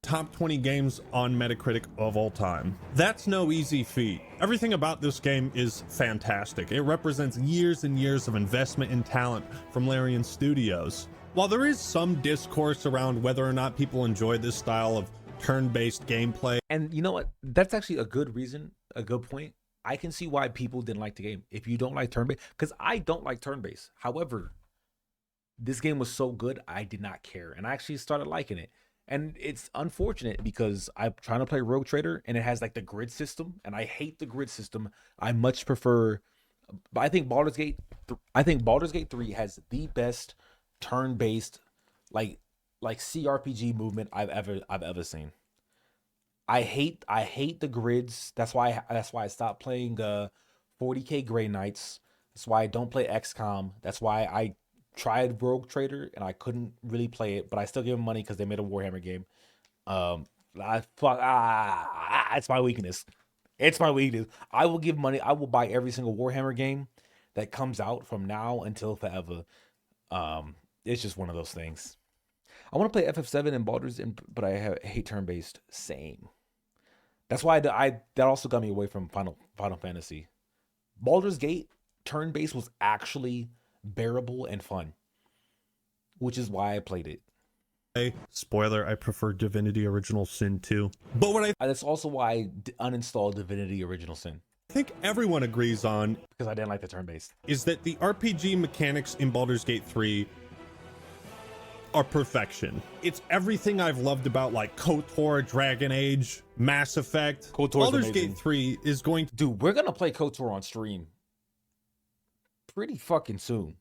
Top 20 games on Metacritic of all time. That's no easy feat. Everything about this game is fantastic. It represents years and years of investment and talent from Larian Studios. While there is some discourse around whether or not people enjoy this style of turn-based gameplay. And you know what? That's actually a good reason, a good point. I can see why people didn't like the game. If you don't like turn-based, because I don't like turn-based. However, this game was so good, I did not care. And I actually started liking it. And it's unfortunate because I'm trying to play Rogue Trader and it has like the grid system, and I hate the grid system. I much prefer, but I think Baldur's Gate 3 has the best turn-based like CRPG movement I've ever seen. I hate the grids. That's why I stopped playing 40K Grey Knights. That's why I don't play XCOM. That's why I tried Rogue Trader and I couldn't really play it, but I still give them money because they made a Warhammer game. It's my weakness. It's my weakness. I will give money. I will buy every single Warhammer game that comes out from now until forever. It's just one of those things. I want to play FF7 and Baldur's, but I hate turn-based. Same. That's why that also got me away from Final Fantasy. Baldur's Gate turn-based was actually bearable and fun, which is why I played it. Spoiler, I prefer Divinity Original Sin 2. But that's also why I uninstalled Divinity Original Sin. I think everyone agrees on, because I didn't like the turn-based, is that the RPG mechanics in Baldur's Gate 3 are perfection. It's everything I've loved about like KOTOR, Dragon Age, Mass Effect. Baldur's Gate 3 is going to... Dude, we're gonna play KOTOR on stream pretty fucking soon.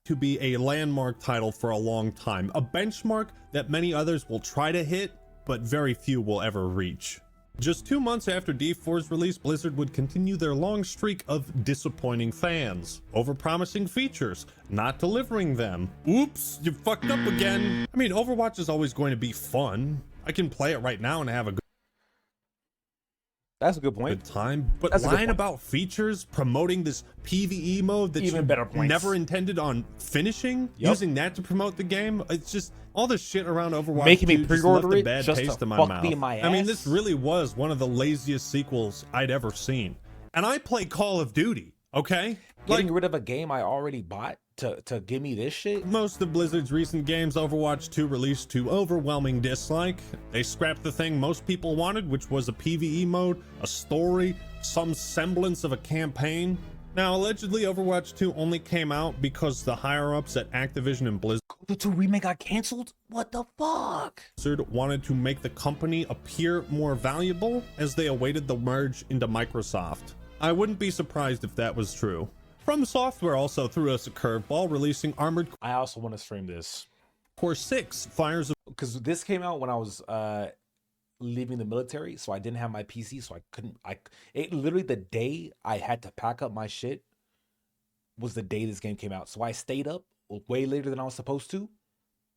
To be a landmark title for a long time, a benchmark that many others will try to hit, but very few will ever reach. Just 2 months after D4's release, Blizzard would continue their long streak of disappointing fans, overpromising features, not delivering them. Oops, you fucked up again. I mean, Overwatch is always going to be fun. I can play it right now and have a good... That's a good point. Good time, but lying about features, promoting this PvE mode that's even better points. Never intended on finishing, using that to promote the game. It's just all the shit around Overwatch. Making me pre-order pre-order it, it bad just taste to in my fuck mouth. me in my I mean, ass. this really was one of the laziest sequels I'd ever seen. And I play Call of Duty, okay? Getting rid of a game I already bought to give me this shit? Most of Blizzard's recent games, Overwatch 2 released to overwhelming dislike. They scrapped the thing most people wanted, which was a PvE mode, a story, some semblance of a campaign. Now, allegedly, Overwatch 2 only came out because the higher-ups at Activision and Blizzard The 2 remake got canceled? What the fuck? wanted to make the company appear more valuable as they awaited the merge into Microsoft. I wouldn't be surprised if that was true. From Software also threw us a curveball, releasing Armored I also want to stream this. Core 6 Fires of... Because this came out when I was leaving the military, so I didn't have my PC, so I couldn't... It literally, the day I had to pack up my shit was the day this game came out. So I stayed up way later than I was supposed to,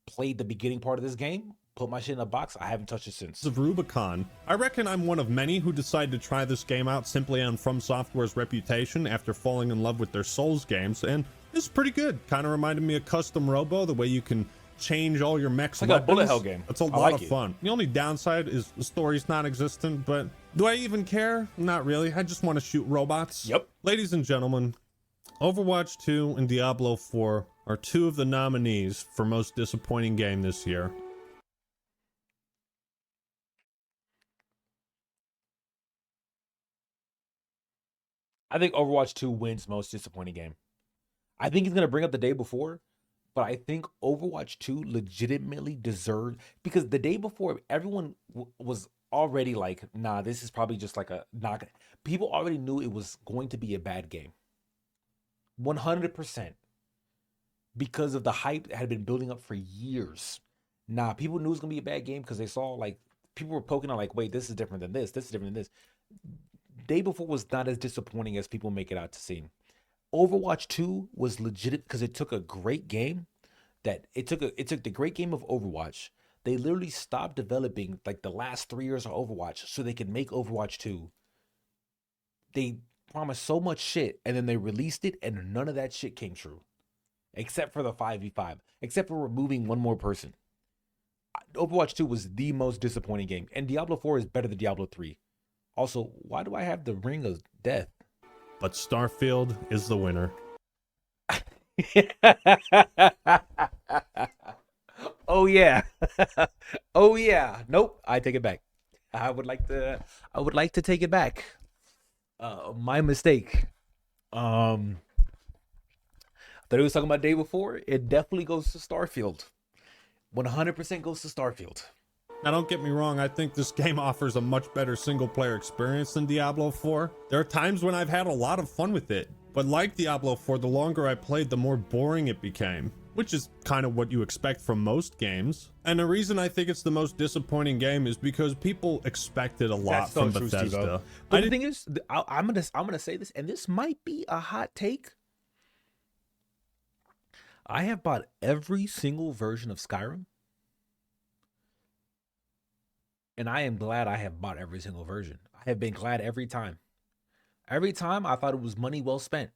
played the beginning part of this game, put my shit in a box. I haven't touched it since. Of Rubicon. I reckon I'm one of many who decided to try this game out simply on From Software's reputation after falling in love with their Souls games, and it's pretty good. Kind of reminded me of Custom Robo, the way you can change all your mechs. It's like a bullet hell game. It's a lot of fun. The only downside is the story's non-existent, but do I even care? Not really. I just want to shoot robots. Yep. Ladies and gentlemen, Overwatch 2 and Diablo 4 are two of the nominees for most disappointing game this year. I think Overwatch 2 wins most disappointing game. I think he's going to bring up the day before, but I think Overwatch 2 legitimately deserved, because the day before, everyone was already like, nah, this is probably just like a knock. People already knew it was going to be a bad game. 100%. Because of the hype that had been building up for years. Nah, people knew it was gonna be a bad game because they saw like people were poking on like, wait, this is different than this. This is different than this. Day Before was not as disappointing as people make it out to seem. Overwatch 2 was legit because it took a great game it took the great game of Overwatch. They literally stopped developing like the last 3 years of Overwatch so they could make Overwatch 2. They promised so much shit and then they released it and none of that shit came true. Except for the 5v5. Except for removing one more person. Overwatch 2 was the most disappointing game. And Diablo 4 is better than Diablo 3. Also, why do I have the Ring of Death? But Starfield is the winner. Oh yeah. Oh yeah. Nope, I take it back. I would like to take it back. My mistake. I thought he was talking about Day Before. It definitely goes to Starfield. 100% goes to Starfield. Now, don't get me wrong, I think this game offers a much better single-player experience than Diablo 4. There are times when I've had a lot of fun with it, but like Diablo 4, the longer I played, the more boring it became, which is kind of what you expect from most games. And the reason I think it's the most disappointing game is because people expected a lot from Bethesda. But the thing is, I'm gonna say this, and this might be a hot take. I have bought every single version of Skyrim. And I am glad I have bought every single version. I have been glad every time. Every time I thought it was money well spent.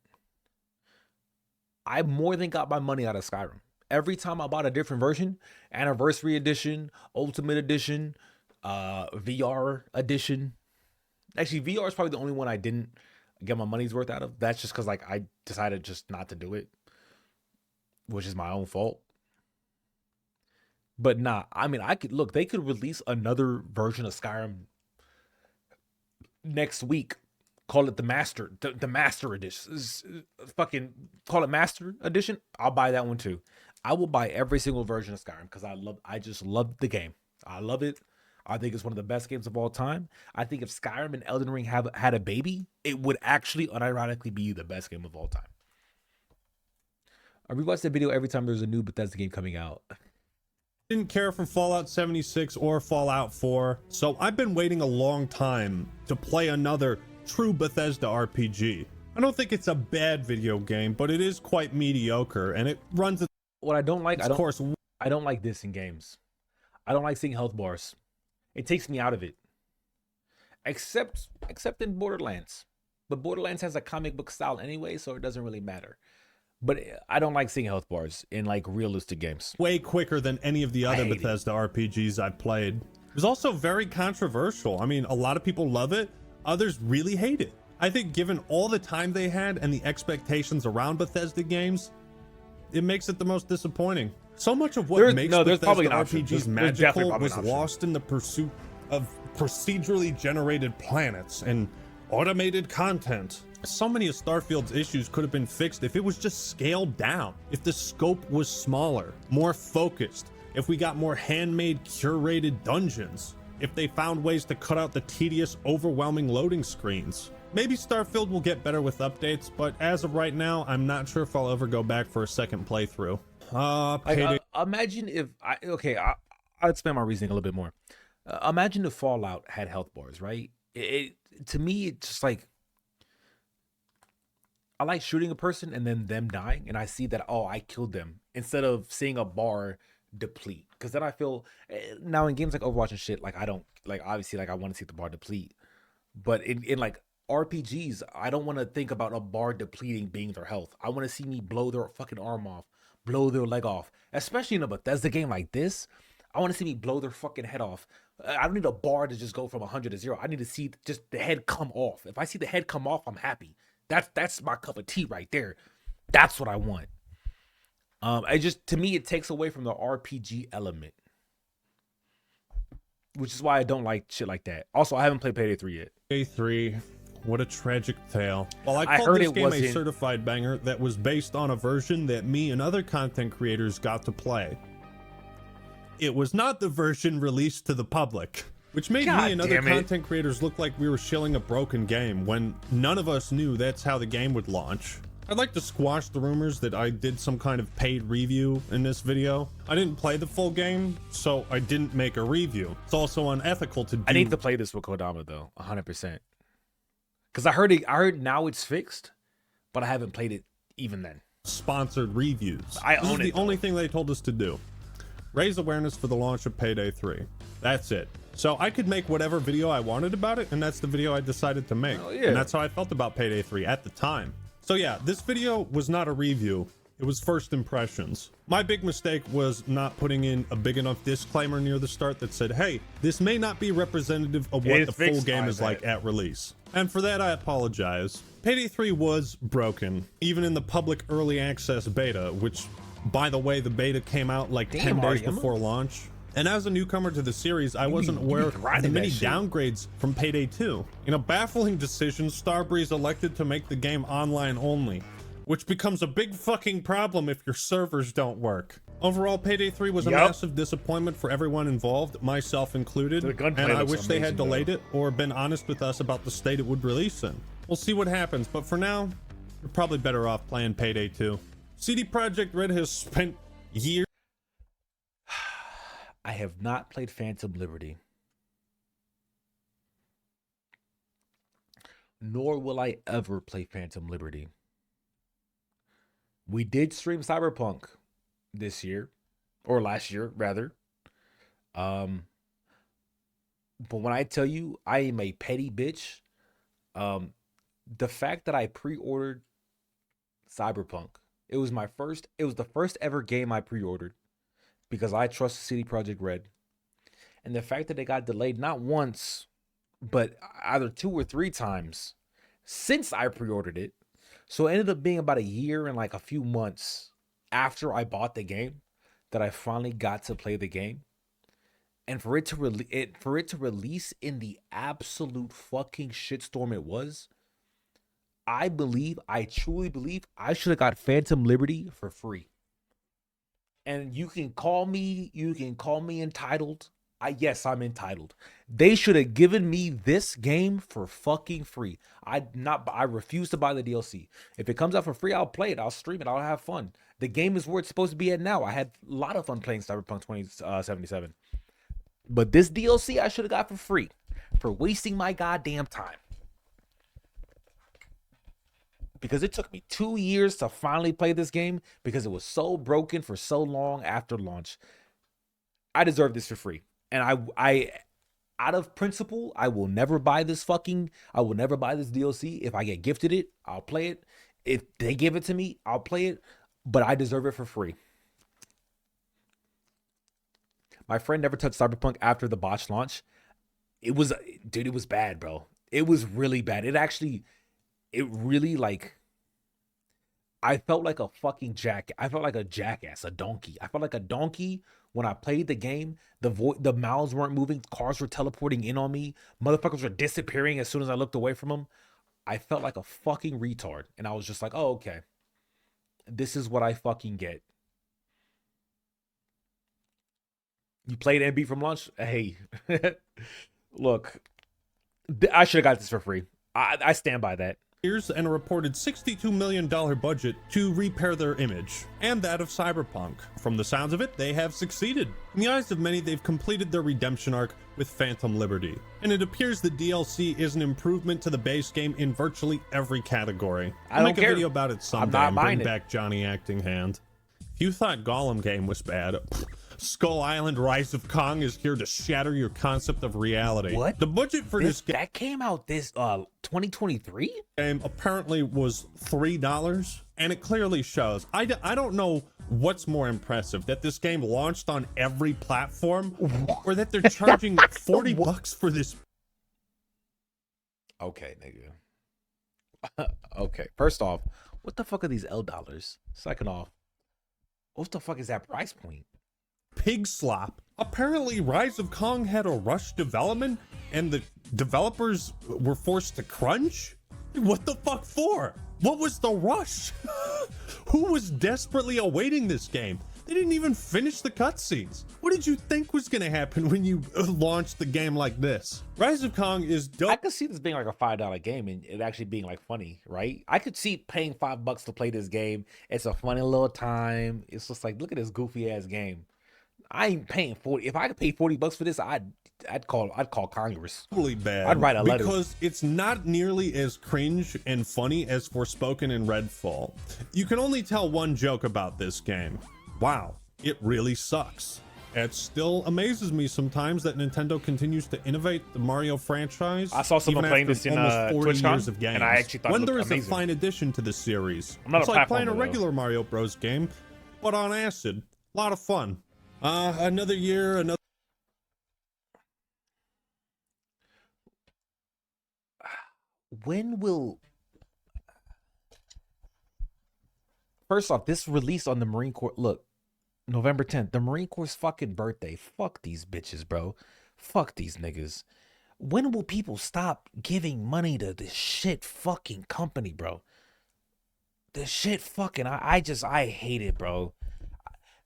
I more than got my money out of Skyrim. Every time I bought a different version, Anniversary Edition, Ultimate Edition, VR Edition. Actually, VR is probably the only one I didn't get my money's worth out of. That's just because like I decided just not to do it, which is my own fault. But nah, I mean, they could release another version of Skyrim next week. Call it the Master Edition. Fucking call it Master Edition. I'll buy that one too. I will buy every single version of Skyrim because I just love the game. I love it. I think it's one of the best games of all time. I think if Skyrim and Elden Ring had a baby, it would actually unironically be the best game of all time. I rewatch the video every time there's a new Bethesda game coming out. Didn't care for Fallout 76 or Fallout 4, so I've been waiting a long time to play another true Bethesda RPG. I don't think it's a bad video game, but it is quite mediocre, and it runs what I don't like. I don't like this in games. I don't like seeing health bars. It takes me out of it. Except in Borderlands. But Borderlands has a comic book style anyway, so it doesn't really matter. But I don't like seeing health bars in like realistic games. Way quicker than any of the other Bethesda RPGs I've played. It was also very controversial. I mean, a lot of people love it. Others really hate it. I think given all the time they had and the expectations around Bethesda games, it makes it the most disappointing. So much of what makes Bethesda RPGs magical was lost in the pursuit of procedurally generated planets and automated content. So many of Starfield's issues could have been fixed if it was just scaled down, if the scope was smaller, more focused, if we got more handmade, curated dungeons, if they found ways to cut out the tedious, overwhelming loading screens. Maybe Starfield will get better with updates, but as of right now, I'm not sure if I'll ever go back for a second playthrough. Imagine if I'd expand my reasoning a little bit more. Imagine if Fallout had health bars, right? To me, it's just like, I like shooting a person and then them dying, and I see that, oh, I killed them, instead of seeing a bar deplete. Because then I feel, now in games like Overwatch and shit, like I don't, like obviously like I want to see the bar deplete. But in like RPGs, I don't want to think about a bar depleting being their health. I want to see me blow their fucking arm off, blow their leg off. Especially in a Bethesda game like this, I want to see me blow their fucking head off. I don't need a bar to just go from 100 to 0. I need to see just the head come off. If I see the head come off, I'm happy. That's my cup of tea right there. That's what I want. To me, it takes away from the RPG element, which is why I don't like shit like that. Also, I haven't played Payday 3 yet. Payday 3, what a tragic tale. Well, I called this game a certified banger that was based on a version that me and other content creators got to play. It was not the version released to the public, which made me and other content creators look like we were shilling a broken game when none of us knew that's how the game would launch. I'd like to squash the rumors that I did some kind of paid review in this video. I didn't play the full game, so I didn't make a review. It's also unethical to do. I need to play this with Kodama though, 100%. Because I heard now it's fixed, but I haven't played it even then. Sponsored reviews. I This is own it, the though. only thing they told us to do. Raise awareness for the launch of Payday 3. That's it. So I could make whatever video I wanted about it, and that's the video I decided to make. Oh, yeah. And that's how I felt about Payday 3 at the time. So yeah, this video was not a review. It was first impressions. My big mistake was not putting in a big enough disclaimer near the start that said, hey, this may not be representative of what the full game is like at release. And for that, I apologize. Payday 3 was broken, even in the public early access beta, which, by the way, the beta came out like 10 days before launch. And as a newcomer to the series, I wasn't aware of the many downgrades from Payday 2. In a baffling decision, Starbreeze elected to make the game online only, which becomes a big fucking problem if your servers don't work. Overall, Payday 3 was a massive disappointment for everyone involved, myself included, and I wish they had delayed it or been honest with us about the state it would release in. We'll see what happens, but for now, you're probably better off playing Payday 2. CD Projekt Red has spent years. I have not played Phantom Liberty. Nor will I ever play Phantom Liberty. We did stream Cyberpunk this year, or last year, rather. But when I tell you I am a petty bitch, the fact that I pre-ordered Cyberpunk, it was the first ever game I pre-ordered because I trust CD Projekt Red. And the fact that it got delayed not once, but either 2 or 3 times since I pre-ordered it. So it ended up being about a year and like a few months after I bought the game that I finally got to play the game. And for it to release in the absolute fucking shitstorm it was, I truly believe I should have got Phantom Liberty for free. And you can call me entitled. Yes, I'm entitled. They should have given me this game for fucking free. I refuse to buy the DLC. If it comes out for free, I'll play it. I'll stream it. I'll have fun. The game is where it's supposed to be at now. I had a lot of fun playing Cyberpunk 2077. But this DLC I should have got for free for wasting my goddamn time. Because it took me 2 years to finally play this game because it was so broken for so long after launch. I deserve this for free. And I out of principle, I will never buy this DLC. If I get gifted it, I'll play it. If they give it to me, I'll play it. But I deserve it for free. My friend never touched Cyberpunk after the botched launch. It was bad, bro. It was really bad. I felt like a fucking I felt like a jackass, a donkey. I felt like a donkey when I played the game. The mouths weren't moving. Cars were teleporting in on me. Motherfuckers were disappearing as soon as I looked away from them. I felt like a fucking retard. And I was just like, oh, okay. This is what I fucking get. You played NB from launch? Hey, look, I should have got this for free. I stand by that. And a reported $62 million budget to repair their image and that of Cyberpunk. From the sounds of it, they have succeeded. In the eyes of many, they've completed their redemption arc with Phantom Liberty, and it appears the DLC is an improvement to the base game in virtually every category. I'll make a video about it someday and bring back Johnny Acting Hand. If you thought Gollum game was bad, Skull Island Rise of Kong is here to shatter your concept of reality. What? The budget for this game that came out this 2023 game apparently was $3, and it clearly shows. I don't know what's more impressive, that this game launched on every platform or that they're charging $40 for this. Okay, nigga. Okay, first off, what the fuck are these L dollars? Second off, what the fuck is that price point? Pig slop. Apparently Rise of Kong had a rush development and the developers were forced to crunch? What the fuck for? What was the rush? Who was desperately awaiting this game? They didn't even finish the cutscenes. What did you think was gonna happen when you launched the game like this? Rise of Kong is dope. I could see this being like a $5 game and it actually being like funny, right? I could see paying $5 to play this game. It's a funny little time. It's just like, look at this goofy ass game. I ain't paying 40. If I could pay $40 for this, I'd call Congress. Totally bad. I'd write a letter. Because it's not nearly as cringe and funny as Forspoken and Redfall. You can only tell one joke about this game. Wow, it really sucks. It still amazes me sometimes that Nintendo continues to innovate the Mario franchise. I saw someone even playing after this in almost 40 TwitchCon, years of games. and I actually thought when it there looked is a amazing. fine addition to the series. I'm not it's a like playing a platformer, though. regular Mario Bros game, but on acid. A lot of fun. Another year, another. When will... First off, this release on the Marine Corps... Look, November 10th, the Marine Corps' fucking birthday. Fuck these bitches, bro. Fuck these niggas. When will people stop giving money to this shit fucking company, bro? This shit fucking... I hate it, bro.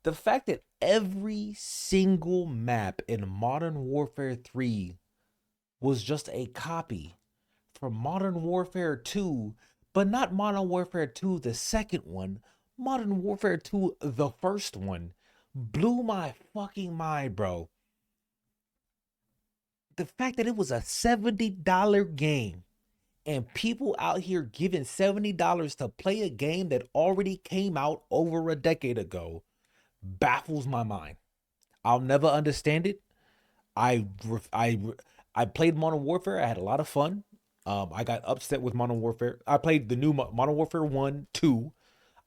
The fact that every single map in Modern Warfare 3 was just a copy from Modern Warfare 2, but not Modern Warfare 2, the second one, Modern Warfare 2, the first one, blew my fucking mind, bro. The fact that it was a $70 game and people out here giving $70 to play a game that already came out over a decade ago baffles my mind. I'll never understand it. I played Modern Warfare. I had a lot of fun. I got upset with Modern Warfare. I played the new Modern Warfare 1, 2.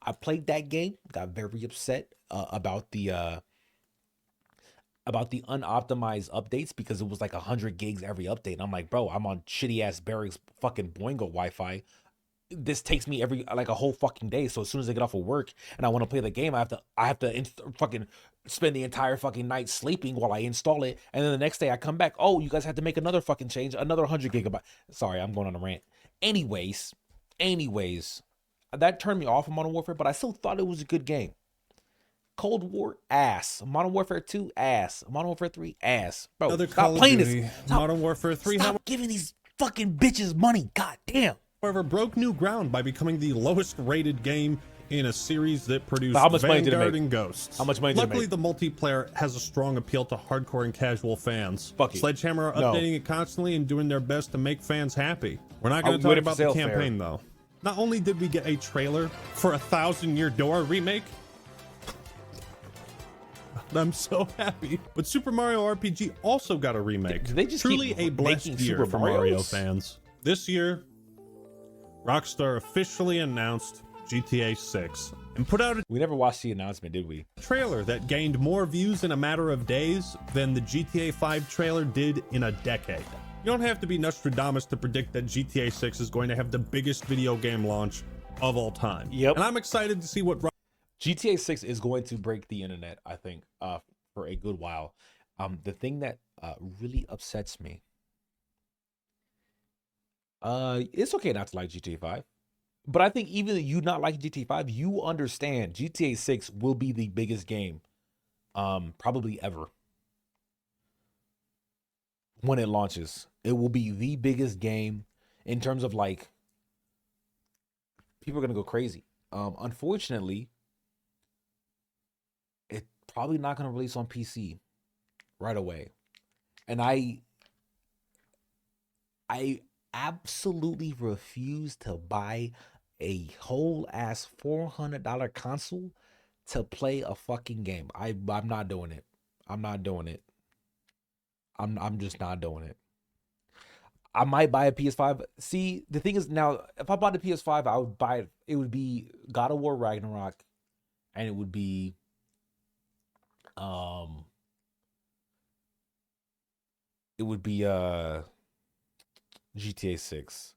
I played that game. Got very upset about the unoptimized updates because it was like 100 gigs every update. And I'm like, bro, I'm on shitty ass Barrick's fucking Boingo Wi-Fi. This takes me a whole fucking day. So as soon as I get off of work and I want to play the game, I have to fucking spend the entire fucking night sleeping while I install it. And then the next day I come back. Oh, you guys had to make another fucking change, another 100 gigabyte. Sorry, I'm going on a rant. Anyways, that turned me off of Modern Warfare, but I still thought it was a good game. Cold War, ass. Modern Warfare 2, ass. Modern Warfare 3, ass. Bro, Another stop Call of playing Duty. this. Stop, Modern Warfare 3. stop giving these fucking bitches money. God damn. However, broke new ground by becoming the lowest rated game in a series that produced But how much money did it Vanguard make? and Ghosts. How much money did it Luckily, make? the multiplayer has a strong appeal to hardcore and casual fans. Fuck it. Sledgehammer are No. updating it constantly and doing their best to make fans happy. We're not I going was to talk waiting for about the sale campaign, fair. though. Not only did we get a trailer for a 1,000 Year Door remake, I'm so happy. But Super Mario RPG also got a remake. Do they just Truly keep a blessed making year Super for Mario Marios? fans. This year, Rockstar officially announced GTA 6 and put out a We never watched the announcement, did we? trailer that gained more views in a matter of days than the GTA 5 trailer did in a decade. You don't have to be Nostradamus to predict that GTA 6 is going to have the biggest video game launch of all time. Yep. And I'm excited to see what GTA 6 is going to break the internet, I think, for a good while. The thing that really upsets me, it's okay not to like GTA 5, but I think even you not like GTA 5, you understand GTA 6 will be the biggest game, probably ever. When it launches, it will be the biggest game in terms of like, people are gonna go crazy. Unfortunately, it's probably not going to release on PC right away. And I absolutely refuse to buy a whole ass $400 console to play a fucking game. I'm not doing it. I'm not doing it. I'm just not doing it. I might buy a PS5. See, the thing is now, if I bought a PS5, I would buy it. It would be God of War Ragnarok, and it would be GTA 6.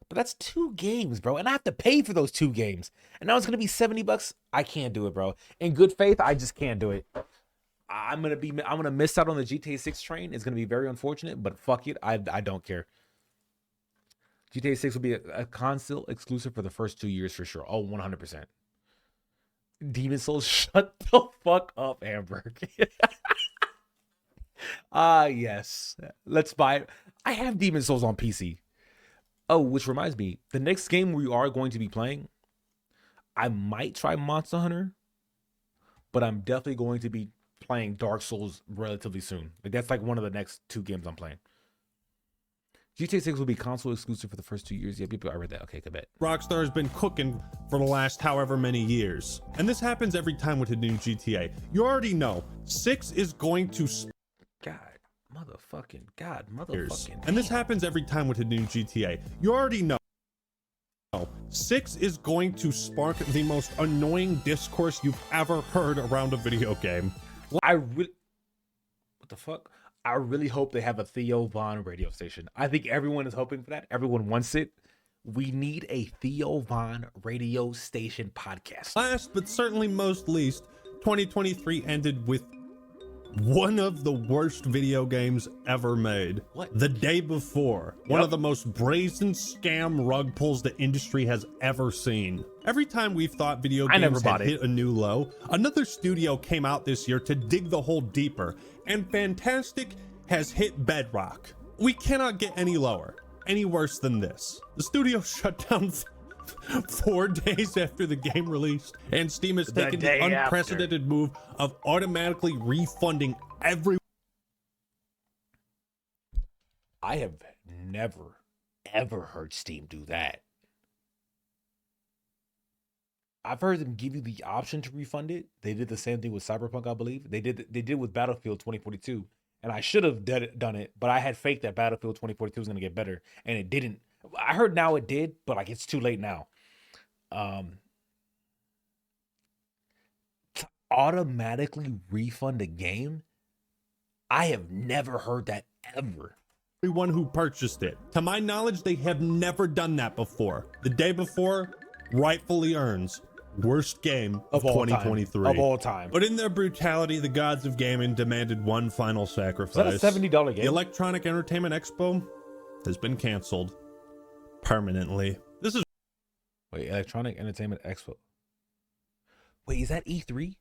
But that's 2 games, bro. And I have to pay for those 2 games. And now it's going to be $70. I can't do it, bro. In good faith, I just can't do it. I'm going to miss out on the GTA 6 train. It's going to be very unfortunate, but fuck it. I don't care. GTA 6 will be a console exclusive for the first 2 years for sure. Oh, 100%. Demon Souls, shut the fuck up, Amber. Yes. Let's buy it. I have Demon Souls on PC. Oh, which reminds me, the next game we are going to be playing, I might try Monster Hunter, but I'm definitely going to be playing Dark Souls relatively soon. Like that's like one of the next 2 games I'm playing. GTA 6 will be console exclusive for the first 2 years. Yeah, people, I read that. Okay, good bet. Rockstar has been cooking for the last however many years. And this happens every time with a new GTA. You already know, 6 is going to... And this happens every time with a new GTA. You already know. 6 is going to spark the most annoying discourse you've ever heard around a video game. What the fuck? I really hope they have a Theo Von radio station. I think everyone is hoping for that. Everyone wants it. We need a Theo Von radio station podcast. Last but certainly most least, 2023 ended with one of the worst video games ever made. What? The Day Before. One of the most brazen scam rug pulls the industry has ever seen. Every time we've thought video games had hit a new low, another studio came out this year to dig the hole deeper, and Fantastic has hit bedrock. We cannot get any lower, any worse than this. The studio shut down 4 days after the game released, and Steam has taken the unprecedented move of automatically refunding every... I have never, ever heard Steam do that. I've heard them give you the option to refund it. They did the same thing with Cyberpunk, I believe. They did with Battlefield 2042, and I should have done it, but I had faith that Battlefield 2042 was going to get better, and it didn't. I heard now it did, but like it's too late now. To automatically refund a game, I have never heard that ever. Everyone who purchased it. To my knowledge, they have never done that before. The Day Before rightfully earns worst game of 2023 of all time. But in their brutality, the gods of gaming demanded one final sacrifice. Is that a $70 game? The Electronic Entertainment Expo has been canceled permanently. This is... Wait, Electronic Entertainment Expo. Wait, is that E3?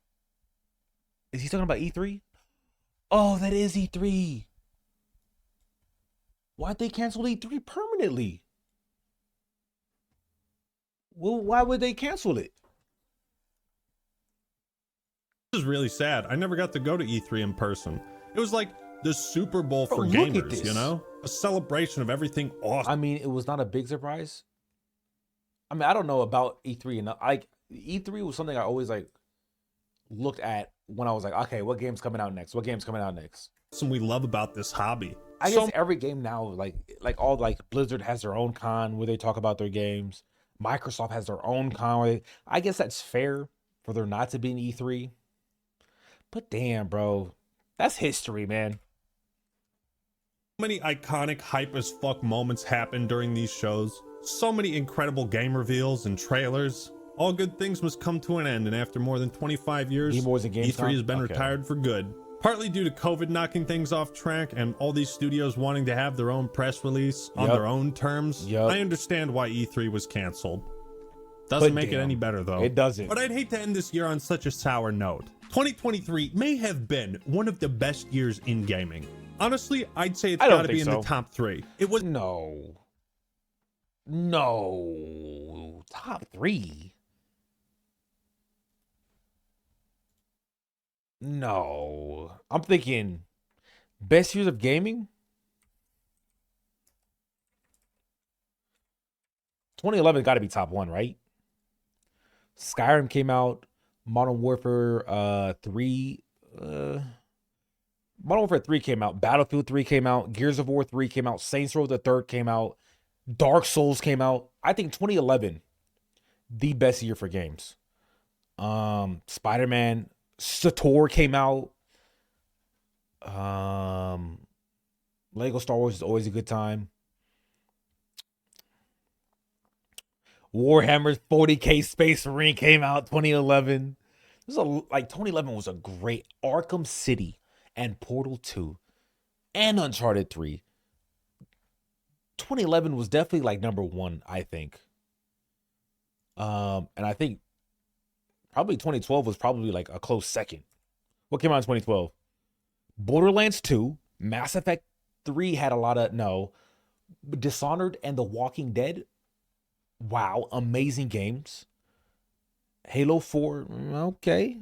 Is he talking about E3? Oh, that is E3. Why'd they cancel E3 permanently? Well, why would they cancel it? This is really sad. I never got to go to E3 in person. It was like the Super Bowl for Look at gamers, this. you know? A celebration of everything awesome. I mean, it was not a big surprise. I mean, I don't know about E3 enough. Like E3 was something I always like looked at when I was like, okay, what game's coming out next? What game's coming out next? Something we love about this hobby. I guess every game now, like all like Blizzard has their own con where they talk about their games. Microsoft has their own con where I guess that's fair for there not to be an E3. But damn, bro, that's history, man. So many iconic hype as fuck moments happen during these shows. So many incredible game reveals and trailers. All good things must come to an end, and after more than 25 years, E3 has been retired for good. Partly due to COVID knocking things off track and all these studios wanting to have their own press release on their own terms. I understand why E3 was canceled. Doesn't make it any better though. It doesn't. But I'd hate to end this year on such a sour note. 2023 may have been one of the best years in gaming. Honestly, I'd say it's gotta be in the top 3. It was No, top 3. No, I'm thinking best years of gaming. 2011 got to be top 1, right? Skyrim came out. Modern Warfare 3. Modern Warfare 3 came out. Battlefield 3 came out. Gears of War 3 came out. Saints Row the Third came out. Dark Souls came out. I think 2011, the best year for games. Spider-Man, Sator came out. Lego Star Wars is always a good time. Warhammer 40K Space Marine came out 2011. This is like 2011 was a great Arkham City and Portal 2 and Uncharted 3. 2011 was definitely like number 1, I think. And I think Probably 2012 was probably like a close second. What came out in 2012? Borderlands 2, Mass Effect 3 had a lot of Dishonored and The Walking Dead. Wow, amazing games. Halo 4, okay.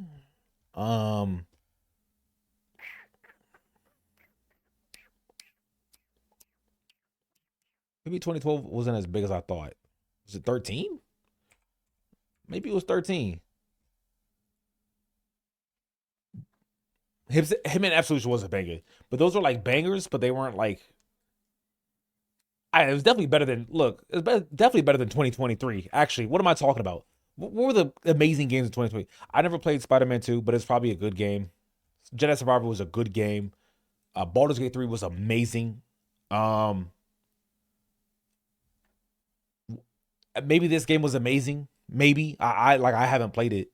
Maybe 2012 wasn't as big as I thought. Was it 13? Maybe it was 13. Him and Absolution was a banger. But those were like bangers, but they weren't like. It was definitely better than. Look, it was definitely better than 2023. Actually, what am I talking about? What were the amazing games in 2020? I never played Spider-Man 2, but it's probably a good game. Jedi Survivor was a good game. Baldur's Gate 3 was amazing. Maybe this game was amazing. Maybe I haven't played it.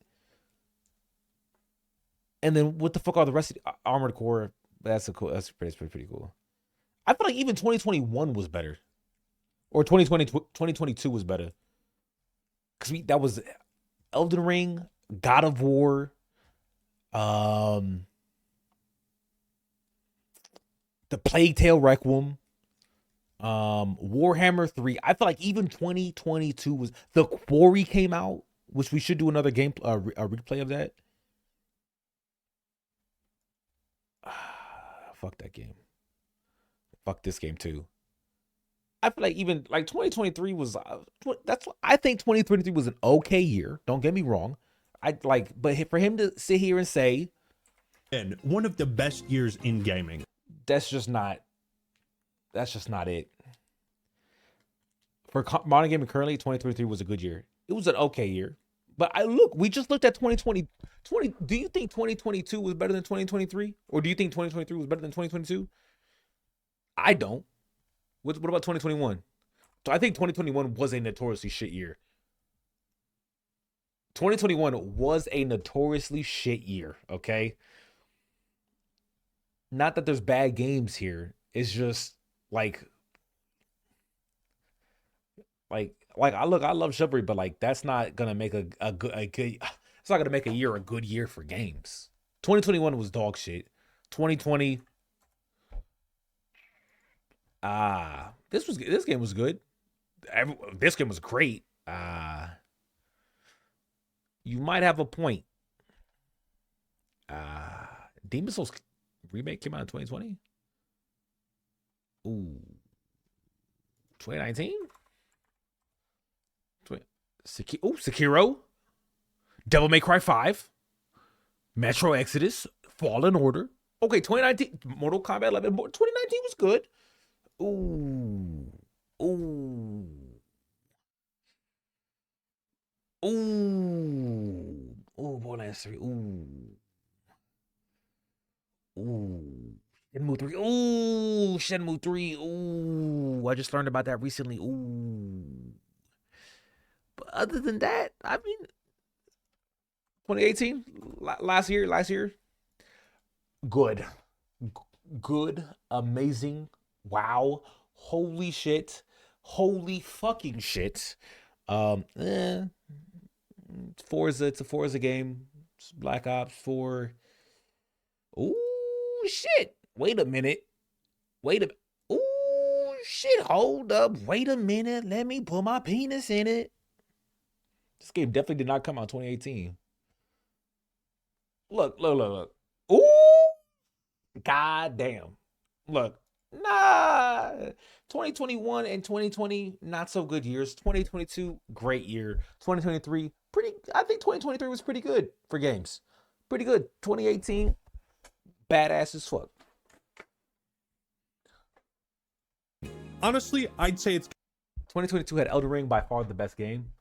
And then what the fuck are the rest of the Armored Core? That's pretty cool. I feel like even 2021 was better, or 2022 was better. Because that was Elden Ring, God of War, The Plague Tale Requiem, Warhammer 3. I feel like even 2022 was. The Quarry came out, which we should do another game, a replay of that. Fuck that game. Fuck this game too. I feel like even like 2023 was I think 2023 was an okay year. Don't get me wrong. But for him to sit here and say, and one of the best years in gaming. That's just not it. For modern gaming currently, 2023 was a good year. It was an okay year. But we just looked at 2020. Do you think 2022 was better than 2023? Or do you think 2023 was better than 2022? I don't. What about 2021? So I think 2021 was a notoriously shit year. 2021 was a notoriously shit year, okay? Not that there's bad games here. It's just I love Chivalry, but like that's not gonna make a good it's not gonna make a year a good year for games. 2021 was dog shit. 2020, this game was good. This game was great. You might have a point. Demon's Souls remake came out in 2020. Ooh, 2019. Sekiro, Devil May Cry 5, Metro Exodus, Fallen Order. Okay, 2019, Mortal Kombat 11. 2019 was good. Ooh. Borderlands 3. Shenmue 3. Shenmue 3. I just learned about that recently. But other than that, I mean, 2018, last year, good, amazing, wow, holy shit, holy fucking shit. Forza, it's a Forza game. It's Black Ops 4. Ooh, shit. Wait a minute. Ooh, shit. Hold up. Wait a minute. Let me put my penis in it. This game definitely did not come out in 2018. Look. Ooh. God damn. Look. Nah. 2021 and 2020, not so good years. 2022, great year. 2023, I think 2023 was pretty good for games. Pretty good. 2018, badass as fuck. Honestly, I'd say it's 2022 had Elden Ring, by far the best game.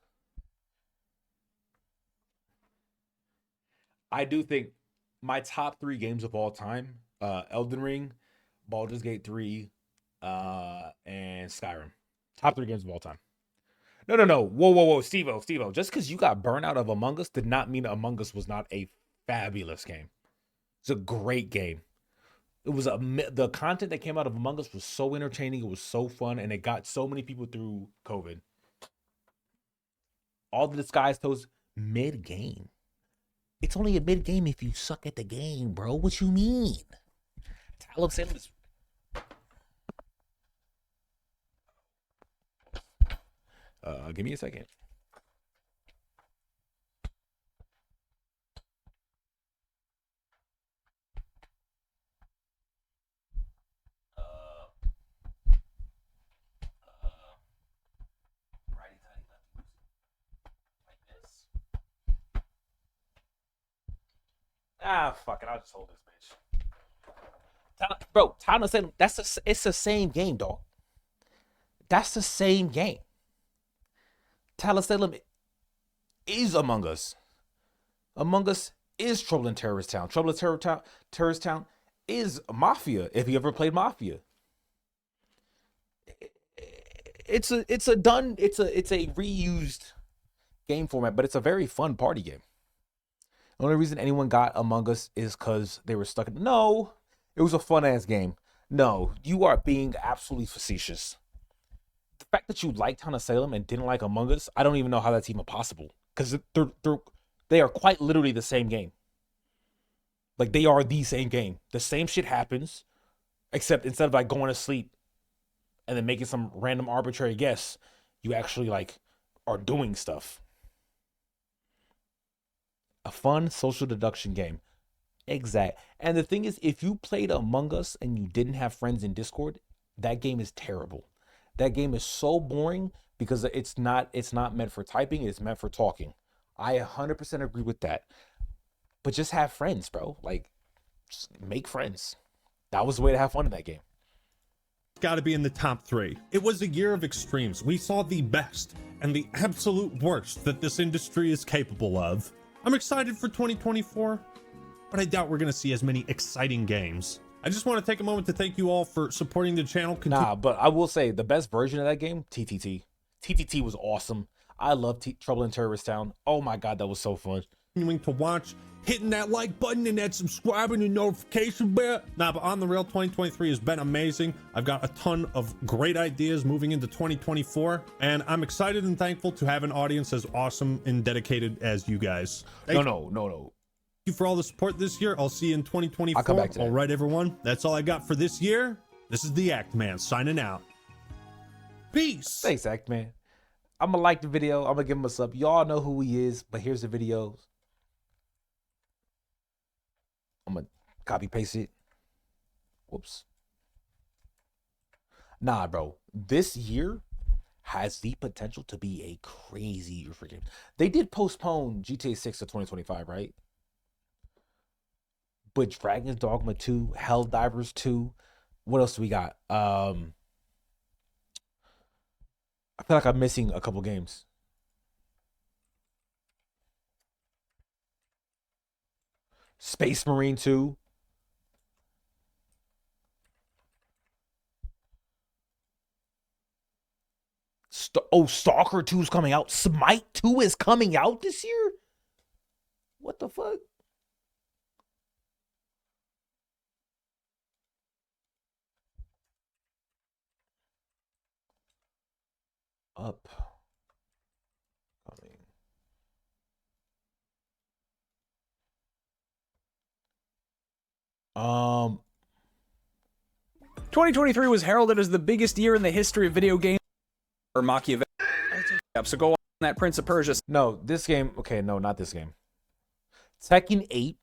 I do think my top 3 games of all time, Elden Ring, Baldur's Gate 3, and Skyrim. Top 3 games of all time. No. Whoa. Steve-O. Just because you got burnout of Among Us did not mean Among Us was not a fabulous game. It's a great game. It was the content that came out of Among Us was so entertaining. It was so fun, and it got so many people through COVID. All the Disguised Toast mid-game. It's only a mid game if you suck at the game, bro. What you mean? Town of Salem is. Give me a second. Fuck it. I'll just hold this bitch. Bro, Town of Salem, it's the same game, dog. That's the same game. Town of Salem is Among Us. Among Us is Trouble in Terrorist Town. Trouble in Terrorist Town is Mafia, if you ever played Mafia. It's a reused game format, but it's a very fun party game. The only reason anyone got Among Us is because they were stuck in. No, it was a fun ass game. No, you are being absolutely facetious. The fact that you liked Town of Salem and didn't like Among Us, I don't even know how that's even possible. Because they are quite literally the same game. Like, they are the same game. The same shit happens, except instead of like going to sleep and then making some random arbitrary guess, you actually like are doing stuff. A fun social deduction game. Exact. And the thing is, if you played Among Us and you didn't have friends in Discord, that game is terrible. That game is so boring because it's not meant for typing, it's meant for talking. I 100% agree with that. But just have friends, bro. Like, just make friends. That was the way to have fun in that game. Got to be in the top 3. It was a year of extremes. We saw the best and the absolute worst that this industry is capable of. I'm excited for 2024, but I doubt we're going to see as many exciting games. I just want to take a moment to thank you all for supporting the channel. Nah, but I will say the best version of that game, TTT. TTT was awesome. I love Trouble in Terrorist Town. Oh my God, that was so fun. Continuing to watch, hitting that like button and that subscribe and the notification bell. Nah, but On the Rail 2023 has been amazing. I've got a ton of great ideas moving into 2024, and I'm excited and thankful to have an audience as awesome and dedicated as you guys. No. Thank you for all the support this year. I'll see you in 2024. I'll come back to that. All right, everyone. That's all I got for this year. This is the Act Man signing out. Peace. Thanks, Act Man. I'm going to like the video. I'm going to give him a sub. Y'all know who he is, but here's the video. I'm going to copy paste it. Whoops. Nah, bro. This year has the potential to be a crazy year for games. They did postpone GTA 6 to 2025, right? But Dragon's Dogma 2, Helldivers 2, what else do we got? I feel like I'm missing a couple games. Space Marine 2. Stalker 2 is coming out. Smite 2 is coming out this year? What the fuck? Up. Coming. 2023 was heralded as the biggest year in the history of video games. Or Machiavelli. So go on that Prince of Persia. No, this game. Okay, no, not this game. Tekken 8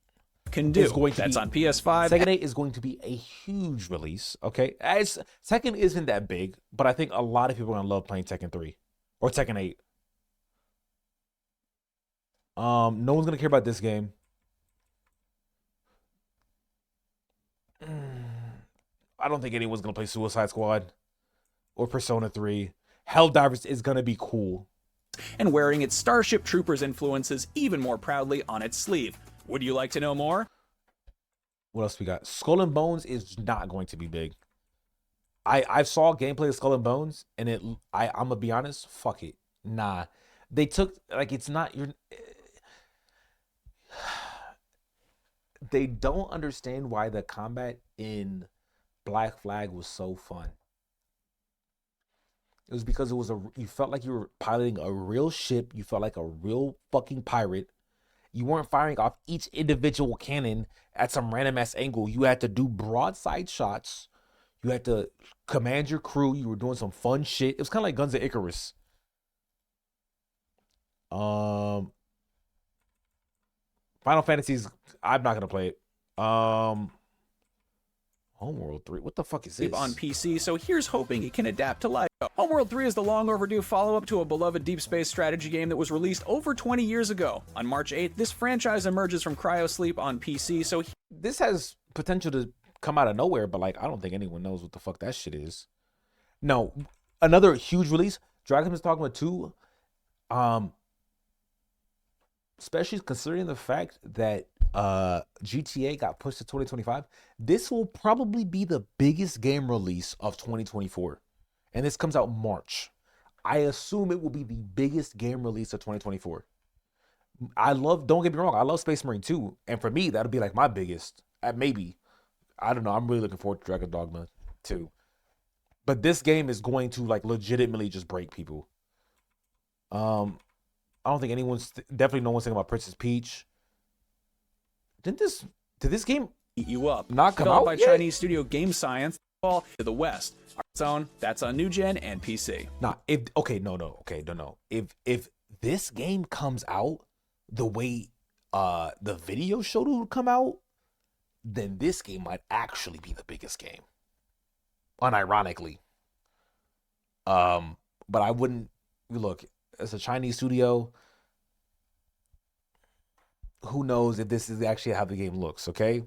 can do. That's on PS5. Tekken 8 is going to be a huge release. Okay, Tekken isn't that big, but I think a lot of people are gonna love playing Tekken 3 or Tekken 8. No one's gonna care about this game. I don't think anyone's gonna play Suicide Squad or Persona 3. Helldivers is gonna be cool. And wearing its Starship Troopers influences even more proudly on its sleeve. Would you like to know more? What else we got? Skull and Bones is not going to be big. I saw gameplay of Skull and Bones, and I'm gonna be honest, fuck it. Nah. They took, like, it's not your. They don't understand why the combat in Black Flag was so fun. It was because you felt like you were piloting a real ship. You felt like a real fucking pirate. You weren't firing off each individual cannon at some random ass angle. You had to do broadside shots. You had to command your crew. You were doing some fun shit. It was kind of like Guns of Icarus. Final Fantasies, I'm not gonna play it. Homeworld 3. What the fuck is this? On PC, so here's hoping it can adapt to life. Homeworld 3 is the long overdue follow-up to a beloved deep space strategy game that was released over 20 years ago. On March 8th, this franchise emerges from cryosleep on PC, so this has potential to come out of nowhere, but like I don't think anyone knows what the fuck that shit is. No, another huge release. Dragon is talking about 2. Especially considering the fact that GTA got pushed to 2025. This will probably be the biggest game release of 2024. And this comes out March. I assume it will be the biggest game release of 2024. Don't get me wrong, I love Space Marine 2. And for me, that'll be like my biggest. Maybe. I don't know. I'm really looking forward to Dragon Dogma 2. But this game is going to like legitimately just break people. I don't think definitely no one's thinking about Princess Peach. Did this game eat you up? Not come Developed out by yet? Chinese studio Game Science, all to the West. Zone, that's on new gen and PC. No. If this game comes out the way the video showed it would come out, then this game might actually be the biggest game. Unironically. But I wouldn't look. As a Chinese studio, who knows if this is actually how the game looks, okay?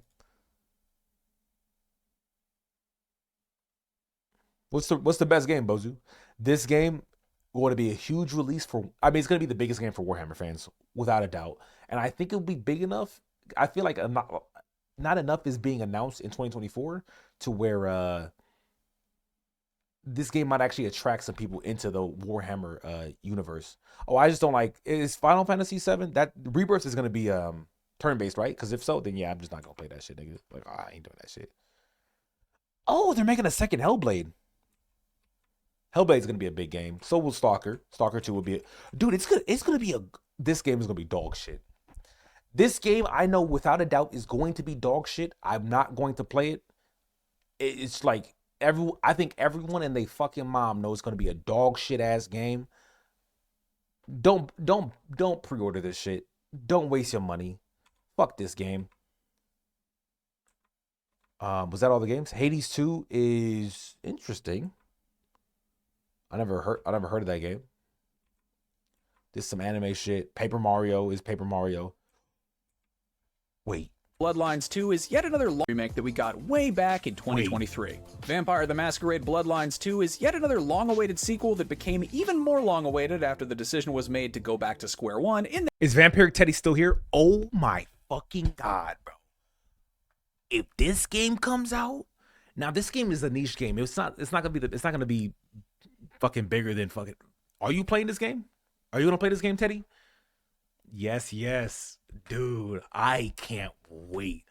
What's the best game, Bozu? This game going to be a huge release it's going to be the biggest game for Warhammer fans, without a doubt. And I think it'll be big enough. I feel like not enough is being announced in 2024 to where this game might actually attract some people into the Warhammer universe. Oh, I just don't like. Is Final Fantasy VII that Rebirth is going to be turn-based, right? Because if so, then yeah, I'm just not going to play that shit, nigga. Like, I ain't doing that shit. Oh, they're making a second Hellblade. Hellblade's going to be a big game. So will Stalker. Stalker 2 will be dude, it's going to be this game is going to be dog shit. This game, I know without a doubt, is going to be dog shit. I'm not going to play it. It's like I think everyone and they fucking mom knows it's going to be a dog shit ass game. Don't pre-order this shit. Don't waste your money. Fuck this game. Was that all the games? Hades 2 is interesting. I never heard of that game. This is some anime shit. Paper Mario is Paper Mario. Wait. Bloodlines 2 is yet another remake that we got way back in 2023. Vampire the Masquerade Bloodlines 2 is yet another long-awaited sequel that became even more long-awaited after the decision was made to go back to square one. Is Vampiric Teddy still here? Oh my fucking god, bro. If this game comes out, now this game is a niche game. It's not gonna be fucking bigger than fucking. Are you playing this game? Are you gonna play this game, Teddy? Yes. Dude, I can't wait.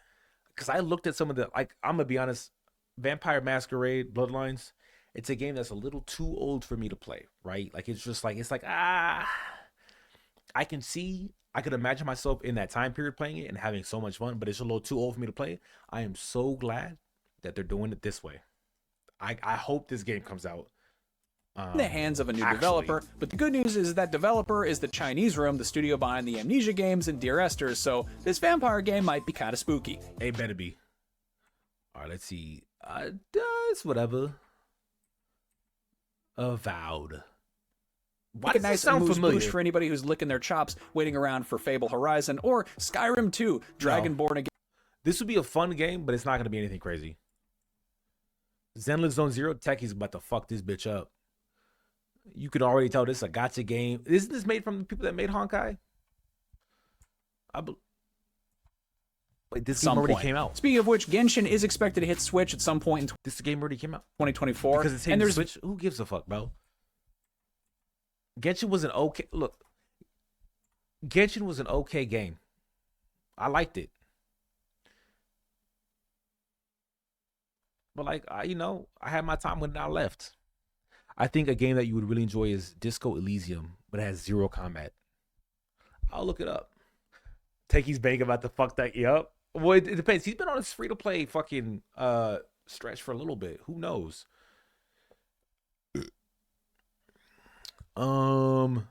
Because I looked at some of the, like, I'm going to be honest, Vampire Masquerade Bloodlines, it's a game that's a little too old for me to play, right? Like, it's like, I could imagine myself in that time period playing it and having so much fun, but it's a little too old for me to play. I am so glad that they're doing it this way. I hope this game comes out in the hands of a new developer, but the good news is that developer is the Chinese Room, the studio behind the Amnesia games and Dear Esther, so this vampire game might be kind of spooky. It better be. All right, let's see. It's whatever. Avowed. Why does nice this sound familiar? For anybody who's licking their chops, waiting around for Fable Horizon or Skyrim 2, Dragonborn again. This would be a fun game, but it's not going to be anything crazy. Zenless Zone Zero, Techie's about to fuck this bitch up. You can already tell this is a gacha game. Isn't this made from the people that made Honkai? Wait, this game already came out. Speaking of which, Genshin is expected to hit Switch at some point in this game already came out 2024. Because it's hitting Switch. Who gives a fuck, bro? Genshin was an okay Genshin was an okay game. I liked it. But like I had my time when I left. I think a game that you would really enjoy is Disco Elysium, but it has zero combat. I'll look it up. Takey's bang about to fuck that. Yup. Well, it depends. He's been on his free to play fucking stretch for a little bit. Who knows? Oh,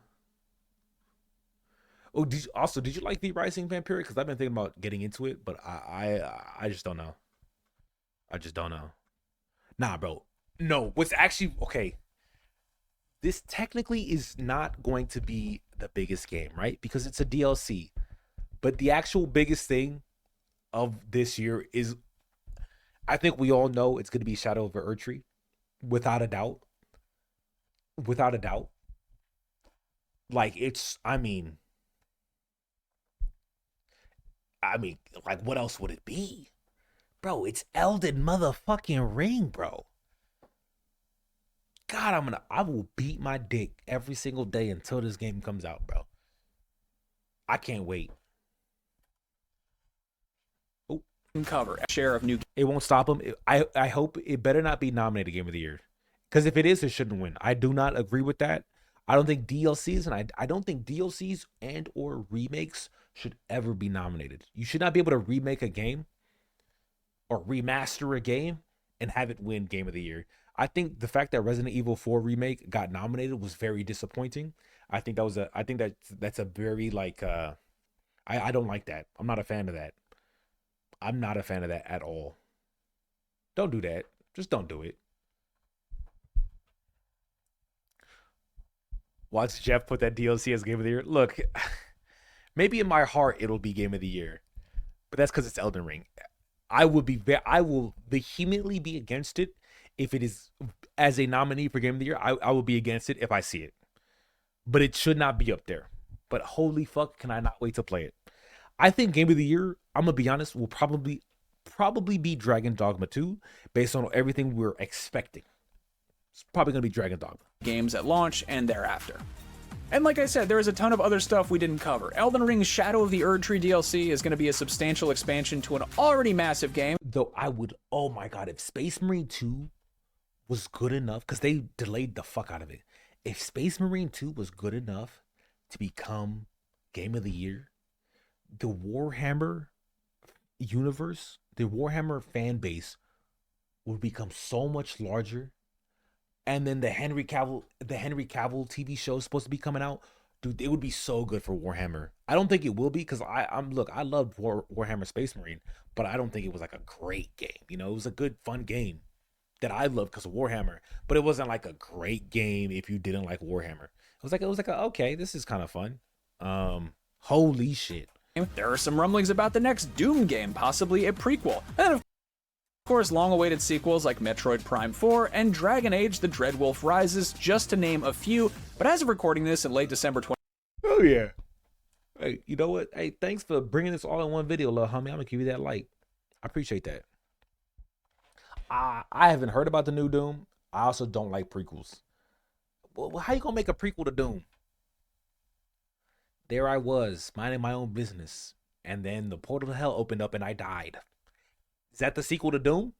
did you like V Rising Vampiric? Because I've been thinking about getting into it, but I just don't know. I just don't know. Nah, bro. No, what's actually okay. This technically is not going to be the biggest game, right? Because it's a DLC. But the actual biggest thing of this year is, I think we all know it's going to be Shadow of Erdtree, without a doubt. Without a doubt. Like, it's, I mean, like, what else would it be? Bro, it's Elden motherfucking Ring, bro. God, I will beat my dick every single day until this game comes out, bro. I can't wait. Oh, cover a share of new. It won't stop him. I hope it better not be nominated Game of the Year, because if it is, it shouldn't win. I do not agree with that. I don't think DLCs and I don't think DLCs and or remakes should ever be nominated. You should not be able to remake a game or remaster a game and have it win Game of the Year. I think the fact that Resident Evil 4 remake got nominated was very disappointing. I think that's a very like I don't like that. I'm not a fan of that. I'm not a fan of that at all. Don't do that. Just don't do it. Watch Jeff put that DLC as Game of the Year. Look, maybe in my heart it'll be Game of the Year, but that's because it's Elden Ring. I will vehemently be against it if it is as a nominee for Game of the Year. I will be against it if I see it, but it should not be up there. But holy fuck, can I not wait to play it? I think Game of the Year, I'm gonna be honest, will probably be Dragon Dogma 2 based on everything we're expecting. It's probably gonna be Dragon Dogma. Games at launch and thereafter. And like I said, there is a ton of other stuff we didn't cover. Elden Ring's Shadow of the Erdtree DLC is going to be a substantial expansion to an already massive game. Though I would, oh my god, if Space Marine 2 was good enough, because they delayed the fuck out of it. If Space Marine 2 was good enough to become Game of the Year, the Warhammer universe, the Warhammer fan base would become so much larger. And then the Henry Cavill TV show is supposed to be coming out. Dude, it would be so good for Warhammer. I don't think it will be, because I love Warhammer Space Marine, but I don't think it was like a great game. You know, it was a good, fun game that I loved because of Warhammer, but it wasn't like a great game if you didn't like Warhammer. It was like okay, this is kind of fun. Holy shit. There are some rumblings about the next Doom game, possibly a prequel. And of course, long-awaited sequels like Metroid Prime 4 and Dragon Age: The Dreadwolf Rises, just to name a few. But as of recording this in late December 20... Oh yeah. Hey, you know what? Hey, thanks for bringing this all in one video, little homie. I'm gonna give you that like. I appreciate that. I haven't heard about the new Doom. I also don't like prequels. Well, how you gonna make a prequel to Doom? There I was, minding my own business, and then the portal to hell opened up and I died. Is that the sequel to Doom?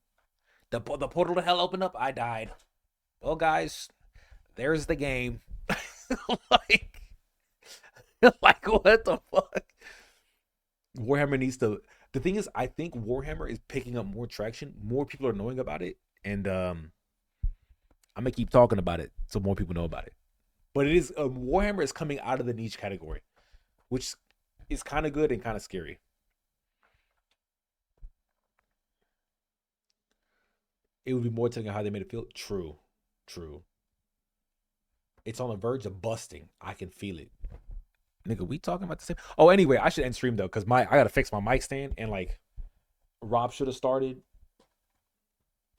The portal to hell opened up, I died. Well, guys, there's the game. like what the fuck? Warhammer needs to. The thing is, I think Warhammer is picking up more traction. More people are knowing about it, and I'm gonna keep talking about it so more people know about it. But it is Warhammer is coming out of the niche category, which is kind of good and kind of scary. It would be more telling how they made it feel. True. It's on the verge of busting. I can feel it. Nigga, we talking about the same. Oh, anyway, I should end stream though, because I gotta fix my mic stand, and like Rob should have started.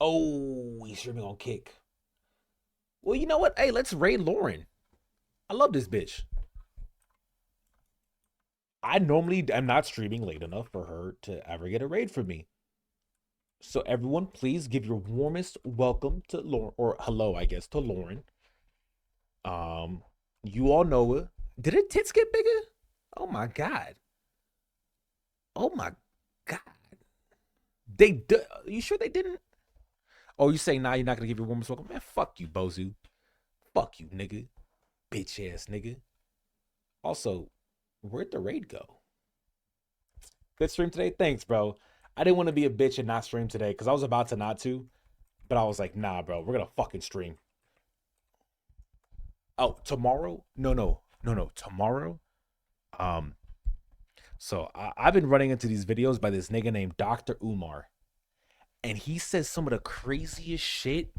Oh, he's streaming on Kick. Well, you know what? Hey, let's raid Lauren. I love this bitch. I normally am not streaming late enough for her to ever get a raid from me. So everyone, please give your warmest welcome to Lauren, or hello, I guess, to Lauren. You all know her. Did her tits get bigger? Oh my god. Oh my god. You sure they didn't? Oh, you say nah, you're not gonna give your warmest welcome? Man, fuck you, Bozu. Fuck you, nigga. Bitch ass nigga. Also, where'd the raid go? Good stream today? Thanks, bro. I didn't want to be a bitch and not stream today because I was about to not to. But I was like, nah, bro, we're going to fucking stream. Oh, tomorrow? No. Tomorrow? So I've been running into these videos by this nigga named Dr. Umar. And he says some of the craziest shit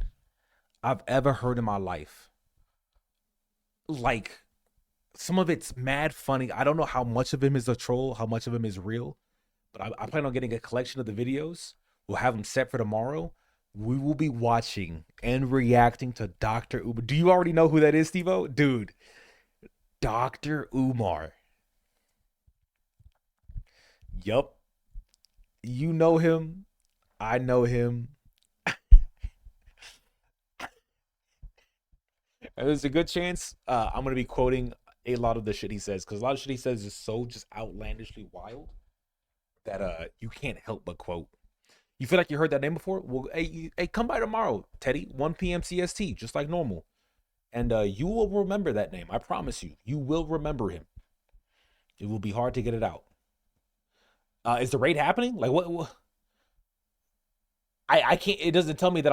I've ever heard in my life. Like, some of it's mad funny. I don't know how much of him is a troll, how much of him is real. But I plan on getting a collection of the videos. We'll have them set for tomorrow. We will be watching and reacting to Dr. Umar. Do you already know who that is, Steve-O? Dude, Dr. Umar. Yup. You know him. I know him. There's a good chance I'm going to be quoting a lot of the shit he says, because a lot of shit he says is so just outlandishly wild that you can't help but quote. You feel like you heard that name before? Well, hey, come by tomorrow, Teddy, 1 p.m. CST, just like normal. And you will remember that name. I promise you. You will remember him. It will be hard to get it out. Is the raid happening? Like, what? I can't, it doesn't tell me that I'm